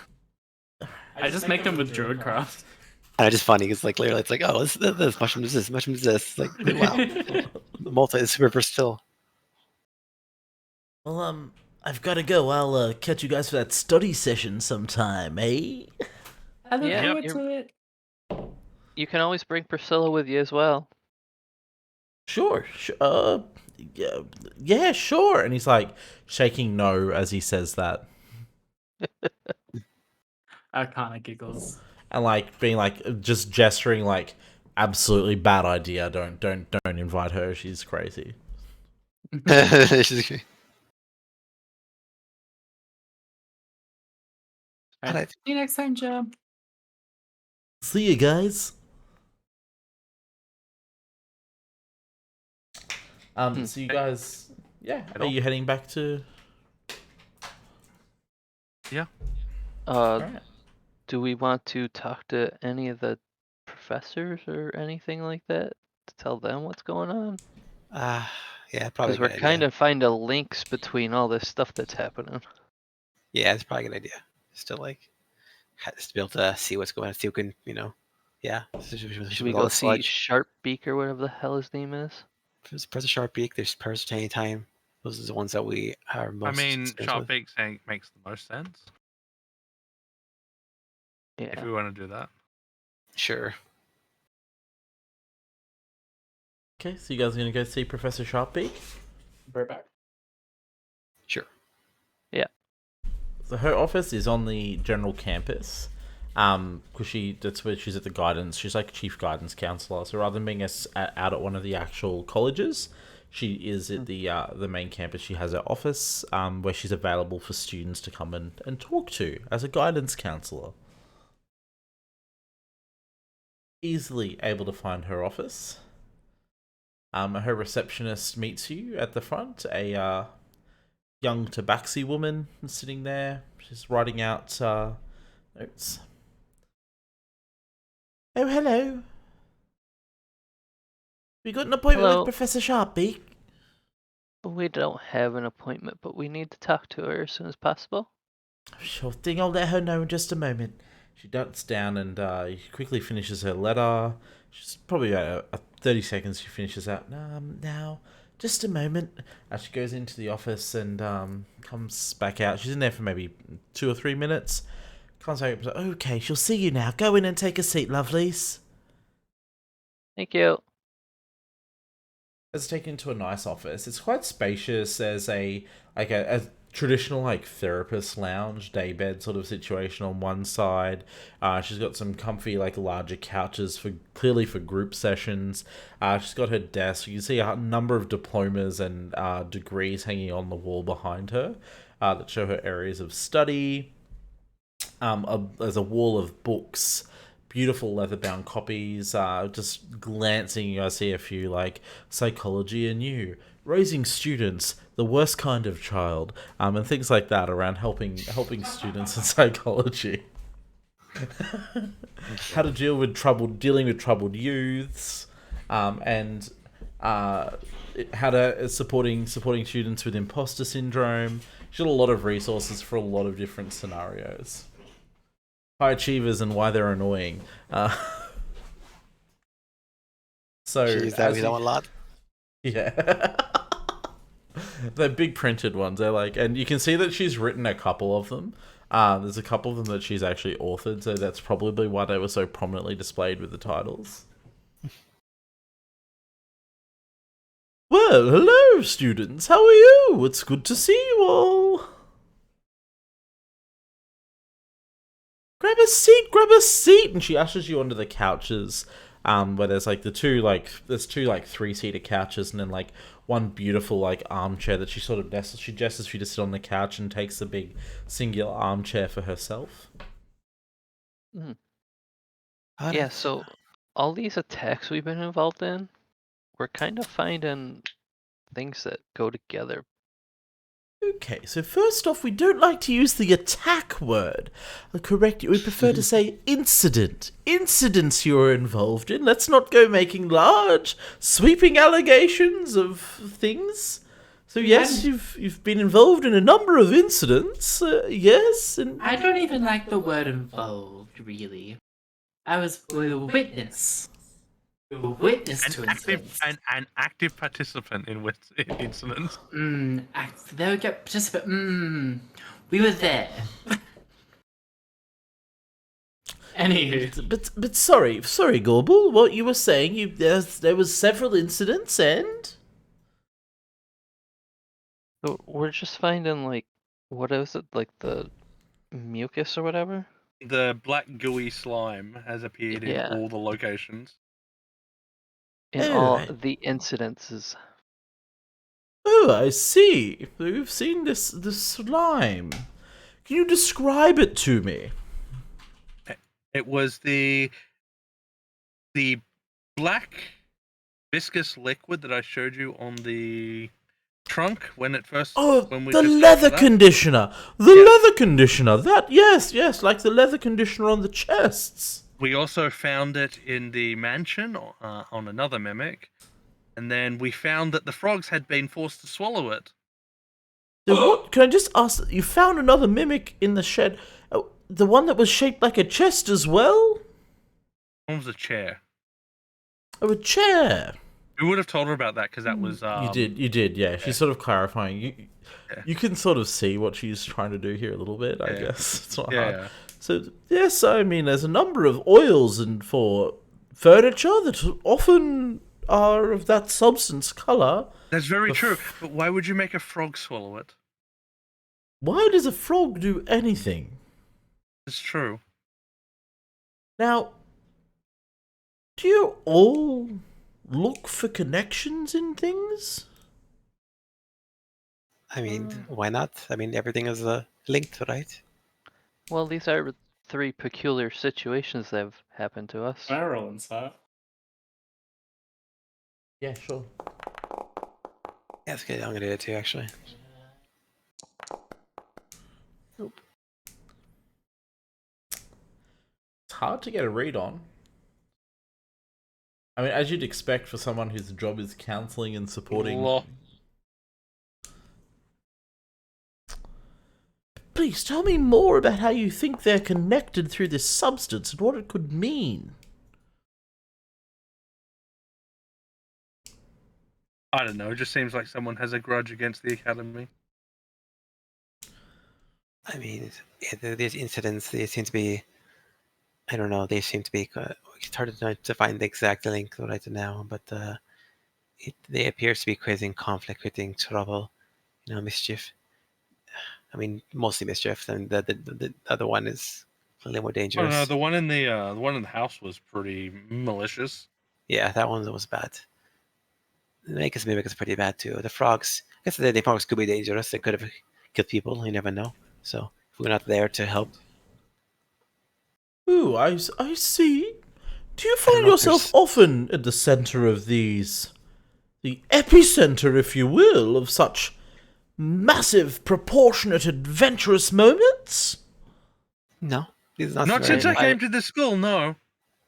I just make them with Druidcraft.
And it's just funny because like literally it's like, oh, this mushroom is this, mushroom is this. Like, wow. The multi is super versatile.
Well, I've got to go. I'll catch you guys for that study session sometime, eh?
I look
Yeah,
forward
you're-
to it.
You can always bring Priscilla with you as well.
Sure. Yeah, sure. And he's like shaking no as he says that,
Kana giggles.
and like being like just gesturing like absolutely bad idea. Don't invite her. She's crazy.
Alright, see you next time, Job.
See you guys. So you guys, yeah, are you heading back to?
Yeah.
Alright.
Do we want to talk to any of the professors or anything like that to tell them what's going on?
Yeah, probably.
Because we're kind of finding links between all this stuff that's happening.
Yeah, it's probably a good idea. Just to like, just to be able to see what's going on, see who can, yeah.
Should we go see Sharpbeak or whatever the hell his name is?
There's Professor Sharpbeak. There's Professor Anytime. Those are the ones that we are most.
I mean,
experienced with.
Sharpbeak saying makes the most sense if
Yeah.
we want to do that.
Sure.
Okay, so you guys are gonna go see Professor Sharpbeak.
We're back.
Sure.
So her office is on the general campus. Because that's where she's at the guidance. She's like chief guidance counselor. So rather than being out at one of the actual colleges, she is at the main campus. She has her office where she's available for students to come and talk to as a guidance counselor. Easily able to find her office. Her receptionist meets you at the front. A young tabaxi woman sitting there. She's writing out notes. Oh, hello. We got an appointment
Hello.
with Professor Sharpbeak.
We don't have an appointment, but we need to talk to her as soon as possible.
Sure thing, I'll let her know in just a moment. She ducks down and quickly finishes her letter. She's probably about 30 seconds she finishes out. Now, just a moment. She goes into the office and comes back out. She's in there for maybe 2 or 3 minutes. Comes over. Okay, she'll see you now. Go in and take a seat, lovelies.
Thank you.
It's taken to a nice office. It's quite spacious. There's a traditional like therapist lounge, daybed sort of situation on one side. She's got some comfy like larger couches for clearly for group sessions. She's got her desk. You can see a number of diplomas and degrees hanging on the wall behind her that show her areas of study. There's a wall of books, beautiful leather-bound copies. Just glancing, you guys see a few like Psychology and You, Raising Students, The Worst Kind of Child, and things like that around helping students in psychology. How to dealing with troubled youths, and how to supporting students with imposter syndrome. She's got a lot of resources for a lot of different scenarios. High achievers and why they're annoying. So
Jeez, that we don't want a lot.
yeah. They're big printed ones. They're like, and you can see that she's written a couple of them. There's a couple of them that she's actually authored, so that's probably why they were so prominently displayed with the titles. Well, hello, students. How are you? It's good to see you all. Grab a seat, and she ushers you onto the couches, where there's like two 3-seater couches, and then like one beautiful like armchair that she sort of gestures for you to sit on the couch, and takes the big singular armchair for herself.
Yeah, so all these attacks we've been involved in, we're kind of finding things that go together.
Okay, so first off, we don't like to use the attack word. Correct, we prefer to say incident. Incidents you're involved in. Let's not go making large, sweeping allegations of things. So yes, you've been involved in a number of incidents. Yes, and
I don't even like the word involved, really. I was a witness. We were witness to incidents.
An active participant in incidents.
There we go. Participant. We were there. Anywho.
But sorry, Gorble. What you were saying? There was several incidents, and
So we're just finding like, what is it, like the mucus or whatever?
The black gooey slime has appeared in
Yeah.
all the locations.
In
Oh,
all
right.
the incidences.
Oh, I see. So you've seen this slime. Can you describe it to me?
It was the black viscous liquid that I showed you on the trunk when it first.
Oh,
when we
the
just
leather
started that.
conditioner. The leather conditioner. That, yes, like the leather conditioner on the chests.
We also found it in the mansion on another mimic, and then we found that the frogs had been forced to swallow it.
So what? Can I just ask? You found another mimic in the shed. The one that was shaped like a chest as well.
One was a chair.
Oh, a chair.
We would have told her about that because that was.
You did, yeah. She's sort of clarifying. You can sort of see what she's trying to do here a little bit, I guess. It's not hard.
Yeah.
So, yes, I mean, there's a number of oils and for furniture that often are of that substance colour.
That's very true. But why would you make a frog swallow it?
Why does a frog do anything?
It's true.
Now, do you all look for connections in things?
I mean, why not? I mean, everything is linked, right?
Well, these are 3 peculiar situations that have happened to us.
Can I roll insight?
Yeah, sure.
Yeah, that's good. I'm gonna do it too, actually.
It's hard to get a read on. I mean, as you'd expect for someone whose job is counselling and supporting.
Law.
Please tell me more about how you think they're connected through this substance and what it could mean.
I don't know. It just seems like someone has a grudge against the academy.
I mean, these incidents, they seem to be, I don't know, they seem to be, it's hard to find the exact link right now, but they appear to be creating conflict, creating trouble, mischief. I mean, mostly mischief, and the other one is a little more
I don't know.
dangerous.
The one in the house was pretty malicious.
Yeah, that one was bad. The Maker's Mimic is pretty bad too. The frogs, I guess the frogs could be dangerous. They could have killed people. You never know. So if we're not there to help,
Ooh, I see. Do you
I don't
find
know if
yourself
there's.
often at the center of these, the epicenter, if you will, of such massive, proportionate, adventurous moments?
No, these are not
Not
very.
since I
I-
came to this school. No.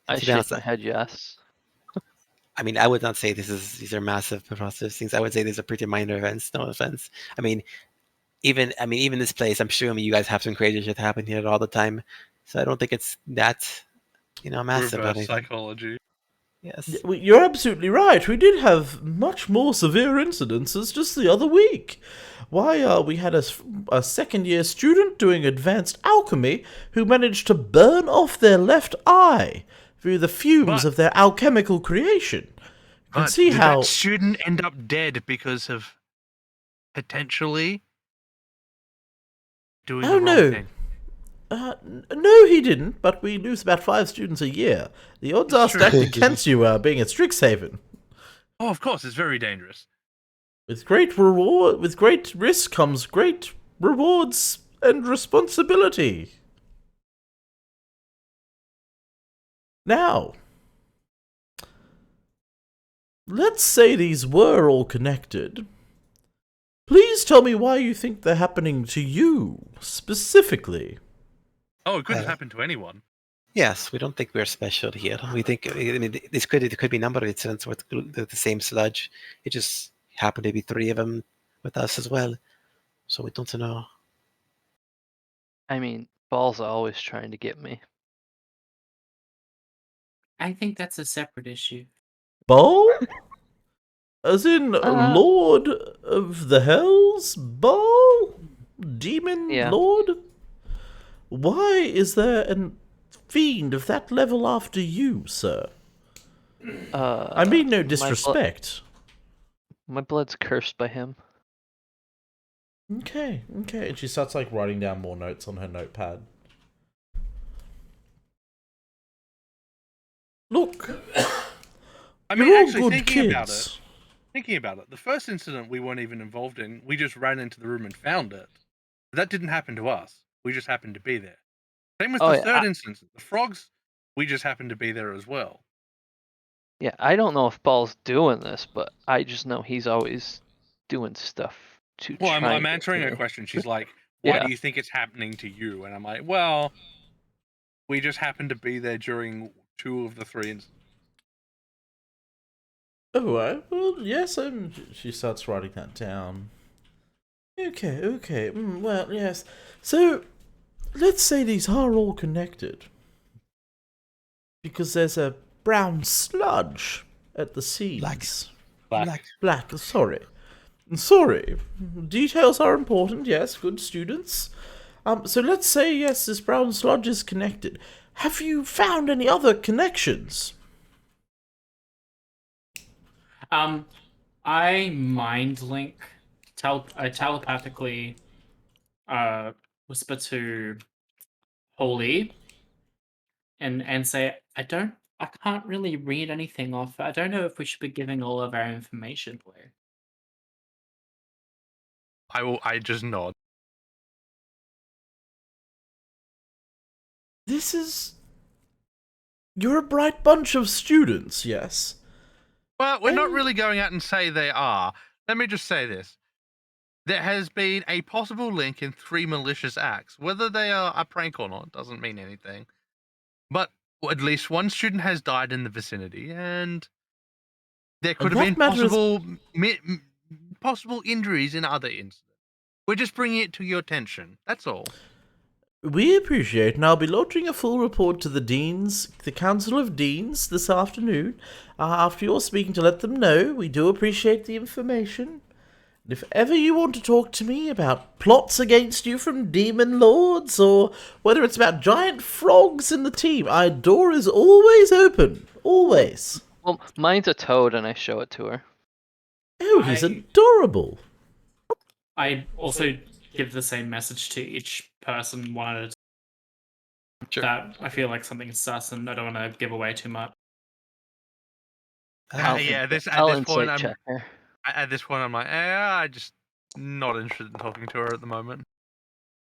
I
To be
shake
honest,
my head yes.
I mean, I would not say these are massive process things. I would say these are pretty minor events. No offense. Even this place. I'm sure. You guys have some crazy shit happen here all the time. So I don't think it's that massive. But
Reverse psychology.
yes.
You're absolutely right. We did have much more severe incidences just the other week. Why, we had a second-year student doing advanced alchemy who managed to burn off their left eye through the fumes
But-
of their alchemical creation. You can
But
see
did
how...
that student end up dead because of potentially doing
Oh,
the wrong
no.
thing?
No, he didn't, but we lose about 5 students a year. The odds are
It's true.
stacked against you being at Strixhaven.
Oh, of course, it's very dangerous.
With great risk comes great rewards and responsibility. Now, let's say these were all connected. Please tell me why you think they're happening to you, specifically.
Oh, it could have
Uh,
happened to anyone.
Yes, we don't think we're special here. We think there could be a number of incidents with the same sludge. It just happened to be 3 of them with us as well. So we don't know.
I mean, Ball's always trying to get me.
I think that's a separate issue.
Baal? As in
Uh,
Lord of the Hells? Baal? Demon
Yeah.
Lord? Why is there a fiend of that level after you, sir? I mean no disrespect.
My blood's cursed by him.
Okay. And she starts writing down more notes on her notepad. Look,
I
you're
mean,
all
actually,
good
thinking about it, the first incident we weren't even involved in, we just ran into the room and found it. That didn't happen to us. We just happened to be there. Same with
Oh,
the
yeah,
third instance. The frogs, we just happened to be there as well.
Yeah, I don't know if Ball's doing this, but I just know he's always doing stuff to
Well,
try
I'm
and get
answering
to
her
me.
question. She's like, why
Yeah.
do you think it's happening to you? And I'm like, well, we just happened to be there during 2 of the 3 incidents.
Oh, well, yes, she starts writing that down. Okay. Well, yes. So, let's say these are all connected. Because there's a brown sludge at the seams. Black, sorry. Details are important, yes, good students. So let's say, yes, this brown sludge is connected. Have you found any other connections?
I mind link, I telepathically, whisper to Holy, and say, I can't really read anything off. I don't know if we should be giving all of our information away.
I just nod.
You're a bright bunch of students, yes?
Well, we're not
And-
really going out and say they are. Let me just say this. There has been a possible link in 3 malicious acts. Whether they are a prank or not doesn't mean anything. But at least one student has died in the vicinity, and there could have
that
been
matter is-
possible injuries in other incidents. We're just bringing it to your attention. That's all.
We appreciate, and I'll be lodging a full report to the Council of Deans, this afternoon. After you're speaking to let them know, we do appreciate the information. If ever you want to talk to me about plots against you from demon lords, or whether it's about giant frogs in the team, our door is always open. Always.
Well, mine's a toad, and I show it to her.
Oh, he's adorable.
I also give the same message to each person one at a time.
Sure.
That I feel like something is sus, and I don't want to give away too much.
Yeah,
I'll
at this point,
insight check her.
at this point, I'm like, I just not interested in talking to her at the moment.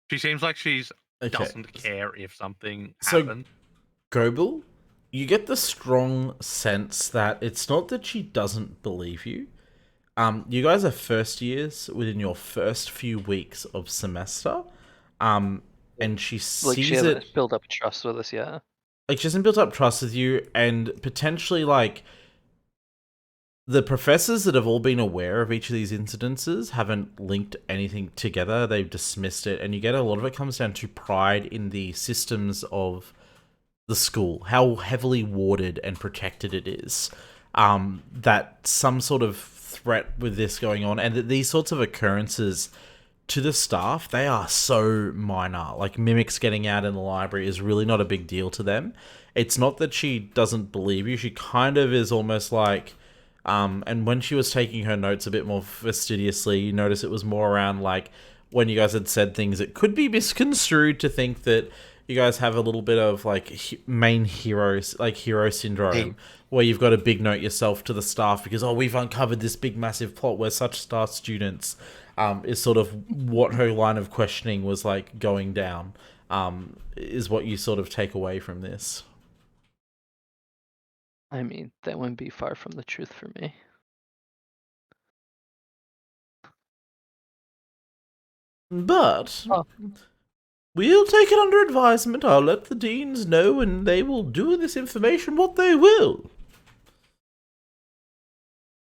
She seems like she's
Okay.
doesn't care if something
So-
happens.
Goebel, you get the strong sense that it's not that she doesn't believe you. You guys are first years within your first few weeks of semester. And she
Like she
sees
hasn't
it
built up trust with us yet.
like she hasn't built up trust with you, and potentially like the professors that have all been aware of each of these incidences haven't linked anything together. They've dismissed it, and you get a lot of it comes down to pride in the systems of the school, how heavily warded and protected it is. That some sort of threat with this going on, and that these sorts of occurrences to the staff, they are so minor. Like mimics getting out in the library is really not a big deal to them. It's not that she doesn't believe you. She kind of is almost like, and when she was taking her notes a bit more fastidiously, you notice it was more around like when you guys had said things, it could be misconstrued to think that you guys have a little bit of like main heroes, like hero syndrome,
Hey.
where you've got to big note yourself to the staff because, oh, we've uncovered this big massive plot where such star students, is sort of what her line of questioning was like going down, is what you sort of take away from this.
I mean, that wouldn't be far from the truth for me.
But
Oh.
we'll take it under advisement. I'll let the deans know, and they will do with this information what they will.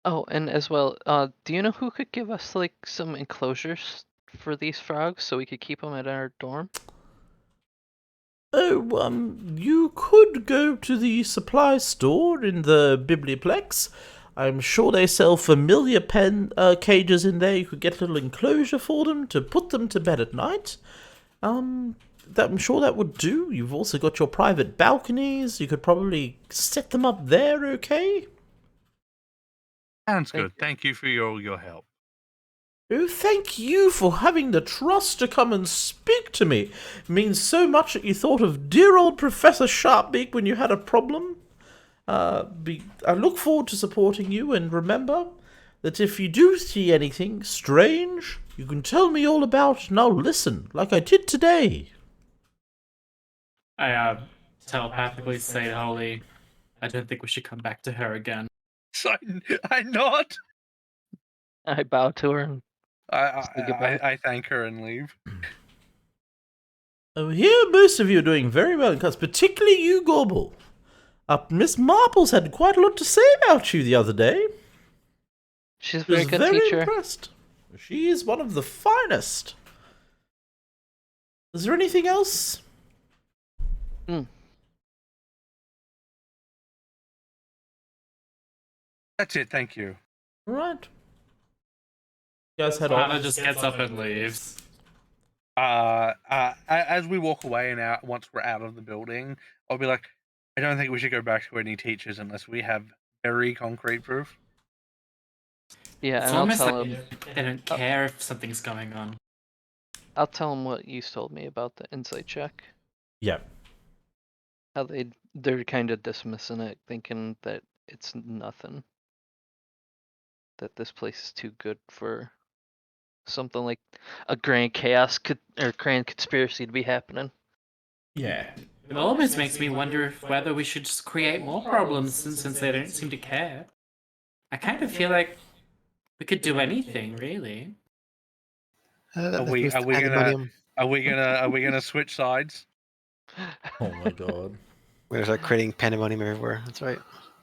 Oh, and as well, do you know who could give us like some enclosures for these frogs so we could keep them at our dorm?
Oh, you could go to the supply store in the Biblioplex. I'm sure they sell familiar pen cages in there. You could get a little enclosure for them to put them to bed at night. I'm sure that would do. You've also got your private balconies. You could probably set them up there, okay?
Sounds
Thank
good. Thank you for your help.
Oh, thank you for having the trust to come and speak to me. It means so much that you thought of dear old Professor Sharpbeak when you had a problem. I look forward to supporting you, and remember that if you do see anything strange, you can tell me all about it and I'll listen, like I did today.
I telepathically say to Holly, I don't think we should come back to her again.
So I not.
I bow to her and say goodbye.
I thank her and leave.
Oh, here most of you are doing very well in class, particularly you, Gobble. Miss Marples had quite a lot to say about you the other day.
She's a
I was
very good
very
teacher.
impressed. She is one of the finest. Is there anything else?
That's it. Thank you.
All right. You guys head
Anna
off.
just gets up and leaves.
As we walk away and out, once we're out of the building, I'll be like, I don't think we should go back to any teachers unless we have very concrete proof.
Yeah,
It's
and I'll
almost
tell
like
him.
they don't care if something's going on.
I'll tell him what you told me about the insight check.
Yeah.
How they're kind of dismissing it, thinking that it's nothing. That this place is too good for something like a grand chaos or grand conspiracy to be happening.
Yeah.
It almost makes me wonder if whether we should just create more problems since they don't seem to care. I kind of feel like we could do anything, really.
Are we gonna switch sides?
Oh my god.
We're gonna start creating pandemonium everywhere. That's right.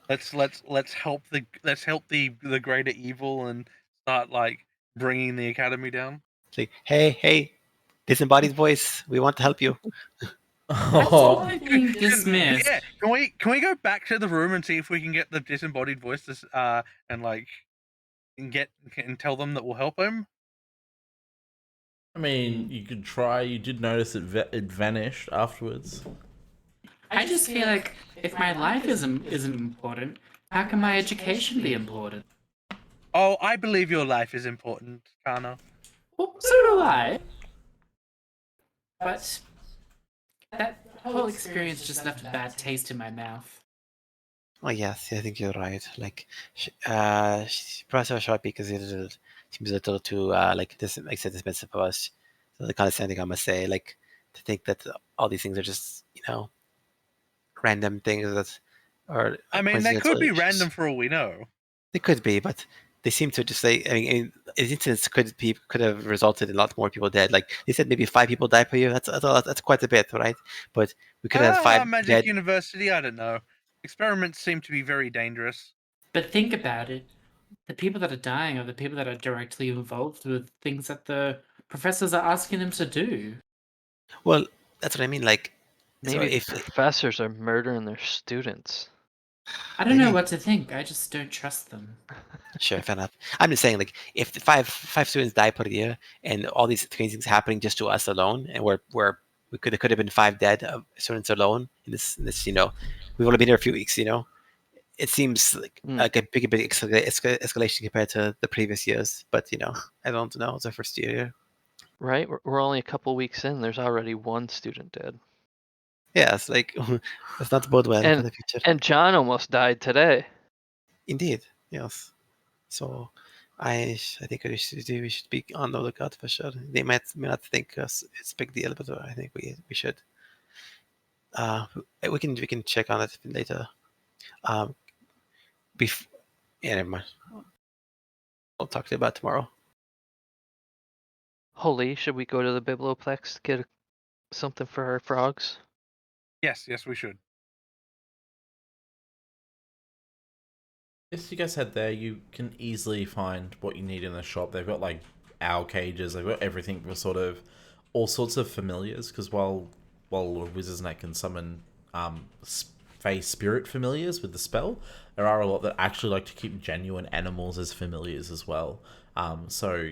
Let's help the greater evil and start like bringing the academy down.
Say, hey, disembodied voice. We want to help you.
That's all
Oh,
I'm being dismissed.
Yeah, can we go back to the room and see if we can get the disembodied voice to and like and tell them that we'll help him?
I mean, you could try. You did notice it vanished afterwards.
I just feel like if my life isn't important, how can my education be important?
Oh, I believe your life is important, Kana.
Well, so do I. But that whole experience just left a bad taste in my mouth.
Oh yes, I think you're right. Like, Professor Sharpie, because it seems a little too like this makes it expensive for us. So the kind of thing I must say, like, to think that all these things are just random things that are
I mean, they
coincidental
could be
issues.
random for all we know.
They could be, but they seem to just say. I mean incidents could have resulted in a lot more people dead. Like they said, maybe 5 people die per year. That's quite a bit, right? But we could have 5
Magic
dead.
University, I don't know. Experiments seem to be very dangerous.
But think about it. The people that are dying are the people that are directly involved with things that the professors are asking them to do.
Well, that's what I mean. Like, so
Maybe
if
the professors are murdering their students.
I don't know
Maybe.
what to think. I just don't trust them.
Sure, fair enough. I'm just saying, like, if the five students die per year, and all these crazy things happening just to us alone, and we could have been 5 dead students alone in this we've only been here a few weeks. It seems like a big escalation compared to the previous years. But I don't know. It's our first year here.
Right? We're only a couple weeks in. There's already 1 student dead.
Yeah, it's like that's not bode well for the future.
And John almost died today.
Indeed, yes. So I think we should be on the lookout for sure. They may not think it's a big deal, but I think we should. We can check on it later. Yeah, never mind. I'll talk to you about it tomorrow.
Holy, should we go to the Biblioplex to get something for our frogs?
Yes, we should.
If you guys head there, you can easily find what you need in the shop. They've got like owl cages. They've got everything for sort of all sorts of familiars. Because while Lord Wizard's Neck can summon face spirit familiars with the spell, there are a lot that actually like to keep genuine animals as familiars as well. So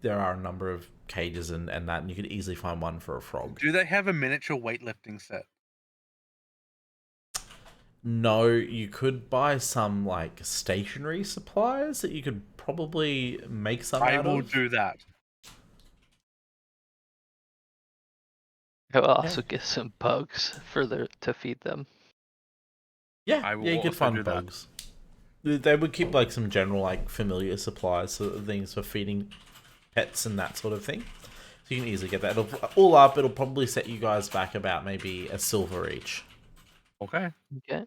there are a number of cages and that, and you could easily find one for a frog.
Do they have a miniature weightlifting set?
No, you could buy some like stationary supplies that you could probably make some
I
out
will
of.
do that.
I will also get some bugs to feed them.
Yeah,
will
you could
also
find
do that.
bugs. They would keep like some general like familiar supplies, sort of things for feeding pets and that sort of thing. So you can easily get that. All up, it'll probably set you guys back about maybe a silver each.
Okay.
Okay.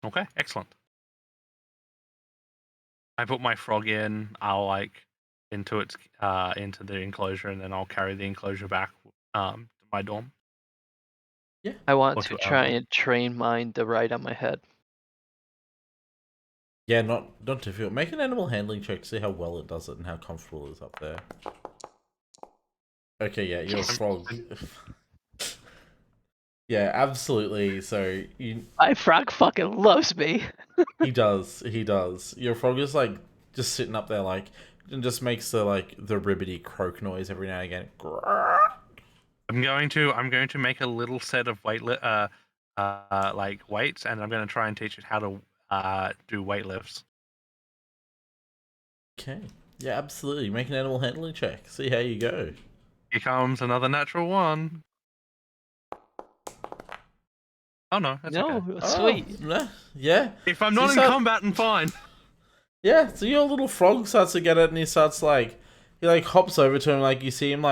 Okay, excellent. I put my frog in. I'll into the enclosure, and then I'll carry the enclosure back to my dorm.
Yeah.
I want
Or
to
to our
try
dorm.
and train mine to ride on my head.
Yeah, not difficult. Make an animal handling check to see how well it does it and how comfortable it is up there. Okay, yeah, you're a frog. Yeah, absolutely. So
My frog fucking loves me.
he does. Your frog is like just sitting up there like and just makes the ribbity croak noise every now and again.
I'm going to make a little set of weights, and I'm going to try and teach it how to do weight lifts.
Okay. Yeah, absolutely. Make an animal handling check. See how you go.
Here comes another natural one. Oh no, that's okay.
Sweet.
Oh, yeah.
If I'm
So
not
you
in
start-
combat, I'm fine.
Yeah, so your little frog starts to get it and he starts he hops over to him, you see him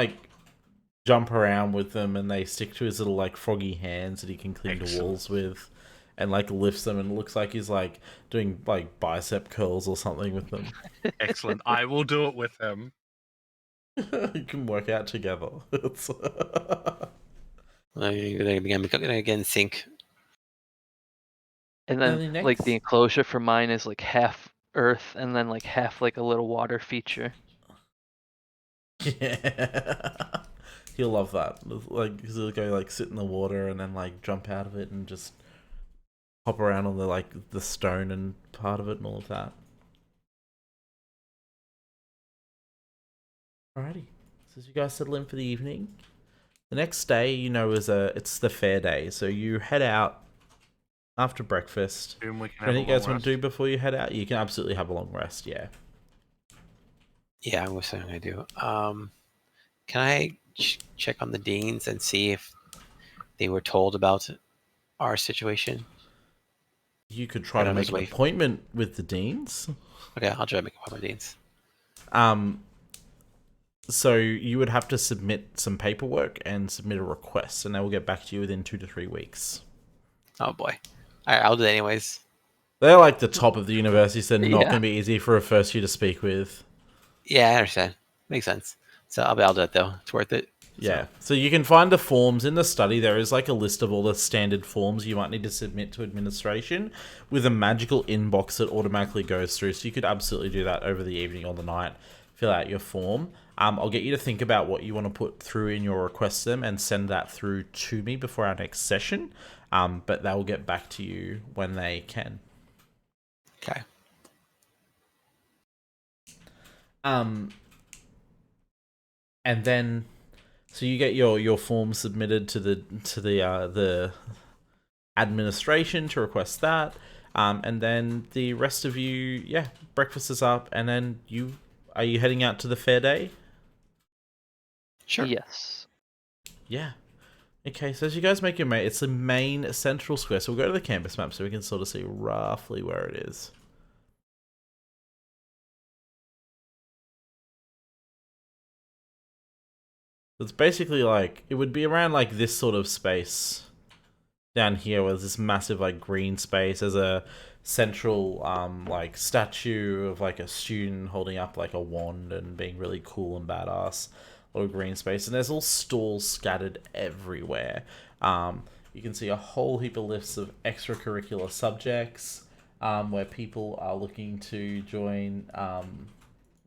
jump around with them and they stick to his little froggy hands that he can clean the
Excellent.
walls with and lifts them and it looks like he's doing bicep curls or something with them.
Excellent. I will do it with him.
You can work out together.
You're gonna again think.
And then
Anything
the
next?
enclosure for mine is half earth and then half a little water feature.
Yeah. He'll love that. Like, 'cause he'll go like sit in the water and then like jump out of it and just hop around on the stone and part of it and all of that. Alrighty. So as you guys settle in for the evening, the next day, it's the fair day. So you head out after breakfast.
Assume we can have a
Anything you guys
long
want to do
rest.
before you head out? You can absolutely have a long rest. Yeah.
Yeah, I'm saying I do. Can I check on the deans and see if they were told about our situation?
You could try
I
to
don't
make
know,
an appointment with the deans.
Okay, I'll try to make a with deans.
So you would have to submit some paperwork and submit a request, and they will get back to you within 2 to 3 weeks.
Oh boy. All right, I'll do that anyways.
They're like the top of the university, so they're not
Yeah.
going to be easy for a first year to speak with.
Yeah, I understand. Makes sense. So I'll do it though. It's worth it.
Yeah. So you can find the forms in the study. There is like a list of all the standard forms you might need to submit to administration with a magical inbox that automatically goes through. So you could absolutely do that over the evening or the night. Fill out your form. I'll get you to think about what you want to put through in your request to them and send that through to me before our next session. But they will get back to you when they can.
Okay.
And then, so you get your form submitted to the administration to request that, and then the rest of you, yeah, breakfast is up, and then are you heading out to the fair day?
Sure.
Yes.
Yeah. Okay, so as you guys make your it's the main central square. So we'll go to the campus map so we can sort of see roughly where it is. It's basically like, it would be around like this sort of space down here where there's this massive like green space. There's a central like statue of like a student holding up like a wand and being really cool and badass. A lot of green space, and there's all stalls scattered everywhere. You can see a whole heap of lists of extracurricular subjects where people are looking to join.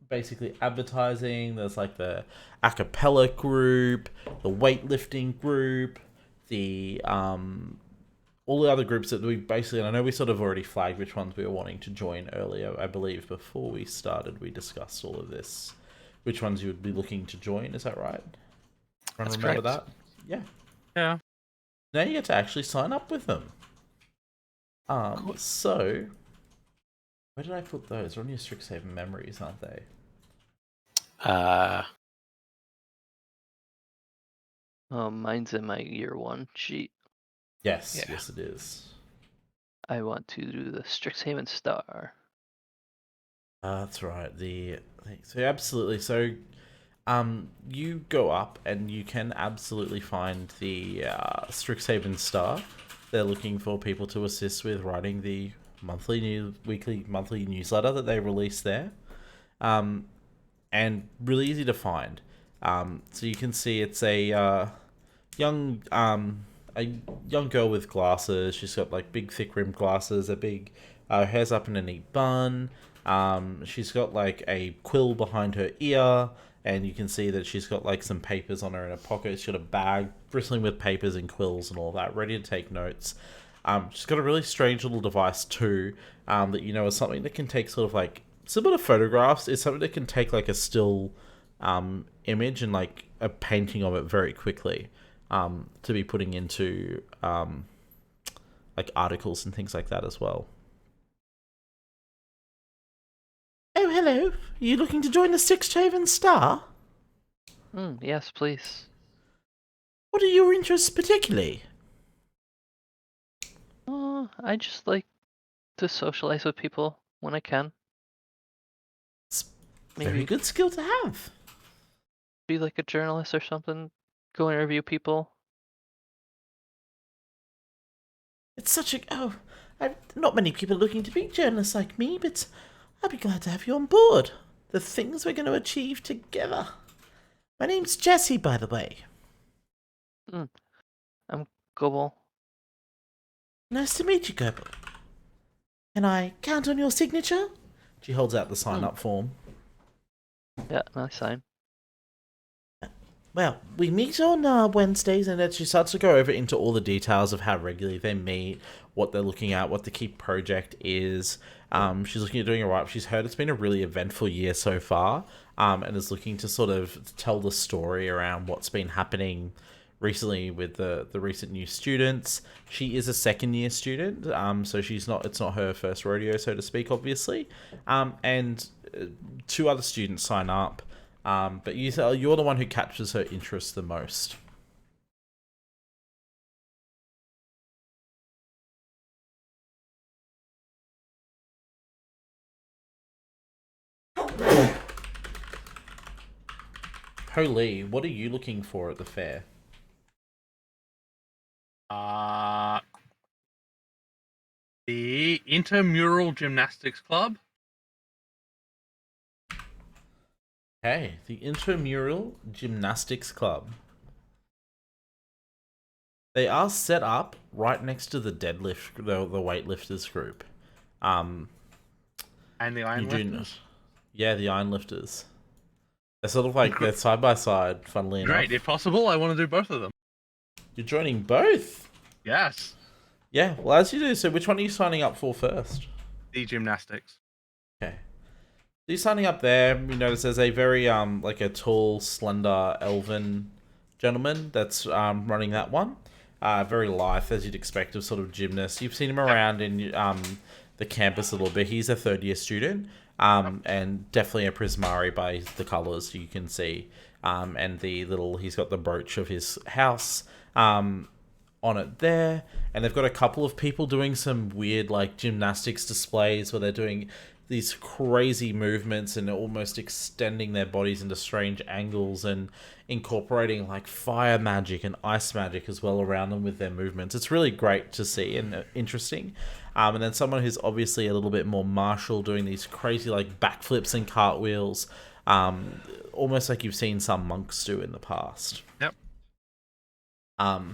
Basically advertising. There's like the a cappella group, the weightlifting group, the all the other groups that we basically, and I know we sort of already flagged which ones we were wanting to join earlier. I believe before we started we discussed all of this. Which ones you would be looking to join, is that right?
That's
Remember
correct.
that? Yeah.
Yeah.
Now you get to actually sign up with them.
Cool.
So where did I put those? They're on your Strixhaven memories, aren't they?
Mine's in my year 1 sheet.
Yes,
Yeah.
yes it is.
I want to do the Strixhaven Star.
That's right. So absolutely. So, you go up and you can absolutely find the Strixhaven Star. They're looking for people to assist with writing the monthly newsletter that they release there. And really easy to find. So you can see it's a young girl with glasses. She's got like big thick rimmed glasses, a big hair's up in a neat bun. She's got like a quill behind her ear, and you can see that she's got like some papers on her in her pocket. She's got a bag bristling with papers and quills and all that, ready to take notes. She's got a really strange little device too, that is something that can take sort of like similar to photographs. It's something that can take like a still image and like a painting of it very quickly, to be putting into like articles and things like that as well. Oh, hello. Are you looking to join the Strixhaven Star?
Yes, please.
What are your interests particularly?
I just like to socialize with people when I can.
It's
Maybe
very good skill to have.
be like a journalist or something. Go interview people.
It's such a... not many people are looking to be journalists like me, but I'd be glad to have you on board. The things we're going to achieve together. My name's Jesse, by the way.
I'm Gobble.
Nice to meet you, Goebel. Can I count on your signature? She holds out the sign-up form.
Yeah, nice sign.
Well, we meet on Wednesdays, and then she starts to go over into all the details of how regularly they meet, what they're looking at, what the key project is. She's looking at doing a write-up. She's heard it's been a really eventful year so far, and is looking to sort of tell the story around what's been happening recently with the recent new students. She is a second-year student, so it's not her first rodeo, so to speak, obviously. And two other students sign up. But you're the one who captures her interest the most. Holy, what are you looking for at the fair?
The Intramural Gymnastics Club.
Hey, the Intramural Gymnastics Club. They are set up right next to the the weightlifters group.
And the Iron Lifters.
Yeah, the Iron Lifters. They're sort of like they're side by side, funnily enough.
Great, if possible, I want to do both of them. You're
joining both?
Yes.
Yeah, well, as you do, so which one are you signing up for first?
The gymnastics.
Okay. So you're signing up there, you notice there's a very, like a tall, slender, elven gentleman that's running that one. Very lithe, as you'd expect of sort of gymnast. You've seen him around in the campus a little bit. He's a third-year student, and definitely a Prismari by the colours you can see. And he's got the brooch of his house on it there. And they've got a couple of people doing some weird, like, gymnastics displays where they're doing these crazy movements and almost extending their bodies into strange angles and incorporating like fire magic and ice magic as well around them with their movements. It's really great to see and interesting. And then someone who's obviously a little bit more martial doing these crazy like backflips and cartwheels, almost like you've seen some monks do in the past.
Yep.
Oh,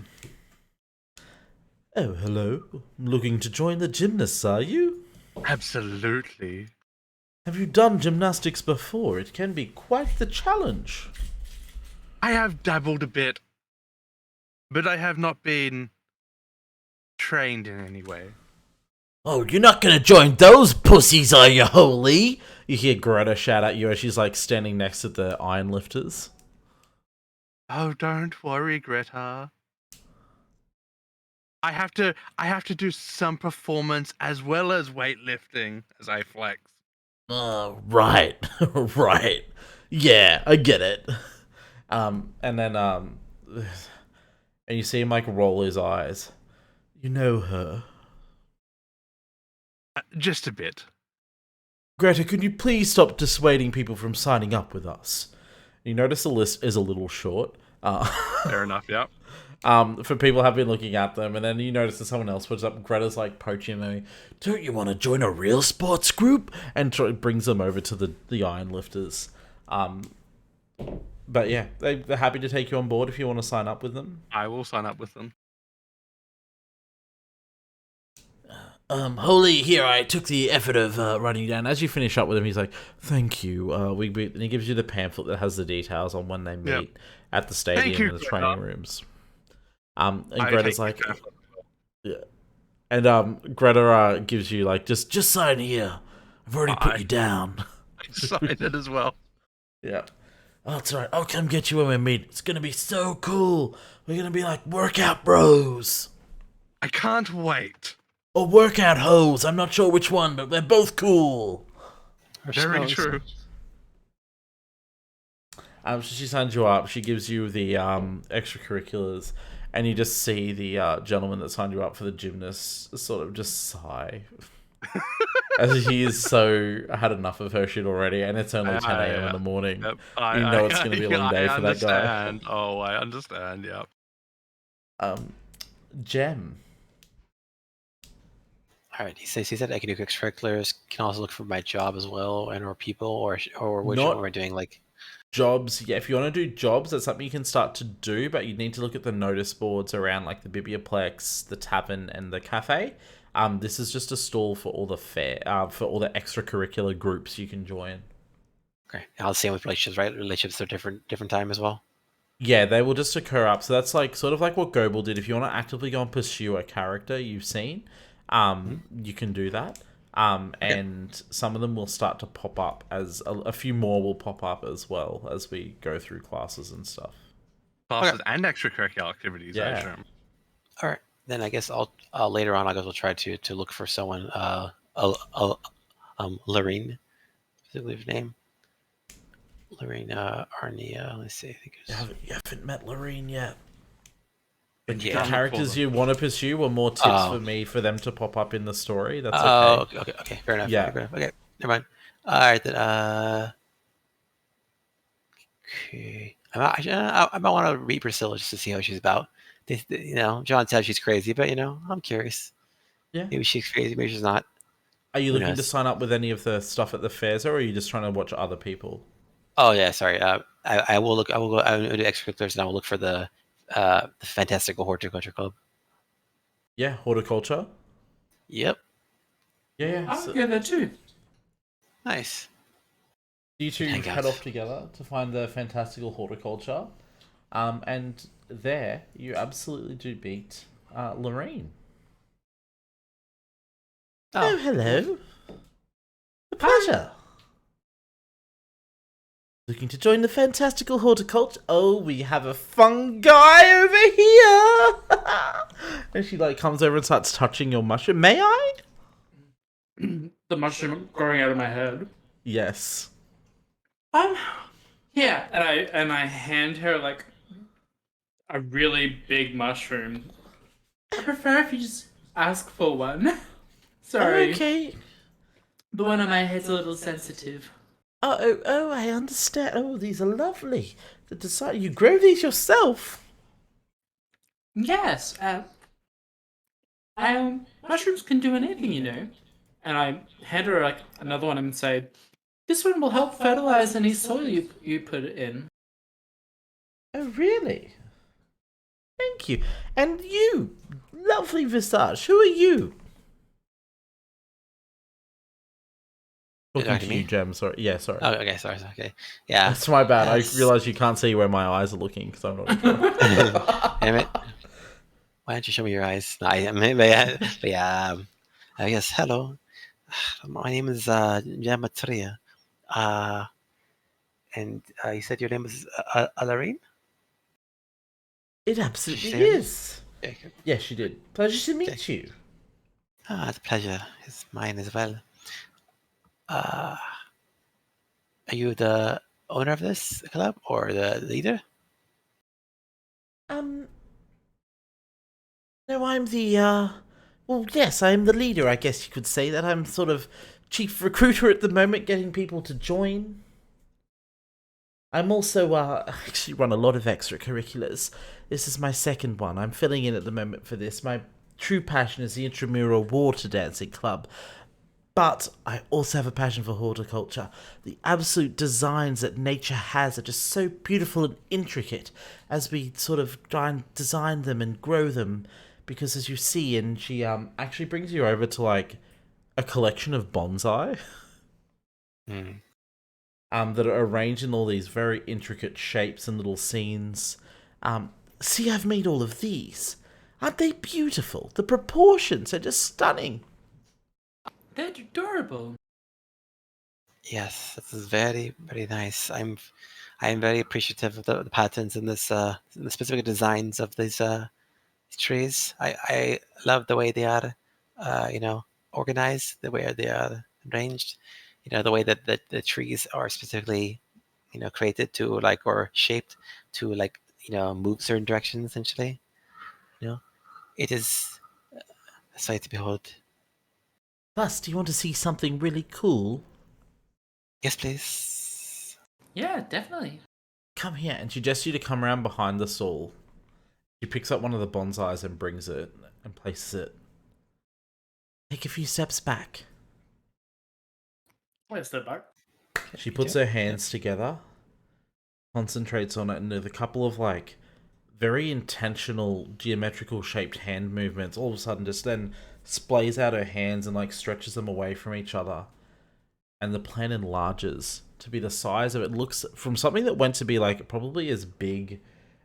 hello. Looking to join the gymnasts, are you?
Absolutely.
Have you done gymnastics before? It can be quite the challenge.
I have dabbled a bit, but I have not been trained in any way.
Oh, you're not gonna join those pussies, are you, Holy? You hear Greta shout at you as she's like standing next to the iron lifters.
Oh, don't worry, Greta. I have to do some performance as well as weightlifting as I flex.
Right. Right. Yeah, I get it. And then, and you see him, like, roll his eyes. You know her?
Just a bit.
Greta, can you please stop dissuading people from signing up with us? You notice the list is a little short.
Fair enough, yep.
For people have been looking at them, and then you notice that someone else puts up. Greta's like poaching them. Don't you want to join a real sports group? And brings them over to the Iron Lifters. But yeah, they're happy to take you on board if you want to sign up with them.
I will sign up with them.
Holy, here, I took the effort of running down. As you finish up with him, he's like, thank you. And he gives you the pamphlet that has the details on when they meet at the stadium and the training rooms. And Greta's like, yeah. And Greta gives you like, just sign here. I've already put you down.
I signed it as well.
Yeah. Oh, that's right. I'll come get you when we meet. It's gonna be so cool. We're gonna be like workout bros.
I can't wait.
Or workout hoes. I'm not sure which one, but they're both cool.
Very true.
So she signs you up. She gives you the extracurriculars, and you just see the gentleman that signed you up for the gymnast sort of just sigh. As he is had enough of her shit already, and it's only 10 a.m. in the morning.
Yep.
You know it's going to be a long day for that guy.
Oh, I understand, yep.
Gem.
Alright, he said I can do extracurriculars, can also look for my job as well, and or people, or which one we're doing, like...
Jobs, yeah, if you want to do jobs, that's something you can start to do, but you need to look at the notice boards around, like, the Biblioplex, the tavern, and the cafe. This is just a stall for all the for all the extracurricular groups you can join.
Okay, I'll see with relationships, right? Relationships are different time as well?
Yeah, they will just occur up. So that's like sort of like what Goebel did. If you want to actively go and pursue a character you've seen, you can do that. And some of them will start to pop up as a few more will pop up as well as we go through classes and stuff.
Classes and extracurricular activities, I
Yeah.
assume.
All right. Then I guess I'll later on. I guess we'll try to look for someone. Lorene, is it her name? Lorene Arnia. Let's see. I think
You haven't met Lorene yet. But
Yeah.
the
I'll look
characters
for
you want to pursue or more tips for me for them to pop up in the story? That's okay.
Okay. Fair enough.
Yeah.
Fair enough. Okay. Never mind. All right. Then. Okay. I might want to read Priscilla just to see how she's about. John says she's crazy, but I'm curious.
Yeah.
Maybe she's crazy. Maybe she's not.
Are you
Who
looking to
knows?
sign up with any of the stuff at the fairs, or are you just trying to watch other people?
Oh yeah, sorry. I will look. I will go. I will do extracurriculars, and I will look for the Fantastical Horticulture Club.
Yeah, horticulture.
Yep.
Yeah.
I'll go there too.
Nice.
You two
Hang
head
out.
off together to find the fantastical horticulture, and there you absolutely do beat Lorene. Oh, hello. A pleasure. Looking to join the fantastical horticulture? Oh, we have a fun guy over here. And she comes over and starts touching your mushroom. May I?
The mushroom growing out of my head.
Yes.
Yeah, and I hand her like a really big mushroom. I prefer if you just ask for one. Sorry,
Okay.
the one on my head's a little sensitive.
Oh, I understand. Oh, these are lovely. The design. You grow these yourself?
Yes, mushrooms can do anything, you know. And I hand her like another one and say, "This one will help fertilize any soil you put it in."
Oh, really? Thank you. And you, lovely visage. Who are you?
You're
Talking
talking
to
to
you,
me?
Jem. Sorry. Yeah, sorry.
Oh, okay. Sorry. Okay. Yeah.
That's my bad.
Yes.
I realize you can't see where my eyes are looking because I'm not.
Damn it. Why don't you show me your eyes? No, but yeah. Yes. Hello. My name is Jamatria. And you said your name is Alarine?
It absolutely
Did you say
is.
Okay.
Yes, you did. Pleasure to meet you.
It's a pleasure. It's mine as well. Are you the owner of this club or the leader?
No, I'm the, well, yes, I'm the leader, I guess you could say that. I'm sort of chief recruiter at the moment, getting people to join. I'm also, I actually run a lot of extracurriculars. This is my second one. I'm filling in at the moment for this. My true passion is the intramural water dancing club. But I also have a passion for horticulture. The absolute designs that nature has are just so beautiful and intricate as we sort of try and design them and grow them. Because as you see, and she actually brings you over to a collection of bonsai that are arranged in all these very intricate shapes and little scenes. See, I've made all of these. Aren't they beautiful? The proportions are just stunning.
They're adorable.
Yes, this is very, very nice. I am very appreciative of the patterns and the specific designs of these trees. I love the way they are, organized, the way they are arranged. The way that the trees are specifically, created to or shaped to move certain directions. Essentially, it is a sight to behold.
Plus, do you want to see something really cool?
Yes, please.
Yeah, definitely.
Come here, and she gestures you to come around behind the stall. She picks up one of the bonsais and brings it and places it. Take a few steps back.
Wait a step back.
She puts her hands together, concentrates on it, and with a couple of very intentional geometrical shaped hand movements, all of a sudden just then splays out her hands and stretches them away from each other. And the plant enlarges to be the size of it. Looks from something that went to be probably as big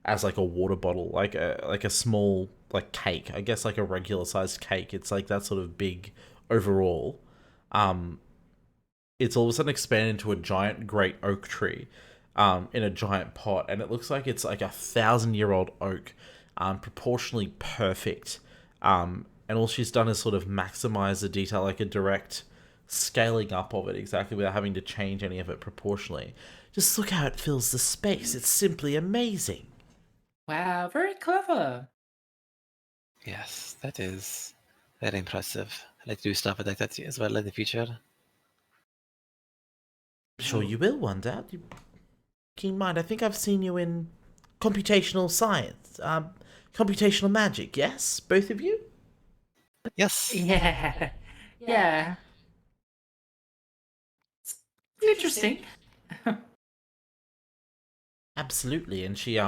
as like a water bottle, like a small like cake, I guess like a regular sized cake. It's like that sort of big overall. Um, it's all of a sudden expanded into a giant great oak tree, in a giant pot, and it looks like it's like 1,000-year-old oak, proportionally perfect. And all she's done is sort of maximize the detail, like a direct scaling up of it exactly without having to change any of it proportionally. Just look how it fills the space. It's simply amazing.
Wow, very clever.
Yes, that is very impressive. I'd like to do stuff like that as well in the future.
Sure you will one day. Keep in mind, I think I've seen you in computational science, computational magic, yes? Both of you?
Yes.
Yeah. Yeah. It's interesting.
Absolutely, and she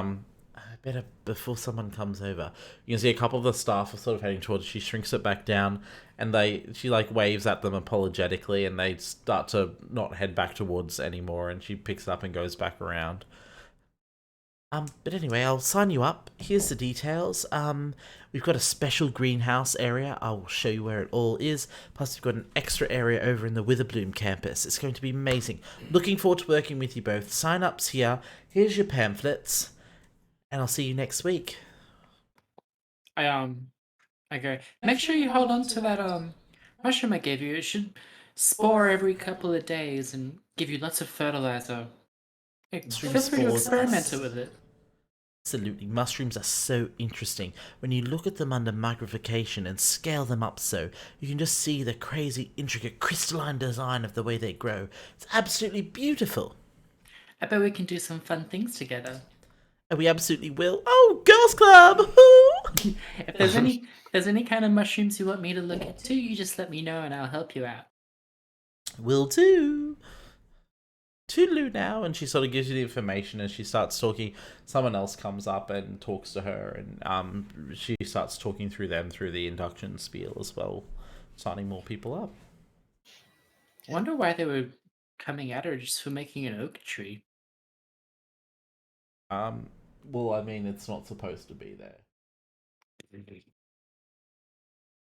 better before someone comes over. You can see a couple of the staff are sort of heading towards. She shrinks it back down, and she like waves at them apologetically, and they start to not head back towards anymore. And she picks it up and goes back around. But anyway, I'll sign you up. Here's the details. We've got a special greenhouse area. I'll show you where it all is. Plus, we've got an extra area over in the Witherbloom campus. It's going to be amazing. Looking forward to working with you both. Sign-ups here. Here's your pamphlets. And I'll see you next week.
I go. Make sure you hold on to that mushroom I gave you. It should spore every couple of days and give you lots of fertilizer.
Mushroom
Feel free to
spores
experiment
are
with it.
Absolutely. Mushrooms are so interesting. When you look at them under magnification and scale them up so, you can just see the crazy, intricate, crystalline design of the way they grow. It's absolutely beautiful.
I bet we can do some fun things together.
And we absolutely will. Oh, Girls Club! Woohoo!
If there's any kind of mushrooms you want me to look into, you just let me know and I'll help you out.
Will do. Toodaloo now, and she sort of gives you the information and she starts talking. Someone else comes up and talks to her, and she starts talking through them through the induction spiel as well, signing more people up.
I wonder why they were coming at her just for making an oak tree.
Well, I mean, it's not supposed to be there.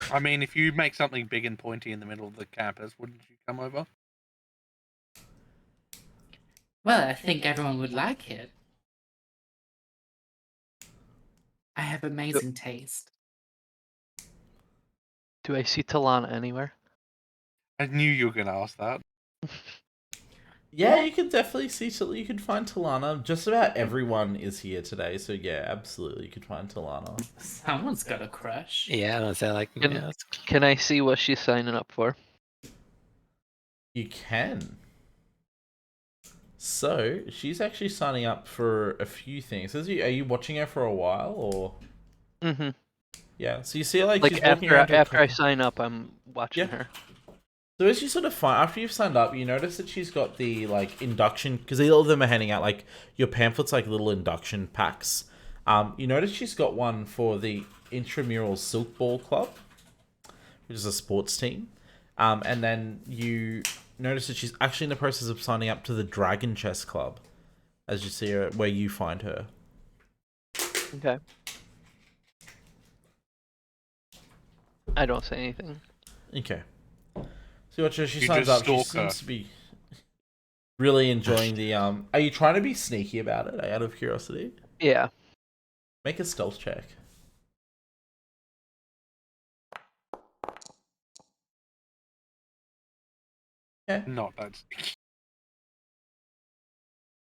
I mean, if you make something big and pointy in the middle of the campus, wouldn't you come over?
Well, I think everyone would like it. I have amazing taste.
Do I see Talana anywhere?
I knew you were going to ask that.
Yeah, you can definitely see. You can find Talana. Just about everyone is here today, so yeah, absolutely, you could find Talana.
Someone's got a crush.
Yeah, I don't say like.
Can-
Yeah,
Can I see what she's signing up for?
You can. So she's actually signing up for a few things. Are you watching her for a while, or?
Mm-hmm.
Yeah. So you see, like she's
Like
walking around to a
after I
couple-
sign up, I'm watching
Yeah.
her.
So as you sort of find, after you've signed up, you notice that she's got the like induction, because all of them are handing out like your pamphlets, like little induction packs. You notice she's got one for the intramural silk ball club, which is a sports team. And then you notice that she's actually in the process of signing up to the Dragon Chess Club, as you see her where you find her.
Okay. I don't say anything.
Okay. So watch her, she
You
signs
just
up. She
stalk her.
seems to be really enjoying the Are you trying to be sneaky about it? Out of curiosity,
Yeah.
make a stealth check. Okay.
Not that.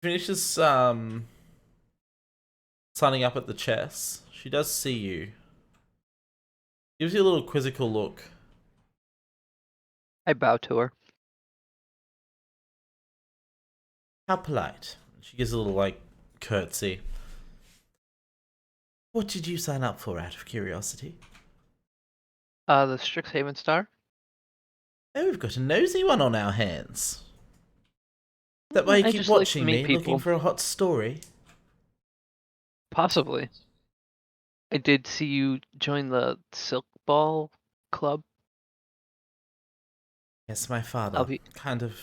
Finishes signing up at the chess. She does see you. Gives you a little quizzical look.
I bow to her.
How polite. She gives a little like curtsy. What did you sign up for out of curiosity?
The Strixhaven Star.
Oh, we've got a nosy one on our hands. That why you
I
keep
just like to
watching
meet
me, looking
people.
for a hot story?
Possibly. I did see you join the Silk Ball Club.
Yes, my father
I'll be-
kind of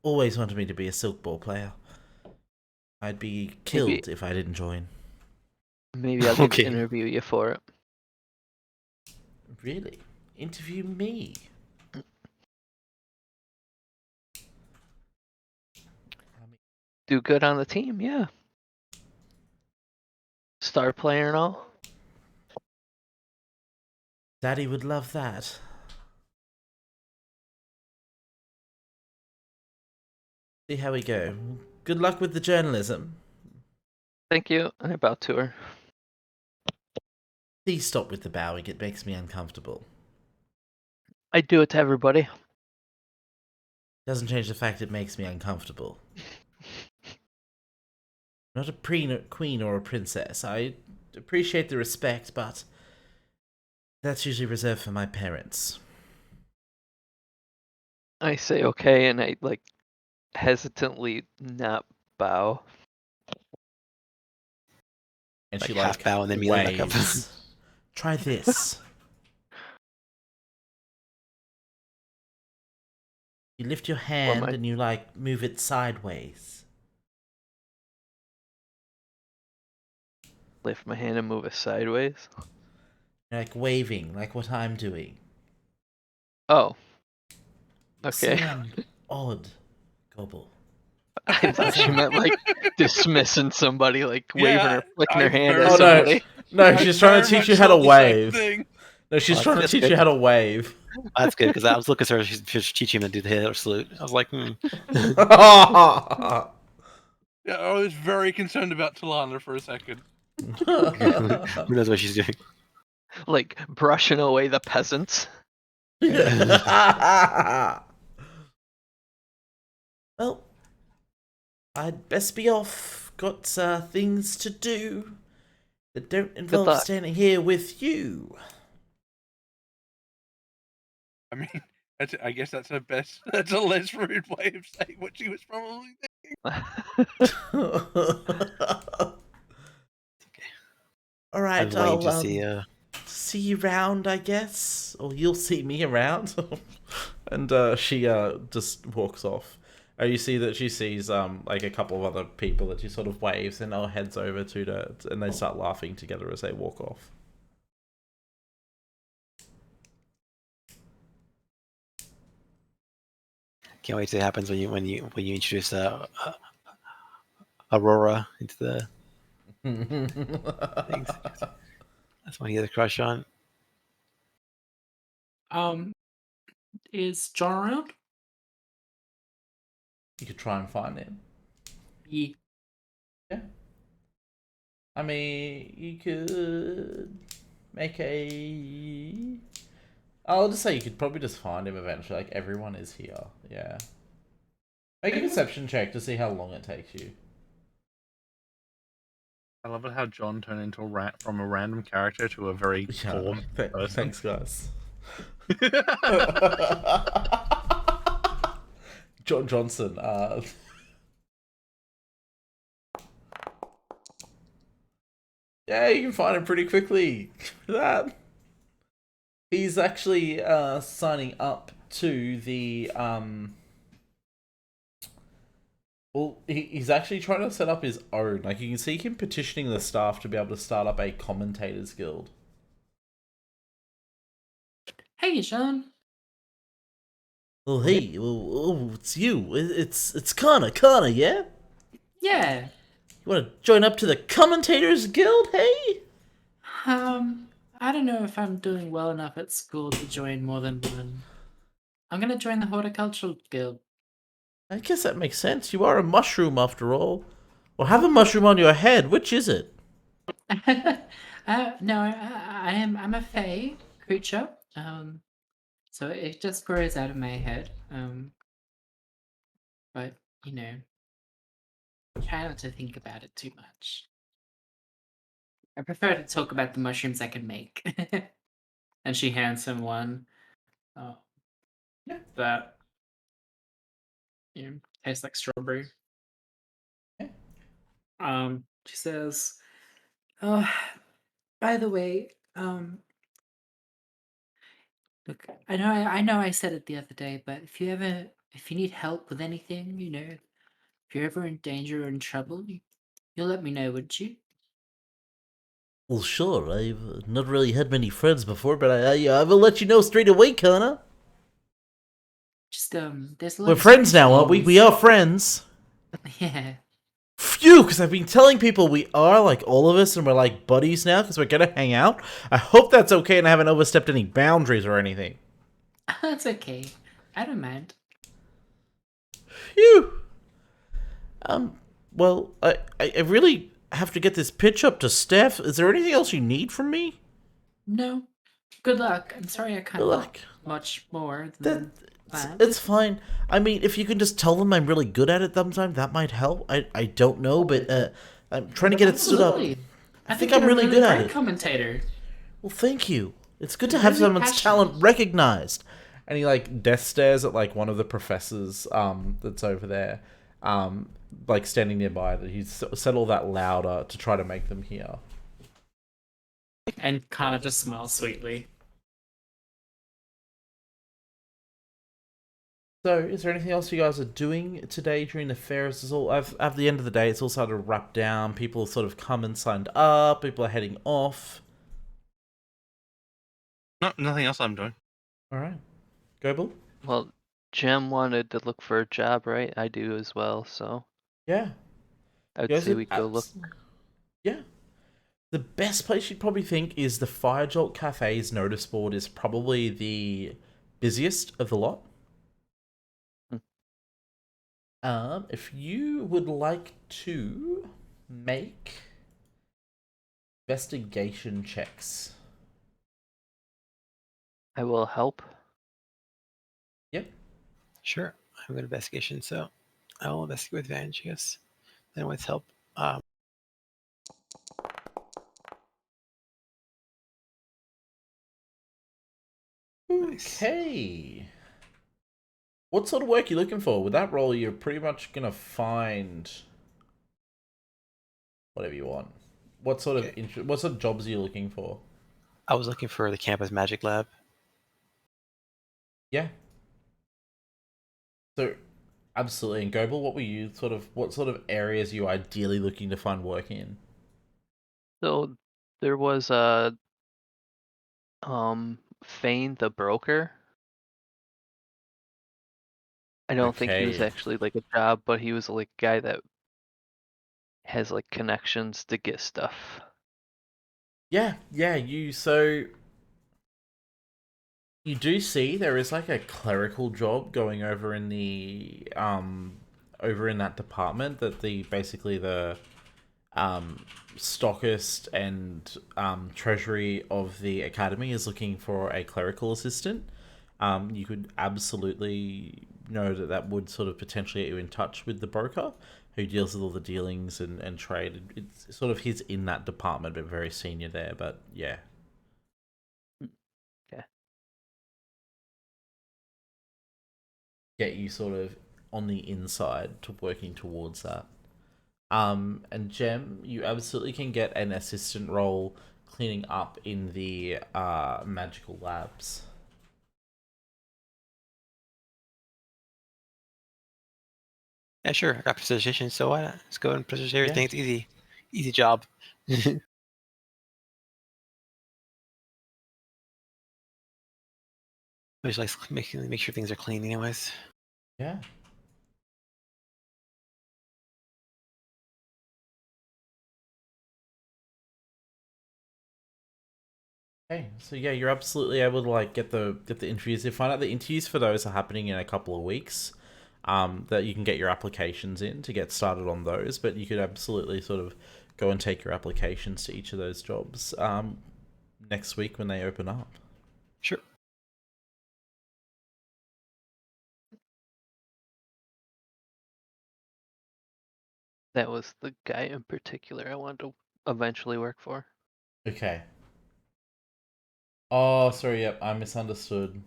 always wanted me to be a silk ball player. I'd be killed if I didn't join.
Maybe I'll get
Okay.
to interview you for it.
Really? Interview me?
Do good on the team, yeah. Star player and all.
Daddy would love that. See how we go. Good luck with the journalism.
Thank you. I about tour.
Please stop with the bowing, it makes me uncomfortable.
I do it to everybody.
Doesn't change the fact it makes me uncomfortable. Not a queen or a princess. I appreciate the respect, but that's usually reserved for my parents.
I say okay, and I like hesitantly not bow.
And
Like
she
half bow and then immediately back up.
waves. Try this. You lift your hand
my-
and you move it sideways.
Lift my hand and move it sideways.
Like waving, like what I'm doing.
Oh. Okay.
Sound odd, Gobble.
I thought she meant like dismissing somebody, like waving
Yeah,
or flicking
I
her hand
very
at
Oh no,
somebody.
no, she's trying to
very
teach you
much
how to
thought the same
wave.
thing.
No, she's
Oh,
trying to
that's
teach
good.
you how to wave.
That's good because I was looking at her. She's teaching him to do the Hitler salute. I was like,
Yeah, I was very concerned about Talana for a second.
who knows what she's doing?
Like brushing away the peasants.
Well, I'd best be off. Got things to do that don't involve
luck.
standing here with you.
I mean, I guess that's her best. That's a less rude way of saying what she was probably
All
I'm
right,
waiting
I'll
to see.
see you round, I guess, or you'll see me around. And she just walks off. You see that she sees like a couple of other people that she sort of waves and heads over to, and they start laughing together as they walk off.
Can't wait to see what happens when you introduce Aurora into the things. That's one he has a crush on.
Is John around?
You could try and find him.
Yeah.
Yeah. I mean, you could make a. I'll just say you could probably just find him eventually. Like everyone is here. Yeah. Make a perception check to see how long it takes you.
I love it how John turned into from a random character to a very formed person.
Thanks, guys. John Johnson. Yeah, you can find him pretty quickly. That he's actually signing up to the Well, he's actually trying to set up his own. Like you can see him petitioning the staff to be able to start up a commentators guild.
Hey, John.
Well, hey, it's you. It's Connor, yeah.
Yeah.
You want to join up to the commentators guild? Hey.
I don't know if I'm doing well enough at school to join more than one. I'm gonna join the horticultural guild.
I guess that makes sense. You are a mushroom after all. Or have a mushroom on your head. Which is it?
No, I'm a fae creature. So it just grows out of my head. But you know, try not to think about it too much. I prefer to talk about the mushrooms I can make. And she hands him one. That tastes like strawberry. She says, "Oh, by the way, look, I know I said it the other day, but if you need help with anything, if you're ever in danger or in trouble, you'll let me know, wouldn't you?"
Well, sure. I've not really had many friends before, but I will let you know straight away, Connor.
Just there's a lot
We're
of
friends now, aren't we?
things.
We are friends.
Yeah.
Phew, because I've been telling people we are, like, all of us, and we're like buddies now because we're gonna hang out. I hope that's okay and I haven't overstepped any boundaries or anything.
That's okay. I don't mind.
Phew. Well, I really have to get this pitch up to Steph. Is there anything else you need from me?
No. Good luck. I'm sorry I can't
Good
help
luck.
much more
That,
than that.
it's fine. I mean, if you can just tell them I'm really good at it sometime, that might help. I don't know, but I'm trying to get it stood up.
Absolutely.
I think I'm
you're a
really good at
great
it.
commentator.
Well, thank you. It's good to
You're
have
really
someone's
passionate.
talent recognized. And he like death stares at like one of the professors that's over there, like standing nearby. That he's said all that louder to try to make them hear.
And kind of just smiles sweetly.
So, is there anything else you guys are doing today during the fair? Is all at the end of the day, it's all started to wrap down. People have sort of come and signed up. People are heading off.
No, nothing else I'm doing.
All right, Goebel.
Well, Jem wanted to look for a job, right? I do as well, so
Yeah,
I'd
you guys
say
would
we go look.
Yeah. The best place you'd probably think is the Firejolt Cafe's notice board is probably the busiest of the lot. If you would like to make investigation checks.
I will help.
Yep.
Sure. I'm good at investigation, so I will investigate with advantage, I guess. Then with help. Nice.
Okay. What sort of work are you looking for? With that role, you're pretty much gonna find whatever you want. What sort
Okay.
of what sort of jobs are you looking for?
I was looking for the campus magic lab.
Yeah. So, absolutely. And Goebel, what sort of areas are you ideally looking to find work in?
So there was Fane the broker. I don't think he was
Okay.
actually like a job, but he was like a guy that has like connections to get stuff.
Yeah, you do see there is like a clerical job going over in the over in that department that the basically the stockist and treasury of the academy is looking for a clerical assistant. You could absolutely know that would sort of potentially get you in touch with the broker who deals with all the dealings and trade. It's sort of he's in that department, but very senior there. But yeah.
Okay.
Get you sort of on the inside to working towards that. And Gem, you absolutely can get an assistant role cleaning up in the magical labs.
Yeah, sure. I got precision, so why not? Let's go and precision everything.
Yeah.
It's easy. Easy job. I just like make sure things are clean anyways.
Yeah. Okay, so yeah, you're absolutely able to like get the interviews. You find out the interviews for those are happening in a couple of weeks. That you can get your applications in to get started on those, but you could absolutely sort of go and take your applications to each of those jobs next week when they open up.
Sure.
That was the guy in particular I wanted to eventually work for.
Okay. Oh, sorry. Yep, I misunderstood.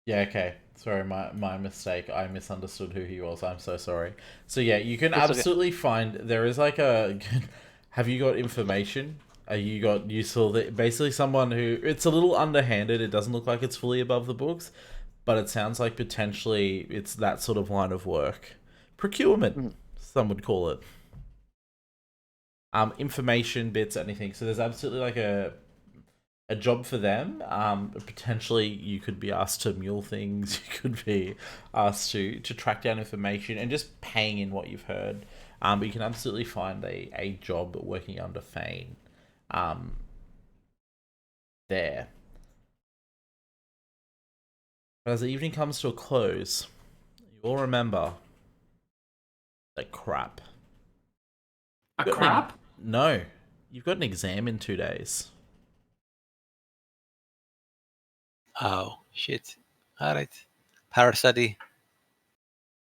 Yeah, okay. Sorry, my mistake. I misunderstood who he was. I'm so sorry. So yeah, you can
It's okay.
absolutely find there is like a have you got information You got useful. Basically, someone who it's a little underhanded. It doesn't look like it's fully above the books, but it sounds like potentially it's that sort of line of work. Procurement, some would call it. Information bits, anything. So there's absolutely like a job for them. Potentially you could be asked to mule things. You could be asked to track down information and just paying in what you've heard. But you can absolutely find a job working under Fane. There. But as the evening comes to a close, you all remember that crap.
A
You've got an
crap?
No. You've got an exam in 2 days.
Oh shit! All right, power study.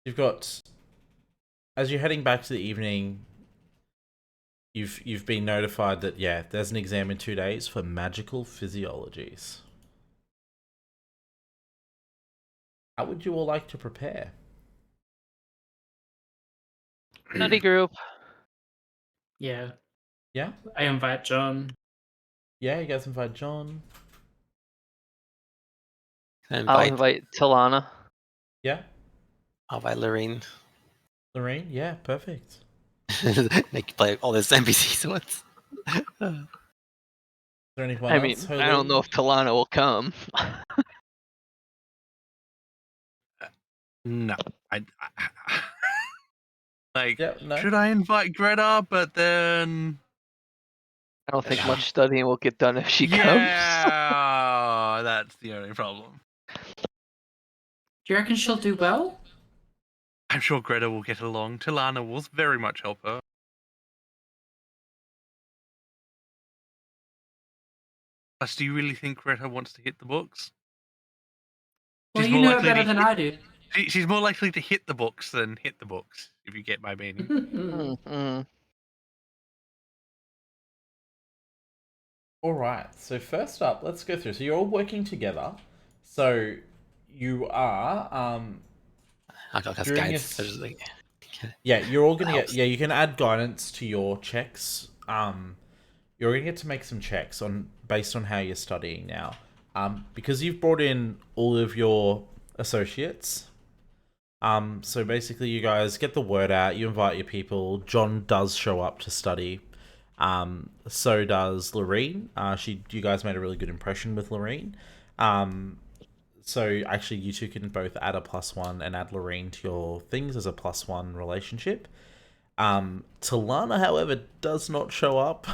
You've got, as you're heading back to the evening, you've been notified that there's an exam in 2 days for magical physiologies. How would you all like to prepare?
Study group.
Yeah.
Yeah?
I invite John.
Yeah, you guys invite John.
I'll invite Talana.
Yeah?
I'll invite Lorraine.
Lorraine? Yeah, perfect.
Make you play all this NPCs once.
Is there anyone
I
else?
mean,
Jolene?
I don't know if Talana will come.
No, like,
Yeah, no.
should I invite Greta? But then,
I don't think much studying will get done if she comes.
yeah, that's the only problem.
Do you reckon she'll do well?
I'm sure Greta will get along. Talana will very much help her. Plus, do you really think Greta wants to hit the books?
Well,
She's
you
more
know it
likely
better
to
than
hit-
I do.
She's more likely to hit the books than hit the books, if you get my meaning.
Mm-mm.
All right. So first up, let's go through. So you're all working together. So you are
I'll cast
During
guides.
this-
So just like,
you're all gonna get
Helps.
you can add guidance to your checks. You're gonna get to make some checks on based on how you're studying now. Because you've brought in all of your associates. So basically you guys get the word out, you invite your people. John does show up to study. So does Lorene. You guys made a really good impression with Lorene. So actually you two can both add a +1 and add Lorene to your things as a +1 relationship. Talana, however, does not show up.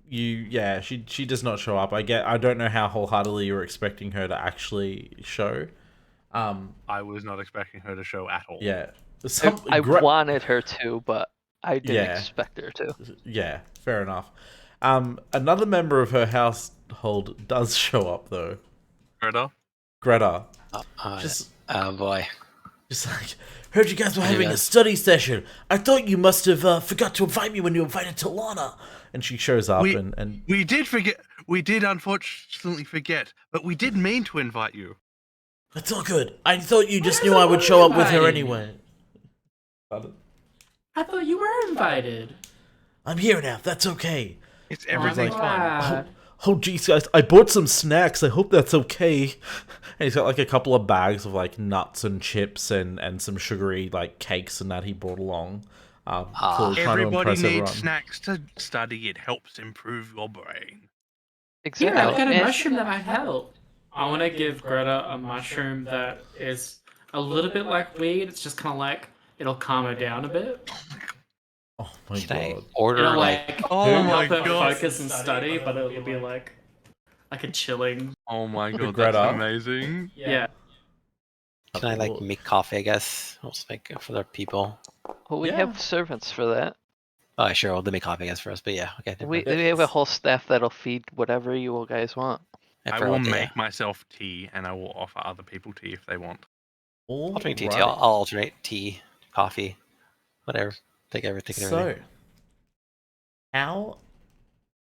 She does not show up. I don't know how wholeheartedly you were expecting her to actually show.
I was not expecting her to show at all.
Yeah.
I wanted her to, but I didn't
Yeah.
expect her to.
Yeah, fair enough. Another member of her household does show up though. Greta. Just
oh boy.
Just like, heard you guys were having
Yeah.
a study session. I thought you must have forgot to invite me when you invited Talana. And she shows up and
We did forget. We did unfortunately forget, but we did mean to invite you.
it's all good. I thought you just knew
does
I
it
would
work
show up with her
inviting me?
anyway.
I thought you were invited.
I'm here now. That's okay.
It's
Oh, I'm
everything's fine.
glad.
Oh, geez, guys, I bought some snacks. I hope that's okay. And he's got like a couple of bags of like nuts and chips and some sugary like cakes and that he brought along. Clearly trying to
Everybody
impress
needs
everyone.
snacks to study. It helps improve your brain.
Here, I've got a
And-
mushroom that might help. I want to give Greta a mushroom that is a little bit like weed. It's just kind of like, it'll calm her down a bit.
Oh my
Can I
god.
order
It'll
like?
like
Oh
help
my
her
God.
focus and study, but it'll be like a chilling.
Oh my god,
Greta.
that's amazing.
Yeah.
Can I like make coffee? I guess I'll just make it for the people.
Well, we
Yeah.
have servants for that.
Oh, sure. Well, they make coffee, I guess, for us. But yeah, okay. never
We
mind.
have a whole staff that'll feed whatever you all guys want.
I
for
will
what they-
make myself tea, and I will offer other people tea if they want.
All
I'll drink tea.
right.
I'll alternate tea, coffee, whatever. Take everything.
So, how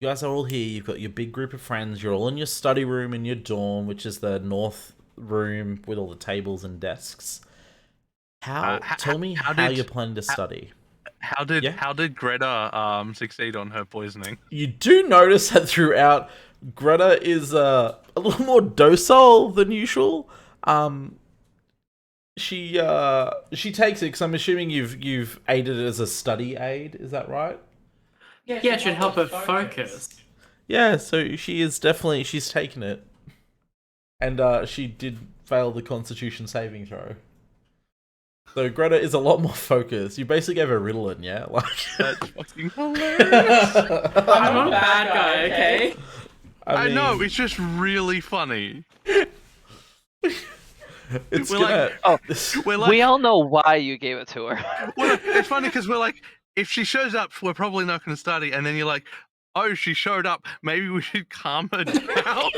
you guys are all here? You've got your big group of friends. You're all in your study room in your dorm, which is the north room with all the tables and desks. How?
h-
Tell me
how
how
did-
you're planning to study. Yeah.
how did Greta succeed on her poisoning?
You do notice that throughout, Greta is a little more docile than usual. She takes it because I'm assuming you've aided it as a study aid. Is that right?
Yeah, it should help her focus.
Yeah. So she's taken it, and she did fail the Constitution saving throw. So Greta is a lot more focused. You basically gave her Ritalin, yeah? Like
That's fucking hilarious.
I'm not a bad guy, okay?
I
mean,
know, it's just really funny.
It's
we're
gonna.
We're like,
We all know why you gave it to her.
well, it's funny because we're like, if she shows up, we're probably not going to study. And then you're like, oh, she showed up. Maybe we should calm her down.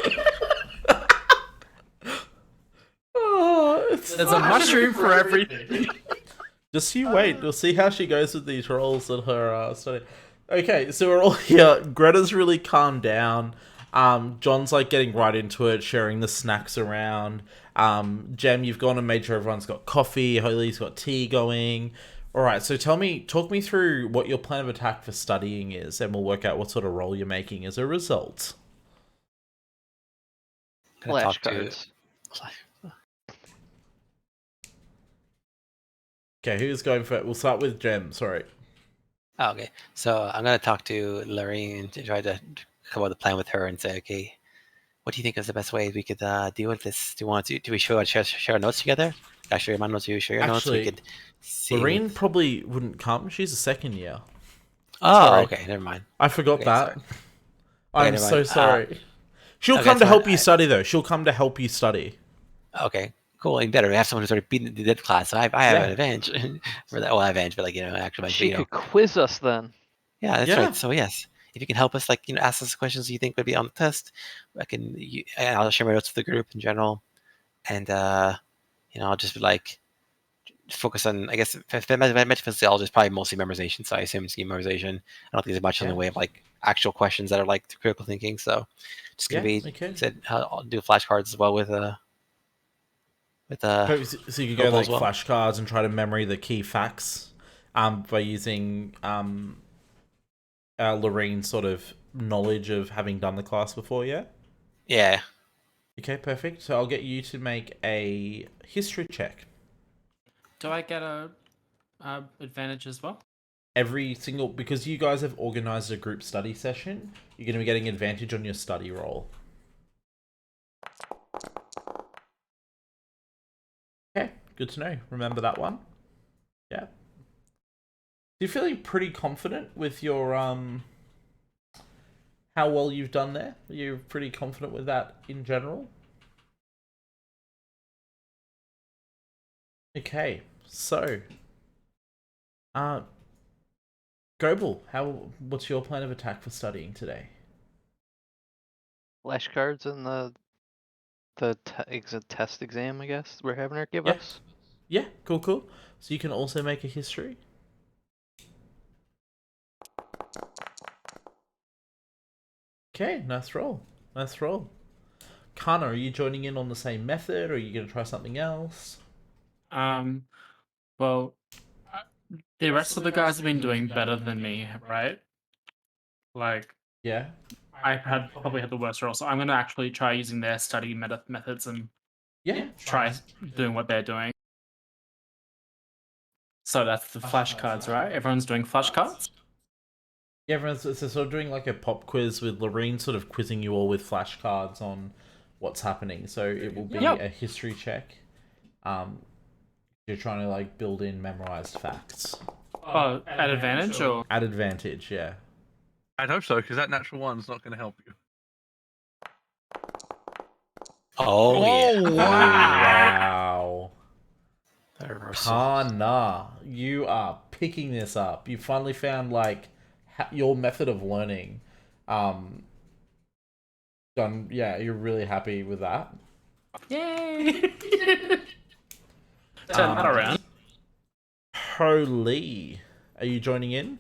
There's a mushroom for everything.
Just you wait. We'll see how she goes with these rolls at her study. Okay, so we're all here. Greta's really calmed down. John's like getting right into it, sharing the snacks around. Jem, you've gone and made sure everyone's got coffee. Holly's got tea going. All right, so talk me through what your plan of attack for studying is, and we'll work out what sort of role you're making as a result.
Gonna talk
Flashcards.
Okay, who's going for it? We'll start with Jem. Sorry.
Oh, okay. So I'm gonna talk to Lorraine to try to come up with a plan with her and say, okay, what do you think is the best way we could deal with this? Do we share notes together? I share my notes, you share your notes. We
Actually,
could see.
Lorraine probably wouldn't come. She's a second year.
Oh,
Sorry.
okay. Never mind.
I forgot
Okay,
that.
sorry.
I'm
never
so
mind.
sorry. She'll
okay,
come to
that's
help
fine.
you study, though. She'll come to help you study.
Okay, cool. Even better. We have someone who's already beaten the dead class, so I have
Yeah.
an advantage for that. Well, advantage, but like actually,
She
you know.
could quiz us then.
Yeah, that's
Yeah.
right. So yes, if you can help us, like ask us questions you think would be on the test, and I'll share my notes with the group in general, and I'll just be like focus on, I guess, metaphysiology is probably mostly memorization, so I assume it's memorization. I don't think there's much in the way of like actual questions that are like critical thinking. So just gonna be said I'll do flashcards as well with
So you could go like flashcards and try to memory the key facts by using Lorraine's sort of knowledge of having done the class before, yeah?
Yeah.
Okay, perfect. So I'll get you to make a history check.
Do I get a advantage as well?
Because you guys have organized a group study session, you're going to be getting advantage on your study roll. Okay, good to know. Remember that one? Yeah. You're feeling pretty confident with your how well you've done there? You're pretty confident with that in general? Okay, so Goebel, what's your plan of attack for studying today?
Flashcards and the test exam, I guess we're having her give
Yeah.
us.
Yeah, cool. So you can also make a history. Okay, nice roll. Kana, are you joining in on the same method, or are you going to try something else?
Well, the rest of the guys have been doing better than me, right? Like,
yeah,
I probably had the worst roll, so I'm gonna actually try using their study methods and try doing what they're doing. So that's the flashcards, right? Everyone's doing flashcards?
Yeah, everyone's sort of doing like a pop quiz with Lorraine sort of quizzing you all with flashcards on what's happening. So it will be a history check. You're trying to like build in memorized facts.
Oh, at advantage or?
At advantage, yeah.
I'd hope so, because that natural one's not going to help you.
Oh,
Wow.
yeah.
Kana, you are picking this up. You finally found like your method of learning. You're really happy with that.
Yay! Turn that around.
Holy, are you joining in?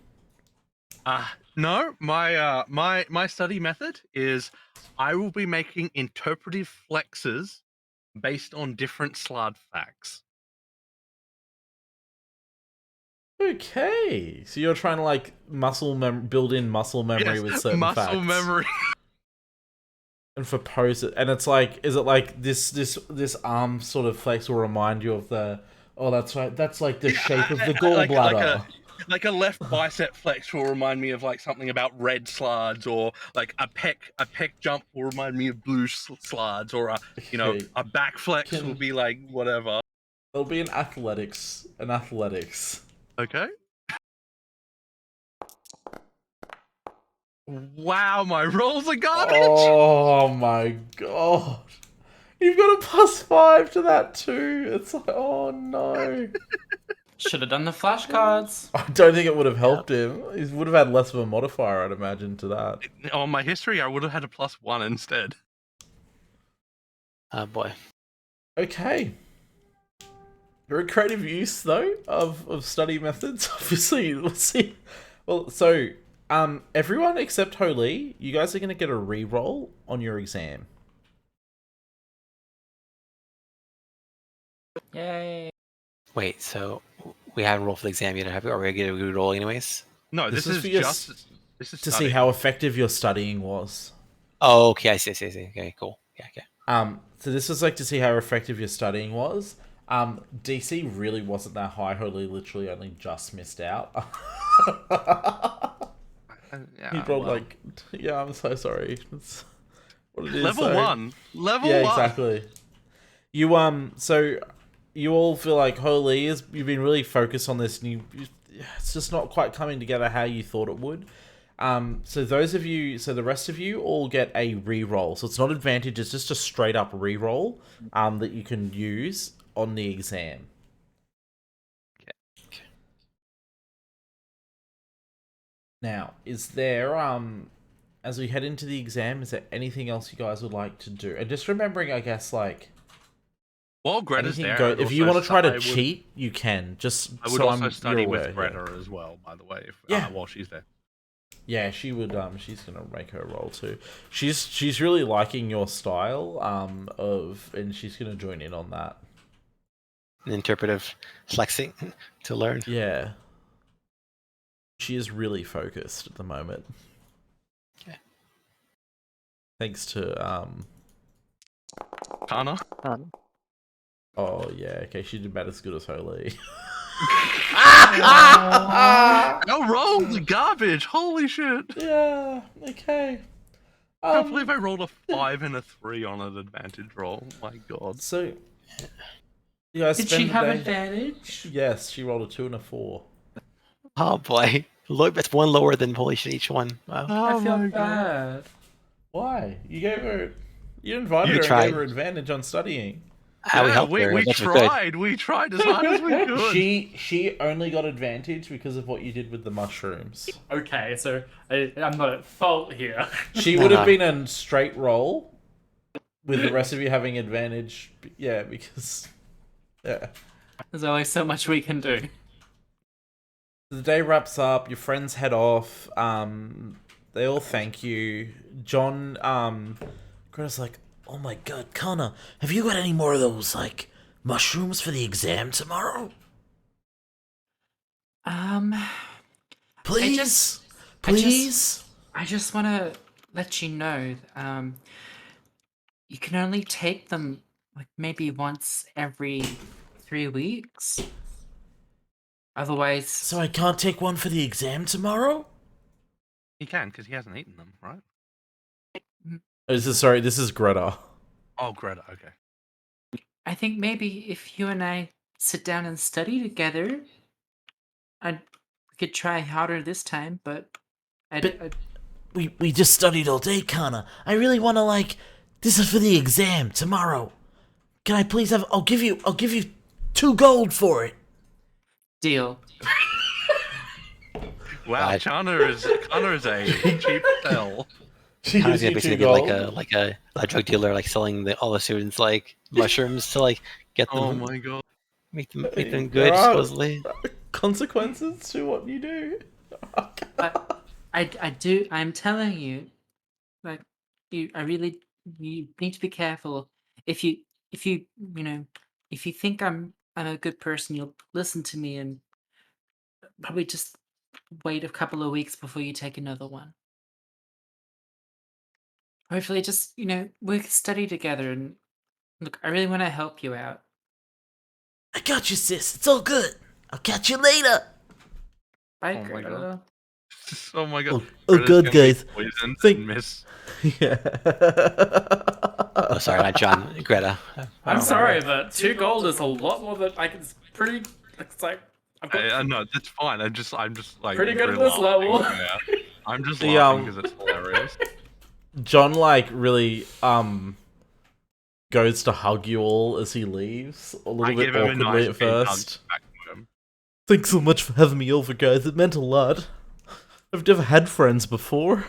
No, my study method is I will be making interpretive flexes based on different slard facts.
Okay, so you're trying to like build in muscle memory with certain
muscle
facts.
memory.
And for pose, and it's like, is it like this arm sort of flex will remind you of the? Oh, that's right. That's like the shape of the gallbladder.
Like a left bicep flex will remind me of like something about red slards, or like a pec jump will remind me of blue slards, or
Okay.
a back flex will be like whatever.
It'll be an athletics.
Okay. Wow, my rolls are garbage.
Oh my god. You've got a +5 to that too. It's like, oh no.
Should have done the flashcards.
I don't think it would have helped him. He would have had less of a modifier, I'd imagine, to that.
On my history, I would have had a +1 instead.
Oh boy.
Okay. Very creative use, though, of study methods. Obviously, we'll see. Well, so, everyone except Holy, you guys are going to get a re-roll on your exam.
Yay.
Wait, so we haven't rolled for the exam yet, have we? Are we gonna get a roll anyways?
No, this is
for your
just this is
to see
studying.
how effective your studying was.
Oh, okay, I see. Okay, cool. Yeah, okay.
So this was like to see how effective your studying was. DC really wasn't that high. Holy literally only just missed out. He rolled like, yeah, I'm so sorry. It's what it is.
Level
so.
1. Level
Yeah,
1.
exactly. You so you all feel like Holy is you've been really focused on this, and it's just not quite coming together how you thought it would. So the rest of you all get a re-roll. So it's not advantage, it's just a straight up re-roll that you can use on the exam.
Okay.
Now, is there as we head into the exam, is there anything else you guys would like to do? And just remembering, I guess, like
While Greta's
anything
there,
if you want to try to cheat, you can. Just
I would
so
also study
you're
with
aware,
Greta as well, by the way, while she's there.
Yeah, she would. She's gonna make her roll too. She's really liking your style. And she's gonna join in on that.
An interpretive flexing to learn.
Yeah. She is really focused at the moment.
Okay.
Thanks to
Kana?
Oh yeah, okay. She did about as good as Holy.
No rolls garbage. Holy shit.
Yeah. Okay.
I can't believe I rolled a 5 and a 3 on an advantage roll. My god.
So, you guys
Did
spend
she
the
have
day-
advantage?
Yes, she rolled a 2 and a 4.
Oh boy. Look, that's one lower than holy shit each one. Wow.
I feel bad.
Why? You gave her. You invited
You
her
tried.
and gave her advantage on studying.
We helped her.
we
That's what we could.
tried. We tried as hard as we could.
She only got advantage because of what you did with the mushrooms.
Okay, so I'm not at fault here.
She would have been a straight roll with the rest of you having advantage. Yeah, because
There's only so much we can do.
the day wraps up. Your friends head off. They all thank you. John, Greta's like, oh my god, Connor, have you got any more of those like mushrooms for the exam tomorrow? Please, please.
I just want to let you know, you can only take them like maybe once every 3 weeks. Otherwise,
So I can't take one for the exam tomorrow?
He can, because he hasn't eaten them, right?
This is Greta.
Oh, Greta, okay.
I think maybe if you and I sit down and study together, we could try harder this time, but
We just studied all day, Connor. I really want to this is for the exam tomorrow. Can I please have? I'll give you 2 gold for it.
deal.
Wow, Connor is a cheap sell.
She
Connor's
gives you
gonna
2
basically be
gold.
like a drug dealer, like selling all the students like mushrooms to like get them,
Oh my god.
make them
There
good,
are
supposedly.
consequences to what you do.
But I'm telling you, like, you need to be careful. If you think I'm a good person, you'll listen to me and
probably just wait a couple of weeks before you take another one. Hopefully, just we can study together. And look, I really want to help you out.
I got you, sis. It's all good. I'll catch you later.
Bye,
Oh my
Greta.
God. Oh my God.
Oh,
Greta's
good,
gonna be
guys.
poisoned
Think-
and miss.
Yeah.
Oh, sorry, not John. Greta.
I'm
Oh,
sorry,
man.
but 2 gold is a lot more than it's pretty. It's like I've got
No, that's fine. I'm just like
pretty good at
really
this level.
laughing. Yeah. I'm just
The,
laughing because it's hilarious.
John like really goes to hug you all as he leaves, a little
I
bit
give him a
awkwardly
nice
at
big hug
first.
back to him.
Thanks so much for having me over, guys. It meant a lot. I've never had friends before.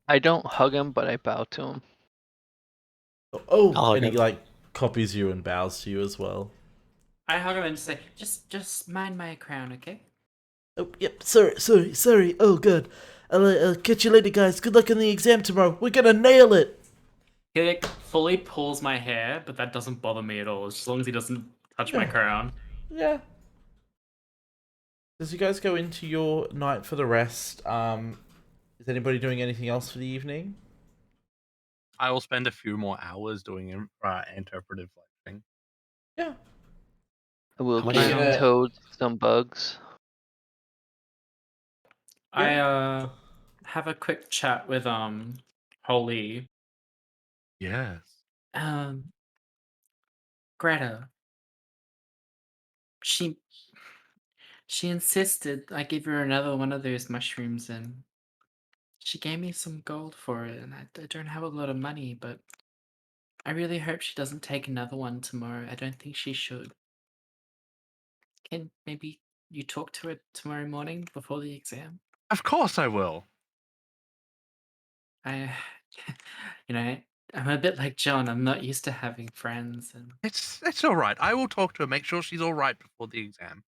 I don't hug him, but I bow to him.
Oh,
I'll hug
and he
him.
like copies you and bows to you as well.
I hug him and say, just mind my crown, okay?
Oh, yep. Sorry. Oh, good. I'll catch you later, guys. Good luck on the exam tomorrow. We're gonna nail it.
He like fully pulls my hair, but that doesn't bother me at all. As long as he doesn't touch my
Yeah.
crown.
Yeah. As you guys go into your night for the rest, is anybody doing anything else for the evening?
I will spend a few more hours doing interpretive thing.
Yeah.
I will
How much
give
is it?
Toad some bugs.
I have a quick chat with Holly.
Yes.
Greta. She insisted I give her another one of those mushrooms, and she gave me some gold for it, and I don't have a lot of money, but I really hope she doesn't take another one tomorrow. I don't think she should. Can maybe you talk to her tomorrow morning before the exam?
Of course I will.
I, I'm a bit like John. I'm not used to having friends, and
It's all right. I will talk to her. Make sure she's all right before the exam.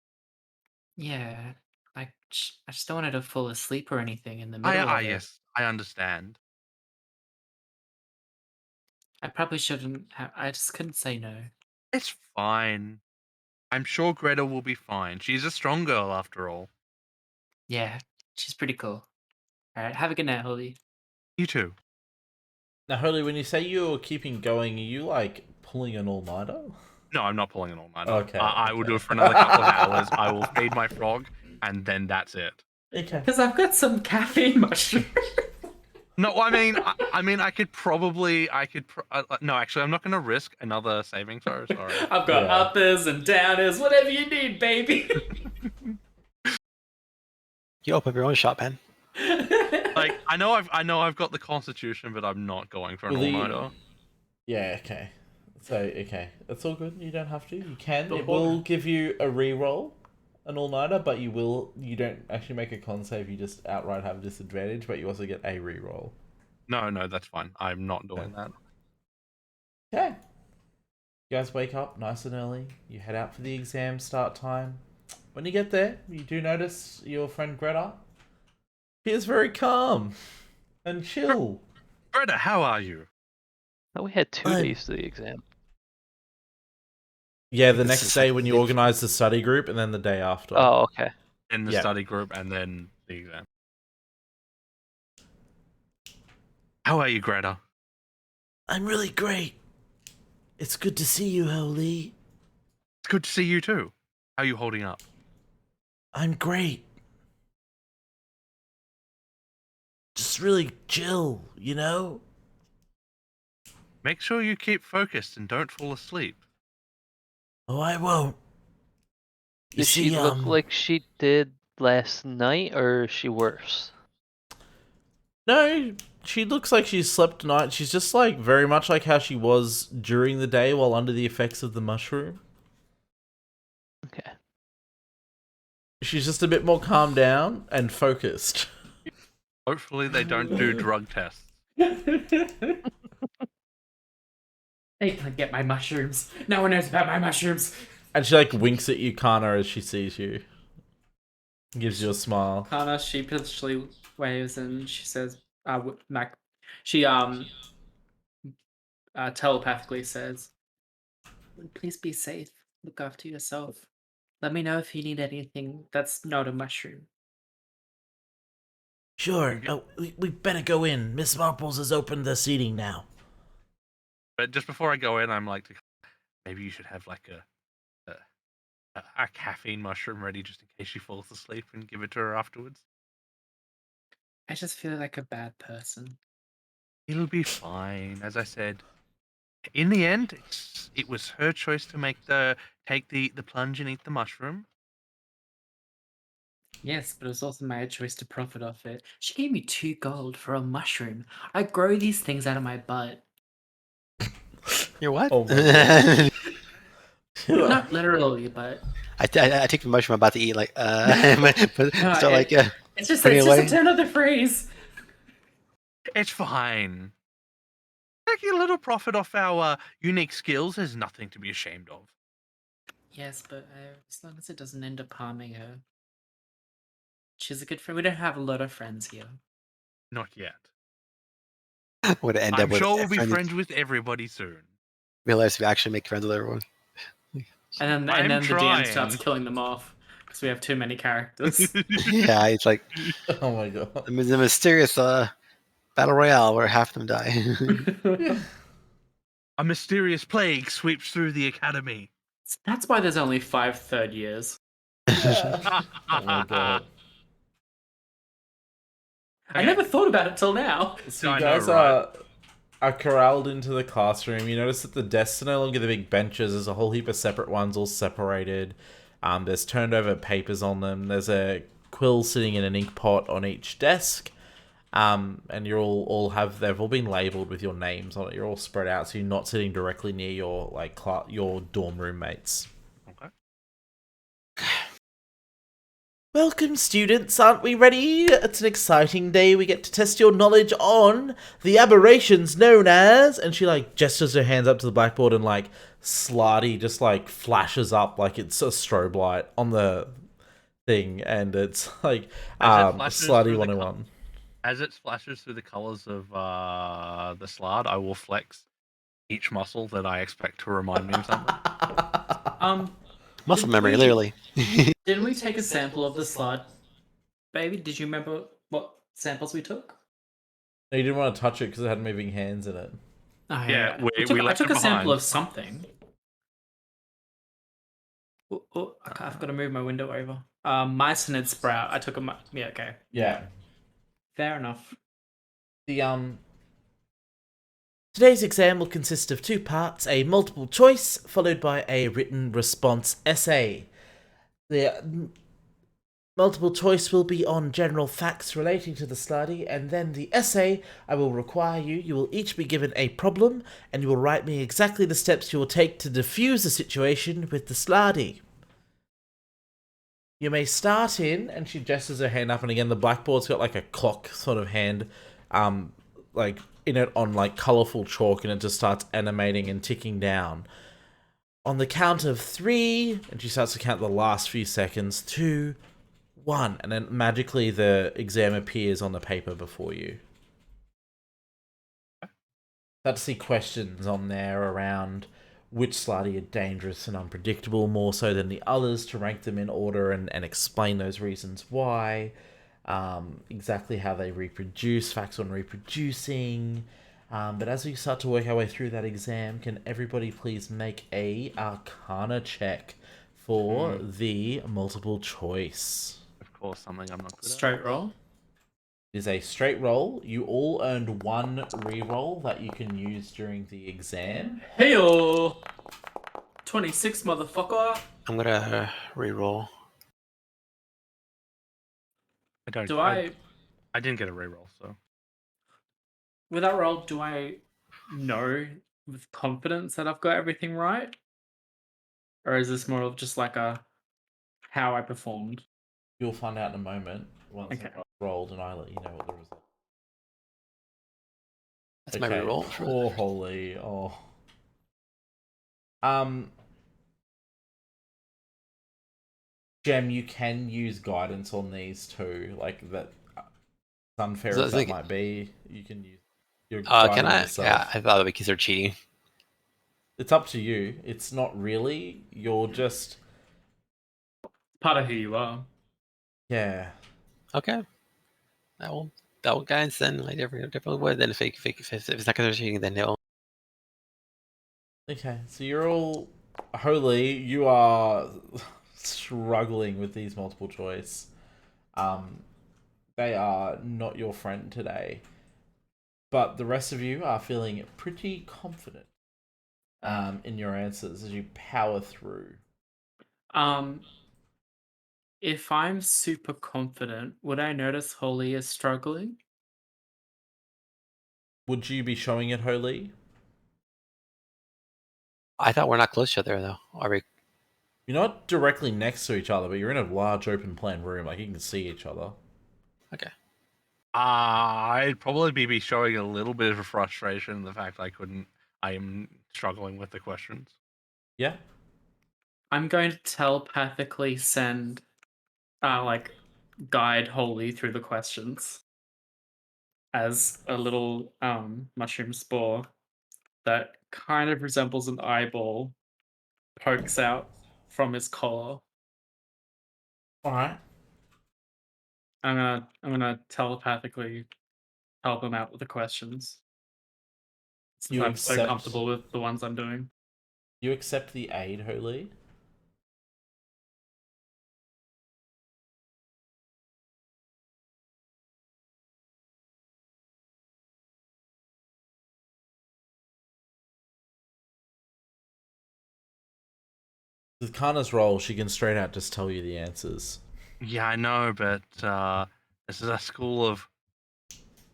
yeah, I just don't want her to fall asleep or anything in the middle of it.
Yes, I understand.
I probably shouldn't have. I just couldn't say no.
It's fine. I'm sure Greta will be fine. She's a strong girl after all.
Yeah, she's pretty cool. All right, have a good night, Holly.
You too.
Now, Hurley, when you say you're keeping going, are you like pulling an all-nighter?
No, I'm not pulling an all-nighter.
Okay,
I will
okay.
do it for another couple of hours. I will feed my frog, and then that's it.
Okay.
Because I've got some caffeine mushroom.
No, I mean, I could probably, no, actually, I'm not going to risk another saving throw. Sorry.
I've got
Yeah.
uppers and downers, whatever you need, baby.
You open up your own shop, man.
Like, I know I've got the constitution, but I'm not going for an
Well,
all-nighter.
Yeah, okay. So, okay. That's all good. You don't have to. You can.
But
It
what-
will give you a re-roll, an all-nighter, but you don't actually make a con save. You just outright have disadvantage, but you also get a re-roll.
No, that's fine. I'm not doing that.
Okay. You guys wake up nice and early. You head out for the exam start time. When you get there, you do notice your friend Greta. She is very calm and chill.
Greta, how are you?
Oh, we had 2
I'm-
days to the exam.
Yeah, the
This
next
is
day
like
when you
big-
organize the study group, and then the day after.
Oh, okay.
In the
Yeah.
study group, and then the exam. How are you, Greta?
I'm really great. It's good to see you, Holly.
It's good to see you too. How are you holding up?
I'm great. Just really chill, you know?
Make sure you keep focused and don't fall asleep.
Oh, I won't. You
Did she
see,
look like she did last night, or is she worse?
No, she looks like she's slept tonight. She's just like very much like how she was during the day while under the effects of the mushroom.
Okay.
She's just a bit more calmed down and focused.
Hopefully they don't do drug tests.
They can't get my mushrooms. No one knows about my mushrooms.
And she like winks at you, Kana, as she sees you. Gives you a smile.
Kana sheepishly waves and she says, Mac. She telepathically says, "Please be safe. Look after yourself. Let me know if you need anything that's not a mushroom.
Sure. Oh, we better go in. Miss Marples has opened the seating now.
But just before I go in, I'm like, maybe you should have like a caffeine mushroom ready just in case she falls asleep and give it to her afterwards.
I just feel like a bad person.
It'll be fine. As I said, in the end, it was her choice to take the plunge and eat the mushroom.
Yes, but it was also my choice to profit off it. She gave me 2 gold for a mushroom. I grow these things out of my butt.
You're what?
Oh my
Not literally, but
I take the mushroom I'm about to eat, like, but
No,
so like,
it's just
putting it
a
away.
turn of the phrase.
It's fine. Taking a little profit off our unique skills is nothing to be ashamed of.
Yes, but as long as it doesn't end up harming her. She's a good friend. We don't have a lot of friends here.
Not yet.
Would end
I'm
up with
sure we'll be
friends-
friends with everybody soon.
Realize we actually make friends with everyone.
And
I'm
then the DM starts
trying.
killing them off because we have too many characters.
Yeah, it's like
god. Oh my god.
the mysterious battle royale where half of them die.
A mysterious plague sweeps through the academy.
That's why there's only 5 third years.
Oh my god.
I never thought about it till now.
So you
I know,
guys
right?
are corralled into the classroom. You notice that the desks are no longer the big benches. There's a whole heap of separate ones, all separated. There's turned over papers on them. There's a quill sitting in an ink pot on each desk. And you're they've all been labelled with your names on it. You're all spread out, so you're not sitting directly near your your dorm roommates.
Okay.
Welcome, students. Aren't we ready? It's an exciting day. We get to test your knowledge on the aberrations known as... And she, gestures her hands up to the blackboard and, Slarty just, flashes up like it's a strobe light on the thing. And it's, Slarty 101.
As it splashes through the colors of the slard, I will flex each muscle that I expect to remind me of something.
Muscle
Did
memory,
we-
literally.
Didn't we take a sample of the slide? Baby, did you remember what samples we took?
No, you didn't want to touch it because it had moving hands in it.
Oh,
Yeah, we
I
left
took
it
a sample
behind.
of something. I've got to move my window over. Mycinid sprout. I took a... Yeah, okay.
Yeah.
Fair enough.
Today's exam will consist of 2 parts, a multiple choice followed by a written response essay. The multiple choice will be on general facts relating to the study, and then the essay I will require you will each be given a problem, and you will write me exactly the steps you will take to defuse the situation with the slardy. You may start in, and she gestures her hand up, and again the blackboard's got a clock sort of hand, in it on colourful chalk, and it just starts animating and ticking down. On the count of 3, and she starts to count the last few seconds, 2, 1, and then magically the exam appears on the paper before you. Start to see questions on there around which slardy are dangerous and unpredictable more so than the others, to rank them in order and explain those reasons why. Exactly how they reproduce, facts on reproducing. But as we start to work our way through that exam, can everybody please make a Arcana check for the multiple choice?
Of course, something I'm not good at.
Straight roll.
It is a straight roll. You all earned 1 reroll that you can use during the exam.
Heyo! 26, motherfucker.
I'm gonna re-roll.
I didn't get a reroll, so.
With that roll, do I know with confidence that I've got everything right? Or is this more of just how I performed?
You'll find out in a moment once
Okay.
I've rolled and I let you know what the result.
That's my re-roll.
Oh, holy. Oh. Gem, you can use guidance on these too. That unfair
So
as that might be, you can use your
can I?
yourself.
Yeah, I thought it would be considered cheating.
It's up to you. It's not really. You're just
part of who you are.
Yeah.
Okay. That will guidance then. Like definitely would. Then if it's not considering, then he'll.
Okay, so you're all Holy. You are struggling with these multiple choice. They are not your friend today, but the rest of you are feeling pretty confident in your answers as you power through.
If I'm super confident, would I notice Holly is struggling?
Would you be showing it, Holy?
I thought we're not close to each other though. Are we?
You're not directly next to each other, but you're in a large open plan room. Like you can see each other.
Okay.
I'd probably be showing a little bit of a frustration in the fact I am struggling with the questions.
Yeah.
I'm going to telepathically send, guide Holly through the questions as a little mushroom spore that kind of resembles an eyeball pokes out from his collar.
All right.
I'm gonna telepathically help him out with the questions. Since
You
I'm so
accept-
comfortable with the ones I'm doing.
You accept the aid, Holy. With Kana's role, she can straight out just tell you the answers.
Yeah, I know, but this is a school of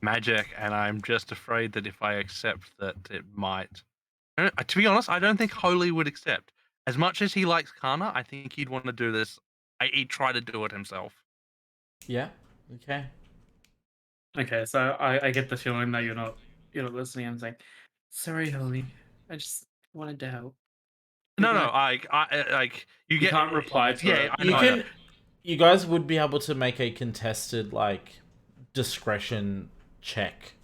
magic, and I'm just afraid that if I accept that, it might. To be honest, I don't think Holy would accept. As much as he likes Kana, I think he'd want to do this. He'd try to do it himself.
Yeah. Okay.
Okay, so I get the feeling that you're not listening. I'm saying, sorry, Holly. I just wanted to help.
No,
Maybe
no, you
You
get.
can't reply to
yeah,
it.
I
You
know.
can. You guys would be able to make a contested discretion check.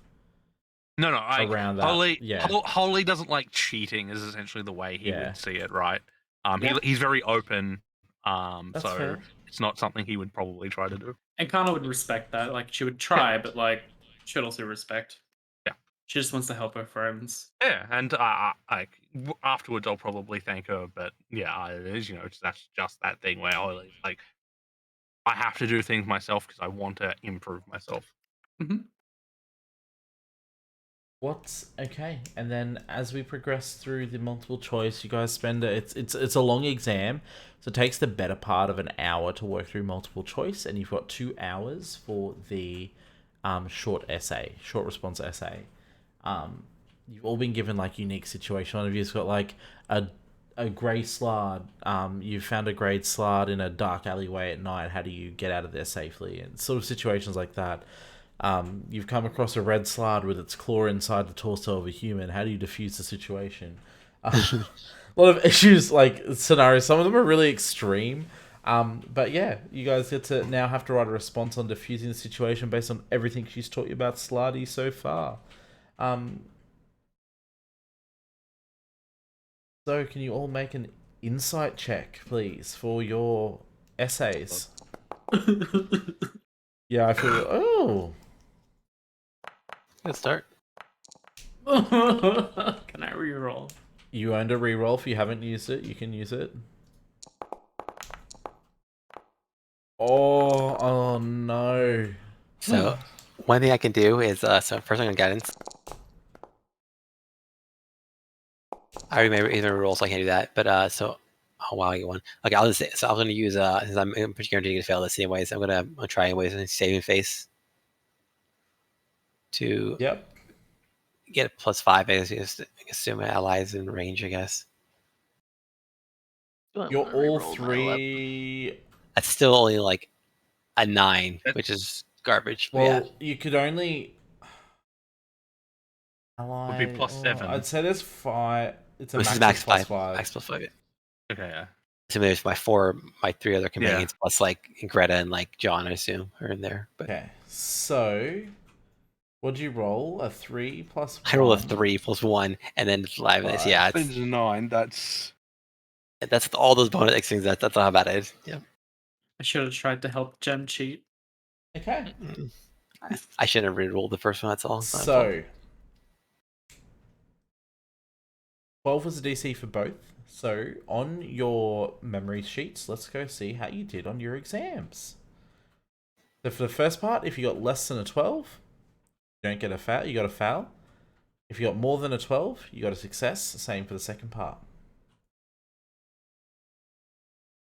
No,
around that,
Holly.
yeah.
Holly doesn't like cheating. Is essentially the way he
Yeah.
would see it, right?
Yeah.
He's very open.
That's
So
fair.
it's not something he would probably try to do.
And Kana would respect that. Like, she would try, but she'd also respect.
Yeah.
She just wants to help her friends.
Yeah, and afterwards I'll probably thank her. But yeah, it is, that's just that thing where Holly's like, I have to do things myself because I want to improve myself.
Mm-hmm.
What's okay? And then as we progress through the multiple choice, you guys spend it's a long exam, so it takes the better part of an hour to work through multiple choice, and you've got 2 hours for the short response essay. You've all been given unique situation. One of you's got a grey slard. You found a grey slard in a dark alleyway at night. How do you get out of there safely? And sort of situations like that. You've come across a red slard with its claw inside the torso of a human. How do you defuse the situation? A lot of issues, scenarios. Some of them are really extreme. But yeah, you guys get to now have to write a response on defusing the situation based on everything she's taught you about Slardy so far. So can you all make an insight check, please, for your essays? Yeah, I feel... Oh!
Good start.
Can I reroll?
You earned a reroll. If you haven't used it, you can use it. Oh no.
So one thing I can do is so first I'm gonna guidance. I already made either roll, so I can't do that. But so oh wow, I get one. Okay, I'll just say so. I'm gonna use since I'm pretty guaranteed to fail this anyways. I'm gonna try anyways and saving face to get a +5. I guess assume my allies in range. I guess
You're all three.
that's still only a 9, which is garbage. But
Well, you could only.
Would be +7.
I'd say there's 5. It's a
this is
max
max
of +5.
Max +5. Yeah.
Okay, yeah.
So there's my 3 other companions plus Greta and John, I assume, are in there. But
okay, so what'd you roll? A 3 plus 1?
I roll a 3 plus 1, and then 5. Yeah,
it's 9. That's
all those bonus things. That's how bad it is. Yeah.
I should have tried to help Gem cheat.
Okay.
I should have re-rolled the first one. That's all. My fault.
So 12 was the DC for both. So on your memory sheets, let's go see how you did on your exams. So for the first part, if you got less than a 12, you don't get a foul. You got a foul. If you got more than a 12, you got a success. Same for the second part.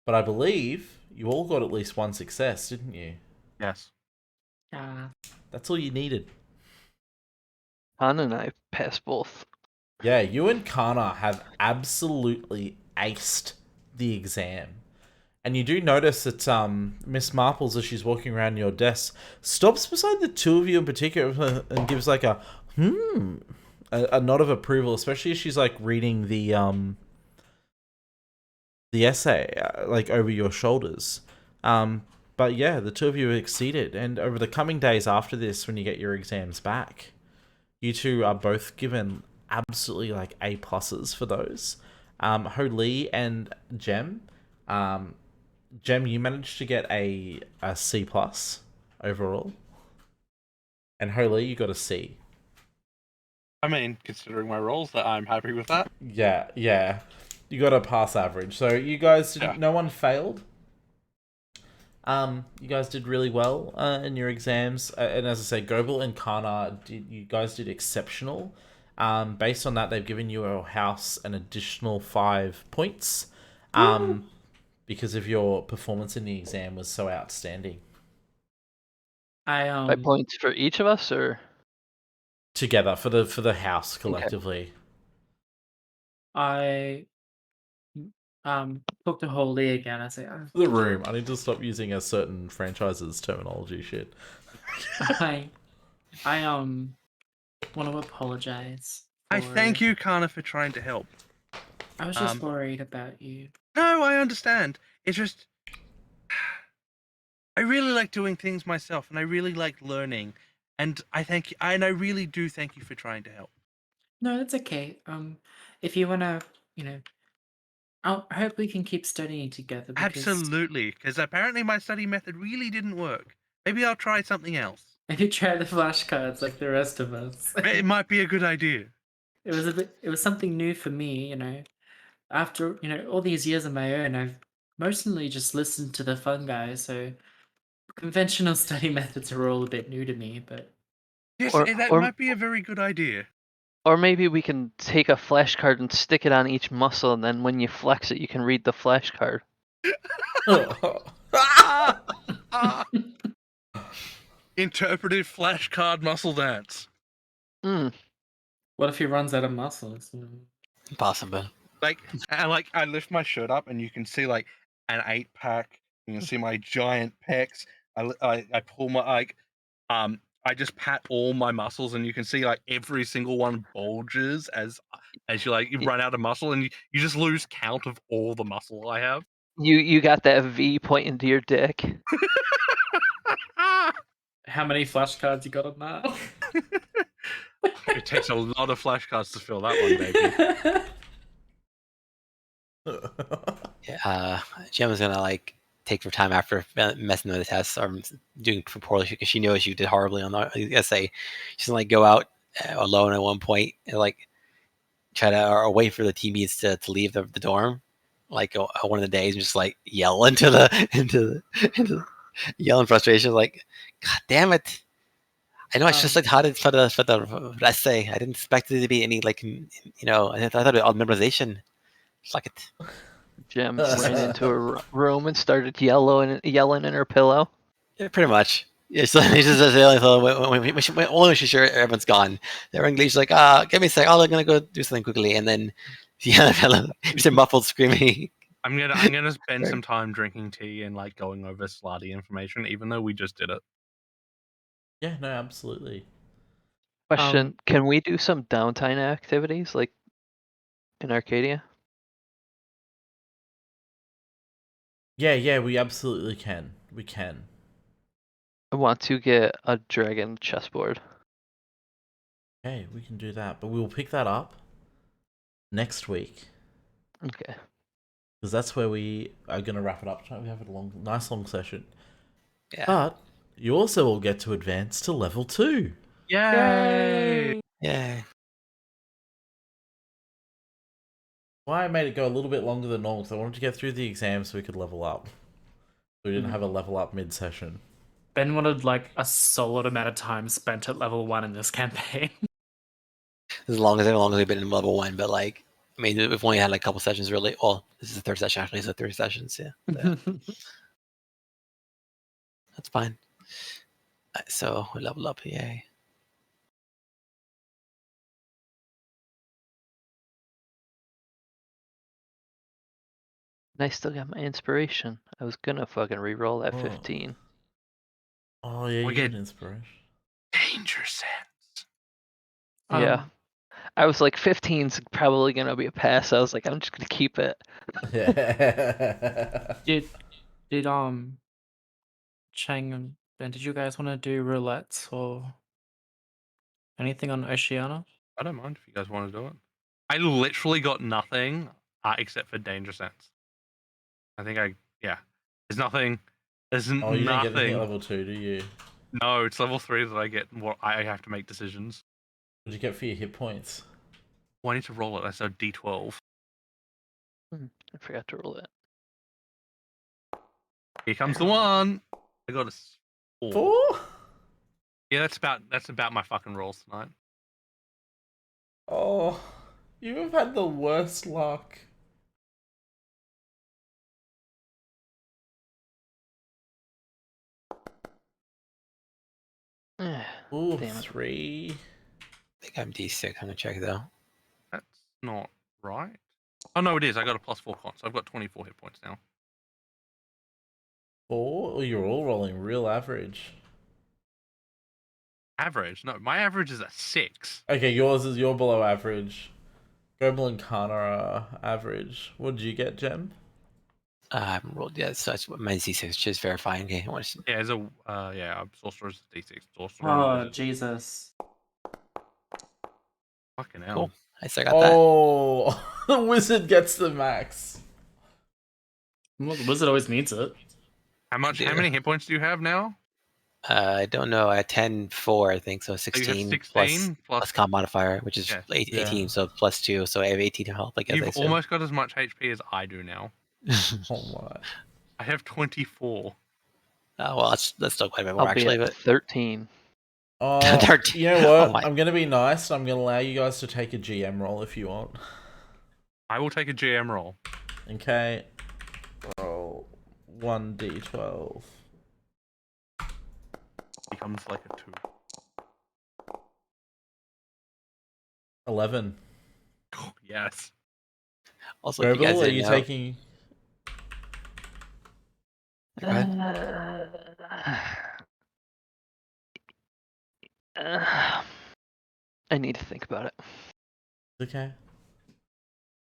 But I believe you all got at least one success, didn't you?
Yes.
That's all you needed.
Han and I passed both.
Yeah, you and Kana have absolutely aced the exam. And you do notice that Miss Marples, as she's walking around your desk, stops beside the two of you in particular and gives like a nod of approval, especially as she's like reading the essay like over your shoulders. But yeah, the two of you exceeded, and over the coming days after this, when you get your exams back, you two are both given absolutely like A pluses for those. Ho Lee and Gem. Gem, you managed to get a C plus overall, and Ho Lee, you got a C.
I mean, considering my rolls, that I'm happy with that.
Yeah, you got a pass average. So you guys didn't.
Yeah.
No one failed. You guys did really well in your exams, and as I said, Gobel and Kana you guys did exceptional. Based on that, they've given your house an additional 5 points. Because of your performance in the exam was so outstanding.
5 points for each of us, or
Together for the house collectively.
I talk to Holy again. I say,
The room. I need to stop using a certain franchise's terminology shit.
I want to apologize.
I thank you, Kana, for trying to help.
I was just worried about you.
No, I understand. It's just I really like doing things myself, and I really like learning. And I really do thank you for trying to help.
No, that's okay. If you wanna, I hope we can keep studying together. Because
Absolutely, because apparently my study method really didn't work. Maybe I'll try something else.
Maybe try the flashcards like the rest of us.
It might be a good idea.
It was something new for me. After all these years on my own, I've mostly just listened to the fun guys. So conventional study methods are all a bit new to me. But
Yes,
Or-
that
or-
might be a very good idea.
or maybe we can take a flashcard and stick it on each muscle, and then when you flex it, you can read the flashcard.
Interpretive flashcard muscle dance.
what if he runs out of muscles?
Impossible.
I lift my shirt up and you can see like an 8-pack. You can see my giant pecs. I pull my I just pat all my muscles and you can see like every single one bulges as you run out of muscle and you just lose count of all the muscle I have.
You got that V pointing to your dick.
How many flashcards you got on that?
It takes a lot of flashcards to fill that one, baby.
Jem is gonna like take her time after messing with the tests or doing poorly because she knows you did horribly on the essay. She's gonna like go out alone at one point and like try to or wait for the teammates to leave the dorm, like one of the days, and just like yell into yell in frustration, like, "God damn it! I know I just like how did for the essay. I didn't expect it to be any like I thought it was all memorization. Fuck it."
Jem ran into a room and started yelling in her pillow.
Yeah, pretty much. Yeah, so he's just when only she's sure everyone's gone. They're English like, give me a sec. I'm gonna go do something quickly, and then he's muffled screaming.
I'm gonna spend some time drinking tea and like going over slutty information, even though we just did it.
Yeah, no, absolutely.
Question: can we do some downtime activities like in Arcadia?
Yeah, we absolutely can. We can.
I want to get a dragon chessboard.
Okay, we can do that, but we'll pick that up next week.
Okay.
because that's where we are going to wrap it up tonight. We have a nice long session.
Yeah.
But you also will get to advance to level 2.
Yay!
Yeah.
Why I made it go a little bit longer than normal, because I wanted to get through the exam so we could level up. We didn't have a level up mid-session.
Ben wanted like a solid amount of time spent at level 1 in this campaign.
As long as we've been in level 1, but like, I mean, we've only had like a couple sessions really. Well, this is the third session actually. So 3 sessions. Yeah. That's fine. So we level up. Yay.
And I still got my inspiration. I was gonna fucking re-roll that
Oh.
15.
Oh, yeah,
We
you get
get-
inspiration.
Danger sense.
Yeah. I was like, 15's probably gonna be a pass. I was like, I'm just gonna keep it.
Yeah.
Did Chang and Ben, did you guys want to do roulettes or anything on Oceania?
I don't mind if you guys want to do it. I literally got nothing except for danger sense. I think there's nothing. There's
Oh, you don't get anything
nothing.
at level 2, do you?
No, it's level 3 that I get. What I have to make decisions.
What did you get for your hit points?
Well, I need to roll it. That's a D12.
I forgot to roll it.
Here comes the one. I got a 4.
4?
Yeah, that's about my fucking rolls tonight.
Oh, you have had the worst luck. Ooh,
Damn it.
3.
I think I'm D6. I'm gonna check though.
That's not right. Oh no, it is. I got a +4 con, so I've got 24 hit points now.
4? Oh, you're all rolling real average.
Average? No, my average is a 6.
Okay, you're below average. Goble and Kana are average. What did you get, Gem?
I haven't rolled yet, so it's mine's D6. Just verifying. Okay.
Yeah, it's a sorcerer's D6. Sorcerer.
Oh, Jesus.
Fucking hell.
Cool. I still got that.
Oh, the wizard gets the max.
Well, the wizard always needs it.
How many hit points do you have now?
I don't know. I had 10, 4, I think. So
So you
16,
have 16
plus con modifier, which is
Yeah.
18.
Yeah.
So +2. So I have 18 to help. I guess.
You've almost got as much HP as I do now.
Oh my.
I have 24.
Well, that's still quite a bit more
I'll be
actually.
at
But
13.
Oh,
13.
you know what?
Oh my.
I'm gonna be nice. I'm gonna allow you guys to take a GM roll if you want.
I will take a GM roll.
Okay. Roll 1d12.
Becomes like a 2.
11.
Yes.
Also, if you guys
Goble, are
didn't
you
know,
taking?
Go ahead.
I need to think about it.
Okay.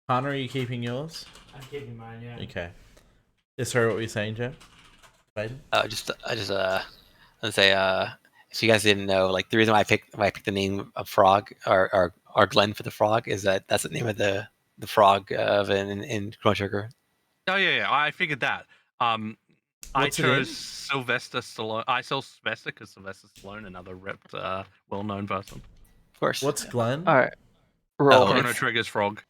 Hannah, are you keeping yours?
I'm keeping mine, yeah.
Okay. Sorry, what were you saying, Jeff? Baden?
I just let's say if you guys didn't know, like the reason why I picked the name of Frog or Glenn for the frog is that's the name of the frog of in Chrono Trigger.
Oh yeah. I figured that. I
What's it in?
chose Sylvester Stallone. I saw Sylvester because Sylvester Stallone, another ripped, well-known person.
Of course.
What's Glenn?
All right. Roll.
Oh,
Chrono
it's-
Trigger's frog.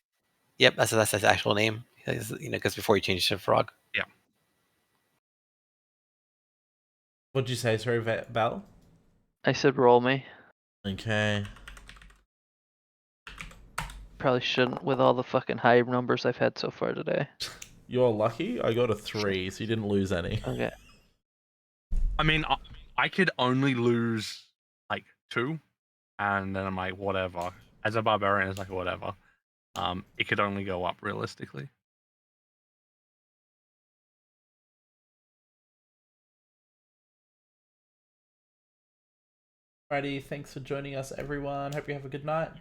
Yep, that's his actual name. Because before you changed it to Frog.
What'd you say, sorry, Val?
I said roll me.
Okay.
Probably shouldn't with all the fucking high numbers I've had so far today.
You're lucky. I got a 3, so you didn't lose any.
Okay.
I mean, I could only lose like 2, and then I'm like, whatever. As a barbarian, it's like whatever. It could only go up realistically.
Alrighty, thanks for joining us, everyone. Hope you have a good night.